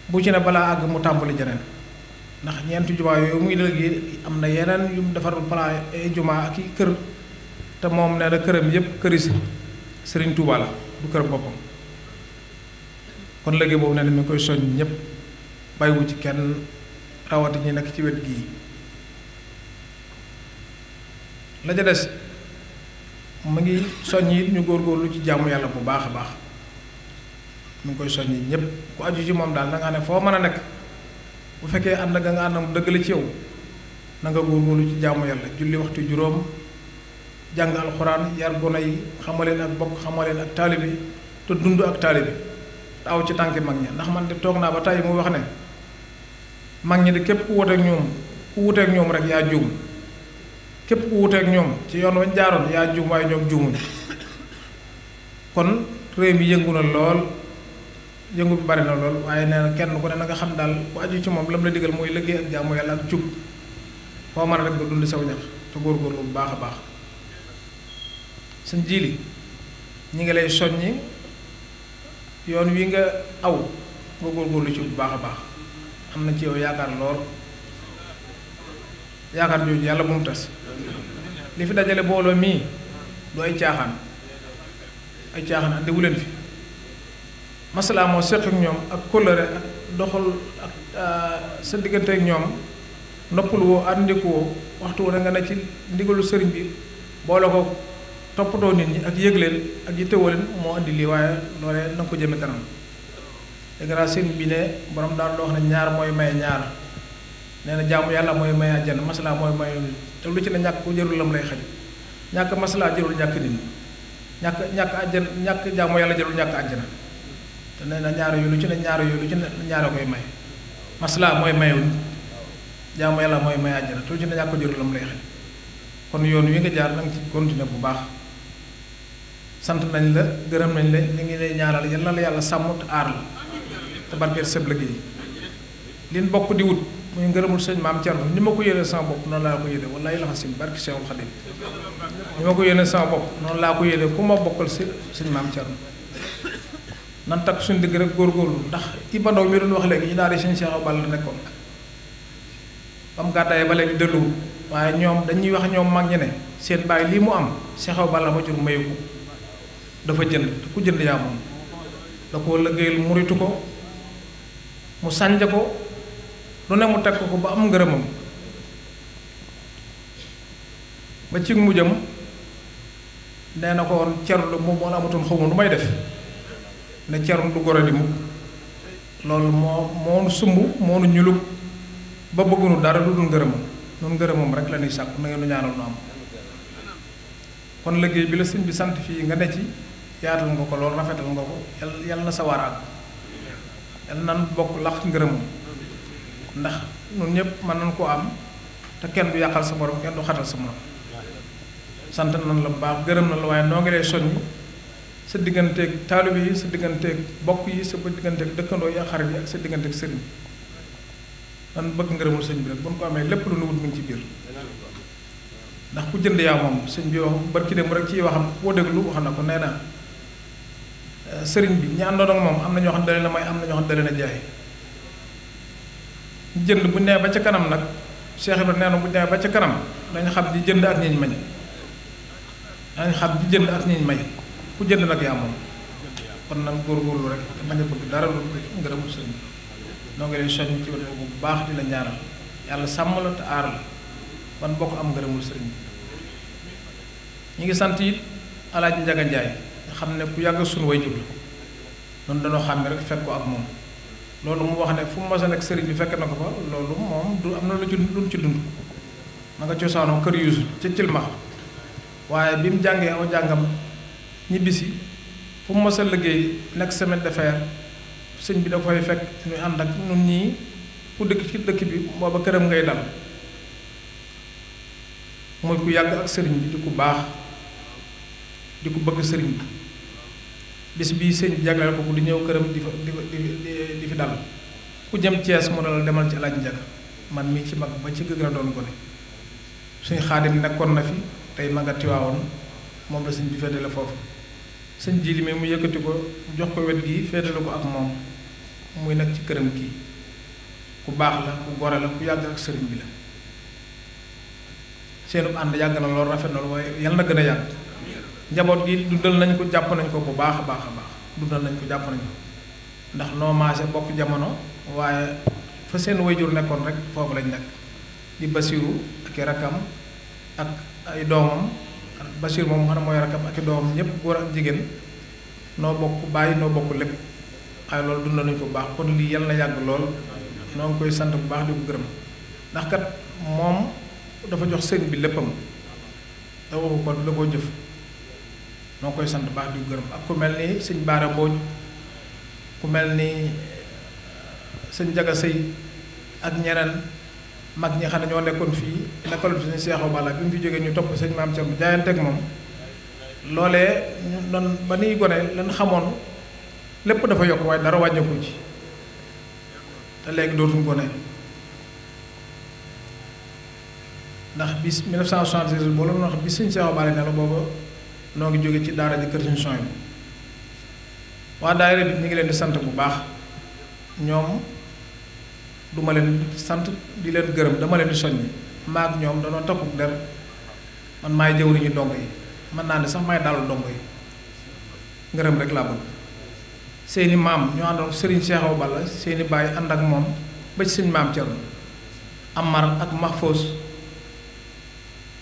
bu ci ne balaa àgg mu tàmbali jeneen ndax ñeenti jumaa yooyu muy liggéey am na yeneen yu mu defarul plan ay jumaa ak i kër te moom nee na këram yépp këri Sëriñ Tuubaa la du kër boppam kon liggéey boobu nee na mi ngi koy soññ ñëpp bàyyiwu ci kenn rawati ñi nekk ci wet gii la ca des mu ngi soññ it ñu góorgóorlu ci jaamu yàlla bu baax a baax mu ngi koy soññ ñëpp ku aju ci moom daal na nga ne foo mën a nekk bu fekkee ànd nga àndam dëgg la ci yow na nga góorgóorlu ci jaamu yàlla julli waxtu juróom jàng alxuraan yar gone yi xamaleen ak bokk xamaleen ak taalibe te dund ak taalibe te aw ci tànki mag ña ndax man de toog naa ba tey mu wax ne mag ñi de képp ku wuteek ñoom rek yaa juum képp ku wuteek ñoom ci yoon wañ jaaroon yaa juum waaye ñoom juumuñ kon réew mi yëngu na lool yëngu bi bari na lool waaye nee na kenn ku ne na nga xam daal ku aju ci moom lam la digal mooy liggéey ak jaamu yàlla ak jub foo mën a rek nga dund saw ñax te góorgóorlu bu baax a baax sëñ Jili ñi ngi lay soññi yoon wi nga aw nga góorgóorlu ci bu baax a baax am na ci yow yaakaar lool yaakaar jooju yàlla bu mu tas li fi dajale booloo mii du ay caaxaan andiwu leen fi masalaa moo seq ak ñoom ak kóllëre ak doxal ak sa diggante ak ñoom noppalu woo àndiku woo waxtu wu ne nga ne ci ndigalu sëriñ bi boole ko toppatoo nit ñi ak yëg leen ak yittewoo leen moo andi lii waaye loolee na nga ko jëme kanam dégg naa sëriñ bi ne borom daal loo wax ne ñaar mooy maye ñaar nee na jaamu yàlla mooy maye àjjana masalaa mooy maye te lu ci ne ñàkk ko jërul lam lay xaj ñàkk masalaa jërul ñàkk nit ñi ñàkk àjjana ñàkk jaamu yàlla jërul ñàkk àjjana te nee na ñaar yooyu lu ci ne ñaar yooyu lu ci ne ñaara koy may maslaa mooy mayewuñ jaamu yàlla mooy may àjjana te lu ci ne ñàkk ko jërul lam lay xaj kon yoon wi nga jaar na nga ci continuer bu baax sant nañ la gërëm nañ la ñu ngi lay ñaanal yal na la yàlla sàmm te aar la te barkeel sëb liggéey liñ bokk di wut muy ngërëmul sëñ maam Thierno ni ma ko yéene sama bopp noonu laa ko yéene wallaay la xasim barki Seexul Xadim ni ma ko yéene sama bopp noonu laa ko yéene ku ma bokkal sëñ maam Thierno nan takk suñu digg rek góorgóorlu ndax Iba Ndaw mi doon wax léegi ñu daal di sëñ Cheikh Balla la nekkoon ba mu gàddaayee ba léegi dëlluwul waaye ñoom dañuy wax ñoom mag ñi ne seen bàyyi lii mu am Cheikh Balla ma jur mayu ko dafa jënd te ku jënd yaa moom da koo liggéeyal muritu ko mu sànja ko lu ne mu teg ko ba am ngërëmam ba ci mujjam nee na ko woon Cerno moom moo la amatoon xaw ma nu may def ne Cerno du gore di mukk loolu moo sumb moo nu ñulub ba bëggunu dara lu dul ngërëmam noonu ngërëmam rek la ñuy sàkku na ngeen nu ñaanal nu am kon liggéey bi la sëñ bi sant fii nga ne ci yaatal nga ko loolu rafetal nga ko yàlla na sa waar ak yàlla nan bokk lax ngërëmam ndax ñun ñëpp mën nañ koo am te kenn du yàqal sa morom kenn du xatal sa morom sant nañ la bu baax gërëm na la waaye noo ngi lay soññ sa digganteeg taalibe yi sa digganteeg bokk yi sa digganteeg dëkkandoo yi ak xarit yi ak sa digganteeg sëriñ nan bëgg ngërëmul sëñ bi rek bu ñu ko amee lépp lu nu wut mi ngi ci biir ndax ku jënd yaa moom sëñ bi wax barki dem rek ci waxam koo déglu wax na ko nee na sëriñ bi ñi àndoon ak moom am na ñoo xam ne da leen a may am na ñoo xam ne da leen a jaay jënd bu nee ba ca kanam nag Cheikh Ibrahima nee na bu nee ba ca kanam dañu xam di jënd ak ñiñ may dañu xam di jënd ak ñiñ may ku jënd nag yaa moom kon nag góorgóorlu rek te bañ a bëgg dara lu ngërëmul sëriñ bi noo ngi leen soññ ci wet bu baax di la ñaanal yàlla sàmm la te aar la ban bokk am ngërëmul sëriñ bi ñu ngi sant it Alaaji Njaga Njaay nga xam ne ku yàgg suñu way jur la noonu dañoo xam ne rek fekk ko ak moom loolu mu wax ne fu mu mos a nekk sëriñ bi fekk na ko fa loolu moom du am na lu ci dund ma nga cosaanoo kër yuusu ca cilmax waaye bi mu jàngee aw jàngam ñibbisi fu mu mos a liggéey nekk semaine de fer sëñ bi da koy fekk ñu ànd ak ñun ñii ku dëkk ci dëkk bi booba këram ngay dal mooy ku yàgg ak sëriñ bi di ku baax di ku bëgg sëriñ bi bis bii sëñ bi jagleel ko di ñëw këram di fi dal ku jëm Cees mu dal demal ci Alaaji Njaga man mii ci mag ba ci gëg la doon gone suñ Xaadim nekkoon na fi tey ma nga Tiwaawoon moom la sëñ bi féetale foofu sëñ ji li mu yëkkati ko jox ko wet gi féetale ko ak moom muy nag ci këram kii ku baax la ku gore la ku yàgg ak sëriñ bi la seenu ànd yàgg na loolu rafet na loolu waaye yal na gën a yàgg njaboot gi dundal nañ ko jàpp nañ ko bu baax a baax a baax dundal nañ ko jàpp nañ ko ndax noo maase bokk jamono waaye fa seen wayjur nekkoon rek foofu lañ nekk di Basiiru ak i rakkam ak ay doomam Basiir moom xam ne mooy rakkam ak i doomam ñëpp góor ak jigéen noo bokk bàyyi noo bokk lépp waaye loolu dundal nañ ko bu baax kon lii yal na yàgg lool noo ngi koy sant bu baax di ko gërëm ndax kat moom dafa jox sëñ bi léppam da waxu ko da koo jëf noo koy sant baax di gërëm ak ku mel ni sëñ Baara Mbooj ku mel ni sëñ Jaga Sëy ak ñeneen mag ñi xam ne ñoo nekkoon fii nekkal fi sëñ Seexu Balla bi mu fi jógee ñu topp sëñ Maam Cerno jaayante ak moom loolee ñu doon ba nuy gone lan xamoon lépp dafa yokk waaye dara wàññeeku ci te léegi dootuñu gone ndax bis 1976 boo loolu wax bi sëñ Seexu Balla ne la booba noo ngi jóge ci daara ji kër suñu son bi waa daayira bi ñu ngi leen di sant bu baax ñoom duma leen sant di leen gërëm dama leen di soññi maag ñoom danoo takkuk der man maay jëwriñu dongo yi mën naa ne sax maay dalal dongo yi ngërëm rek laa bëgg seeni maam ñoo àndoon Serigne Seexu Balla seeni baay ànd ak moom ba ci sëñ Maam Cerno Amar ak Mahfouz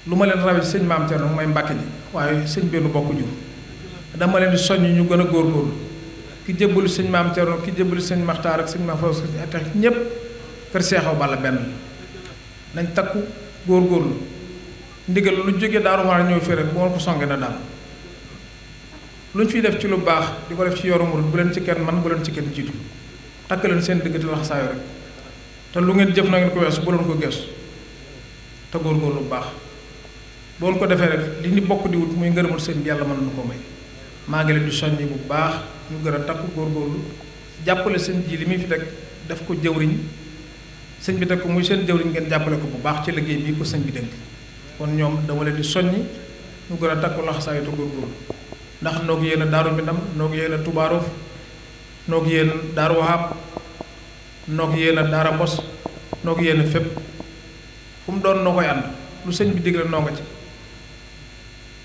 lu ma leen rawee ci sëñ Maam Cerno mooy Mbàkke ji waaye sëñ benn bokk jur dama leen di soññ ñu gën a góorgóorlu ki jébbalu sëñ Maam Cerno ki jébbalu sëñ Maxtaar ak sëñ Mahfouz ak tax ñépp kër Seexu Balla benn nañ takku góorgóorlu ndigal lu jógee Daaru Marnaan ñëw fii rek bu ma ko songee na daal lu ñu fiy def ci lu baax di ko def ci yoru murid bu leen ci kenn man bu leen ci kenn jiitu takk leen seen digg te lax saayu rek te lu ngeen jëf na ngeen ko weesu bu leen ko geesu te góorgóorlu bu baax boo ko defee rek li ñu bokk di wut muy ngërëmul sëñ bi yàlla mën na ko may maa ngi leen di soññi bu baax ñu gën a takku góorgóorlu jàppale sëñ ji li muy fi teg def ko jëwriñ sëñ bi teg ko muy seen jëwriñ ngeen jàppale ko bu baax ci liggéey bii ko sëñ bi dénk kon ñoom dama leen di soññi ñu gën a takku laxasaayu te góorgóorlu ndax noog yéen a Daaru Minam noog yéen a Touba Rouf noog yéen Daaru Wahab noog yéen a Daara Mbos noog yéen a fépp fu mu doon noo koy ànd lu sëñ bi digle noo nga ci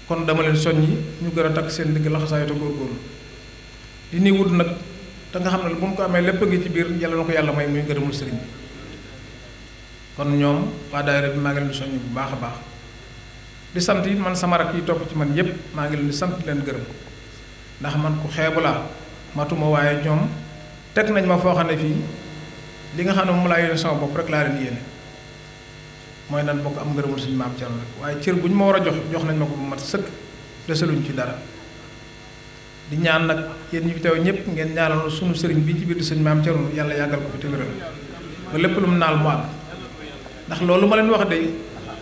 kon dama leen soññi ñu gën a takk seen digg laxasaayu te góorgóorlu li ñuy wut nag te nga xam ne bu mu ko amee lépp a ngi ci biir yàlla na ko yàlla may muy ngërëmul sëriñ bi kon ñoom waa daayira bi maa ngi leen di soññi bu baax a baax di sant it man sama rak yi topp ci man yépp maa ngi leen di sant leen gërëm ndax man ku xeebu laa matuma waaye ñoom teg nañ ma foo xam ne fii li nga xam ne moom laa yéene sama bopp rek laa leen yéene mooy nan bokk am ngërëmul suñu Maam Cerno rek waaye cër bu ñu ma war a jox jox nañ ma ko bu mat sëkk desaluñ ci dara di ñaan nag yéen ñi fi teew ñëpp ngeen ñaanal suñu sëriñ bi ci biir suñu Maam Cerno yàlla yàggal ko fi te wéral ba lépp lu mu naal mu àgg ndax loolu ma leen wax de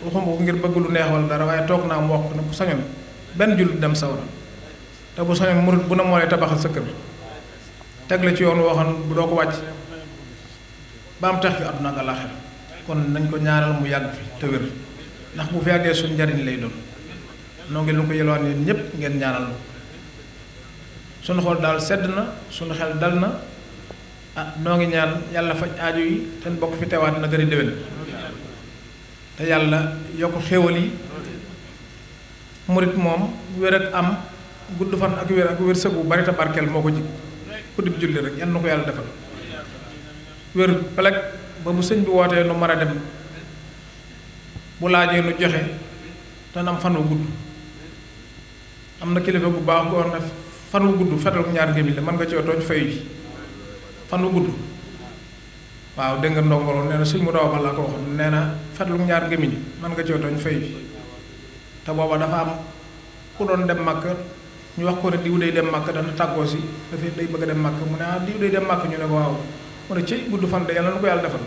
waxuma ko ngir bëgg lu neex wala dara waaye toog naa mu wax ko ne bu sañoon benn jullit dem sawra te bu sañoon murit bu na moo lay tabaxal sa kër teg la ci yoon waxoon bu doo ko wàcc ba am tax fi àdduna ak àllaaxira kon nañ ko ñaanal mu yàgg fi te wér ndax bu fi yàggee suñ njariñ lay doon noo ngi leen ko yelwaan yéen ñépp ngeen ñaanal suñu xool daal sedd na suñu xel dal na noo ngi ñaan yàlla faj aajo yi te bokk fi teewaat na gën a déwén te yàlla yokk xéewal yi murit moom wér ak am gudd fan ak wér sëg bu bari te barkeel moo ko jig ku dib julli rek yan na ko yàlla defal wér pelek ba bu sëñ bi wootee nu mën a dem bu laajee nu joxe te am fan wu gudd am na kilifa bu baax bu wax ne fan wu gudd fetal ko ñaar ngémmi la mën nga ci tooñ fayu ji fan wu gudd waaw dégg nga ndongolo nee na sëñ mu daw ba laa ko wax nee na fetal ko ñaar ngémmi mën nga ci tooñ fayu ji te booba dafa am ku doon dem màkk ñu wax ko ne diw day dem màkk dana tàggoo si dafay day bëgg a dem màkk mu ne diw day dem màkk ñu ne ko waaw mu ne ci gudd fan de yàlla na ko yàlla defal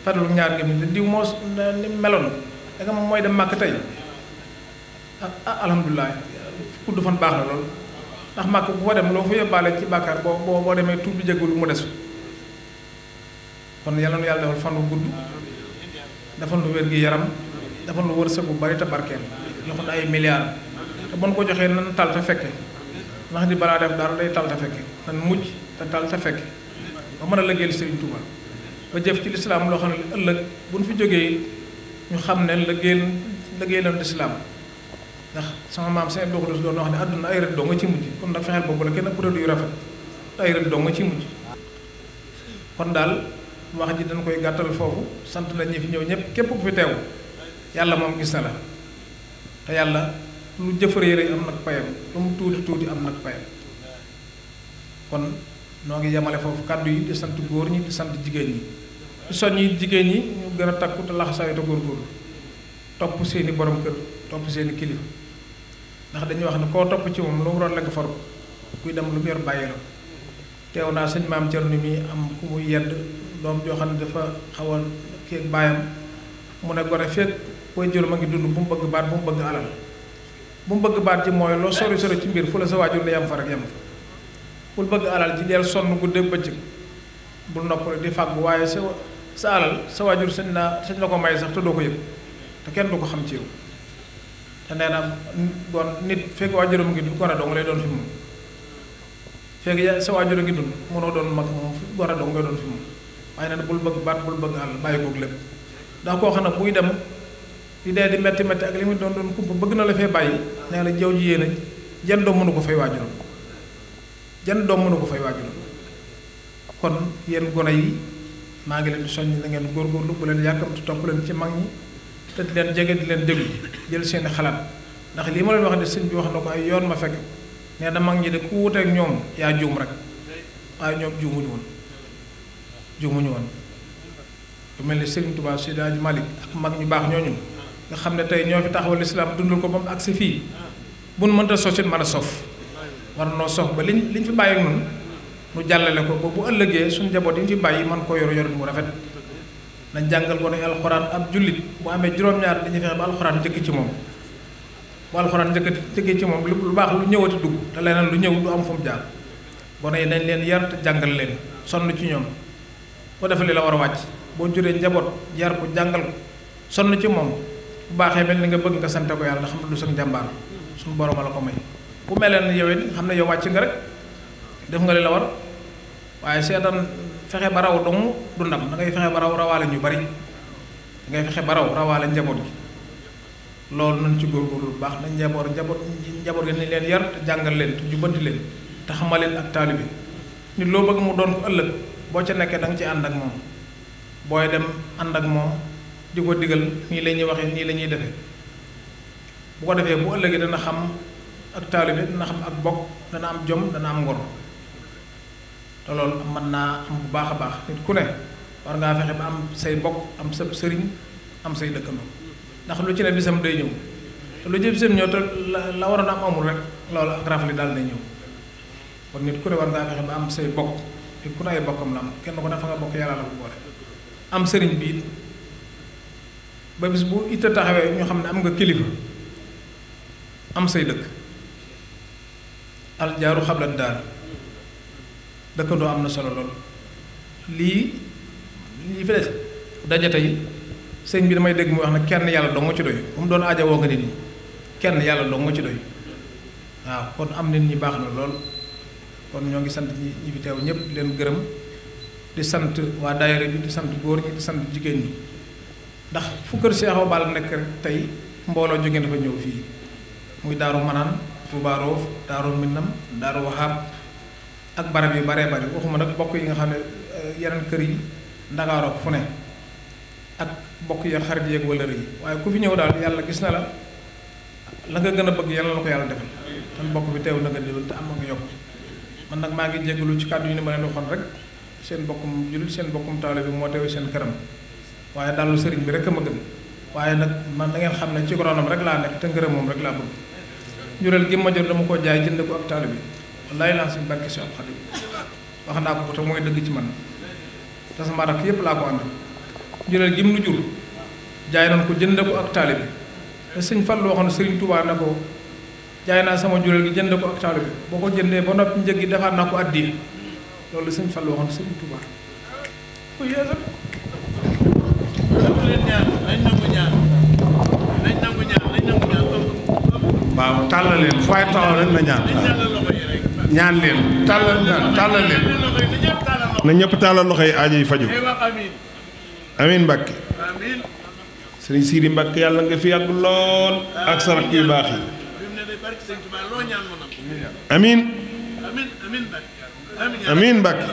fetal ko ñaar ngémmi te diw moo ni meloon da nga moom mooy dem màkk tey alhamdulilah gudd fan baax na lool ndax màkk bu fa dem loo fa yóbbaale ci bàkkaar boo demee tuub bi jéggul mu des kon yàlla na yàlla defal fan wu gudd defal lu wér gi yaram defal lu wërsëg bu bari te barkeel joxoon ay milliards te bon ko joxee nan tal te fekke ndax di balaa def dara day tal te fekke nan mujj te tal te fekke ba mën a liggéeyal Serigne Touba ba jëf ci lislaam loo xam ne ëllëg bu ñu fi jógee ñu xam ne liggéeyal lislaam ndax sama maam seen doxalus doon wax ne àdduna ay rët doo nga ci mujj kon nag fexeel boobu la kenn produit yu rafet te ay rët doo nga ci mujj kon daal wax ji dañ koy gàttal foofu sant na ñi fi ñëw ñëpp képp ku fi teew yàlla moom gis na la te yàlla lu jëfaree rek am nag payam lu mu tuuti tuuti am nag payam kon noo ngi yemale foofu kàddu yi di sant góor ñi di sant jigéen ñi di soññi jigéen ñi ñu gën a takku te laxasaayu te góorgóorlu topp seeni borom kër topp seeni kilifa ndax dañuy wax ne koo topp ci moom lu mu roon la nga faru kuy dem lu mu yor bàyyi la teew naa sëñ maam Cerno mi am ku muy yedd doom joo xam ne dafa xaw a kii ak baayam mu ne gone fekk koy jël ma ngi dund bu mu bëgg baat bu mu bëgg alal bu mu bëgg baat ji mooy loo sori sori ci mbir fu la sa waajur ne yam fa rek yam fa bul bëgg alal ji deel sonn guddeeg bëccëg bul noppale di fàggu waaye sa alal sa waajur sañ la ko may sax te doo ko yëg te kenn du ko xam ci yow te nee na gon nit fekk waajuram ngi dund gone dong lay doon fi moom fekk sa waajur a ngi dund mënoo doon mag moom gone dong ngay doon fi moom waaye nag bul bëgg baat bul bëgg alal bàyyi koog lépp ndax koo xam ne buy dem di dee di metti metti ak li mu doon kumpa bëgg na la fee bàyyi nee na jaww ji yéen a jenn doom mënu ko fay waajuram jenn doom mënu ko fay waajuram kon yéen gone yi maa ngi leen di soññ na ngeen góorgóorlu bu leen yàkkamti topp leen ci mag ñi te di leen jege di leen déglu jël seeni xalaat ndax lii ma leen wax de sëñ bi wax na ko ay yoon ma fekk nee na mag ñi de ku wuteek ñoom yaa juum rek waaye ñoom juumuñu woon lu mel ni Serigne Touba Seydi Hadji Malick ak mag ñu baax ñooñu nga xam ne tey ñoo fi taxawal lislaam dundal ko ba mu agsi fii buñ mënta sosit mën a sof war noo sof ba liñ fi bàyyi ak nun nu jàllale ko ba bu ëllëgee suñu njaboot yi ñu fi bàyyi man ko yor mu rafet nañ jàngal ko ne alxuraan ab jullit bu amee juróom-ñaar dañuy fexe ba alxuraan njëkk ci moom bu alxuraan njëkkee ci moom lu baax lu ñëwati dugg te leneen lu ñëw du am fu mu jaar gone yi dañ leen yar te jàngal leen sonn ci ñoom boo defee li la war a wàcc boo juree njaboot yar ko jàngal ko sonn ci moom bu baaxee mel ni nga bëgg nga sante ko yàlla xam ne du sax njàmbaar suñu borom la ko may bu melee ne yow it xam ne yow wàcc nga rek def nga li la war waaye seetaan fexe ba raw dong du ndam da ngay fexe ba raw rawaale ñu bari da ngay fexe ba raw rawaale njaboot gi loolu nañ ci góorgóorlu bu baax nañ njaboot gi nañ leen yar te jàngal leen te jubbanti leen te xamal leen ak taalibe nit loo bëgg mu doon ko ëllëg boo ca nekkee da nga ci ànd ak moom booy dem ànd ak moom di ko digal nii la ñuy waxee nii la ñuy defee bu ko defee bu ëllëgee dana xam ak taalibe dana xam ak bokk dana am jom dana am ngor te loolu mën naa am bu baax a baax nit ku ne war ngaa fexe ba am say bokk am sa sëriñ am say dëkkandoo ndax lu ci ne bisam day ñëw te lu ci bisam ñëw te la waroon am amul rek loolu ak rafli daal day ñëw kon nit ku ne war ngaa fexe ba am say bokk nit ku ne ay bokkam la am kenn ko ne fa nga bokk yàlla la ko boole am sëriñ bi ba bis bu itte taxawee ñu xam ne am nga kilifa am say dëkk aljaaru xablat daal dëkkandoo am na solo lool lii ñi fi des daje tey sëñ bi damay dégg mu wax ne kenn yàlla dong nga ci doy bu mu doon aaja woo nga nit ñi kenn yàlla dong nga ci doy waaw kon am nit ñi baax na lool kon ñoo ngi sant ñi fi teew ñëpp di leen gërëm di sant waa daayira bi di sant góor ñi di sant jigéen ñi ndax fu kër Cheikh Awa Balla nekk rek tey mbooloo jóge dafa ñëw fii muy Daaru Manaan Touba Roof Daaru Minam Daaru Wahab ak barab yu baree bari waxuma nag bokk yi nga xam ne yeneen kër yi Ndakaaroo fu ne ak bokk ya xarit yeeg wala yi waaye ku fi ñëw daal yàlla gis na la nga gën a bëgg yàlla la ko yàlla defal tan bokk bi teew na nga déwén te am nga yokk man nag maa ngi jégalu ci kàddu yi ni ma leen waxoon rek seen bokkum jullit seen bokkum taale bi moo teew seen këram waaye dalu sëriñ bi rek a ma gën waaye nag man da ngeen xam ne ci ronam rek laa nekk te ngërëm moom rek laa bëgg njureel gi ma jot dama koo jaay jënd ko ak taale bi wallaay laa si barke si Xaadim wax naa ko te mooy dëgg ci man te sama rakk yépp laa ko ànd njureel gi mu nu jur jaay nañ ko jënd ko ak taale bi te sëñ Fallu waxoon sëriñ Tuubaa ne ko jaay naa sama njureel gi jënd ko ak taale bi boo ko jëndee ba noppi njëg gi defaat naa ko addiya loolu sëñ Fallu waxoon sëriñ Tuubaa ku yeesal waaw tàllal leen fu waay taxaw rek na ñaan leen tàllal leen na ñëpp tàllal loxo yi aajo yi faju amiin Mbàkke sëriñ Siidi Mbàkke yàlla nga fi yàgg lool ak sa rakk yu baax yi amiin amiin Mbàkke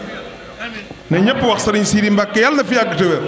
na ñëpp wax sëriñ Siidi Mbàkke yàlla na fi yàgg te wér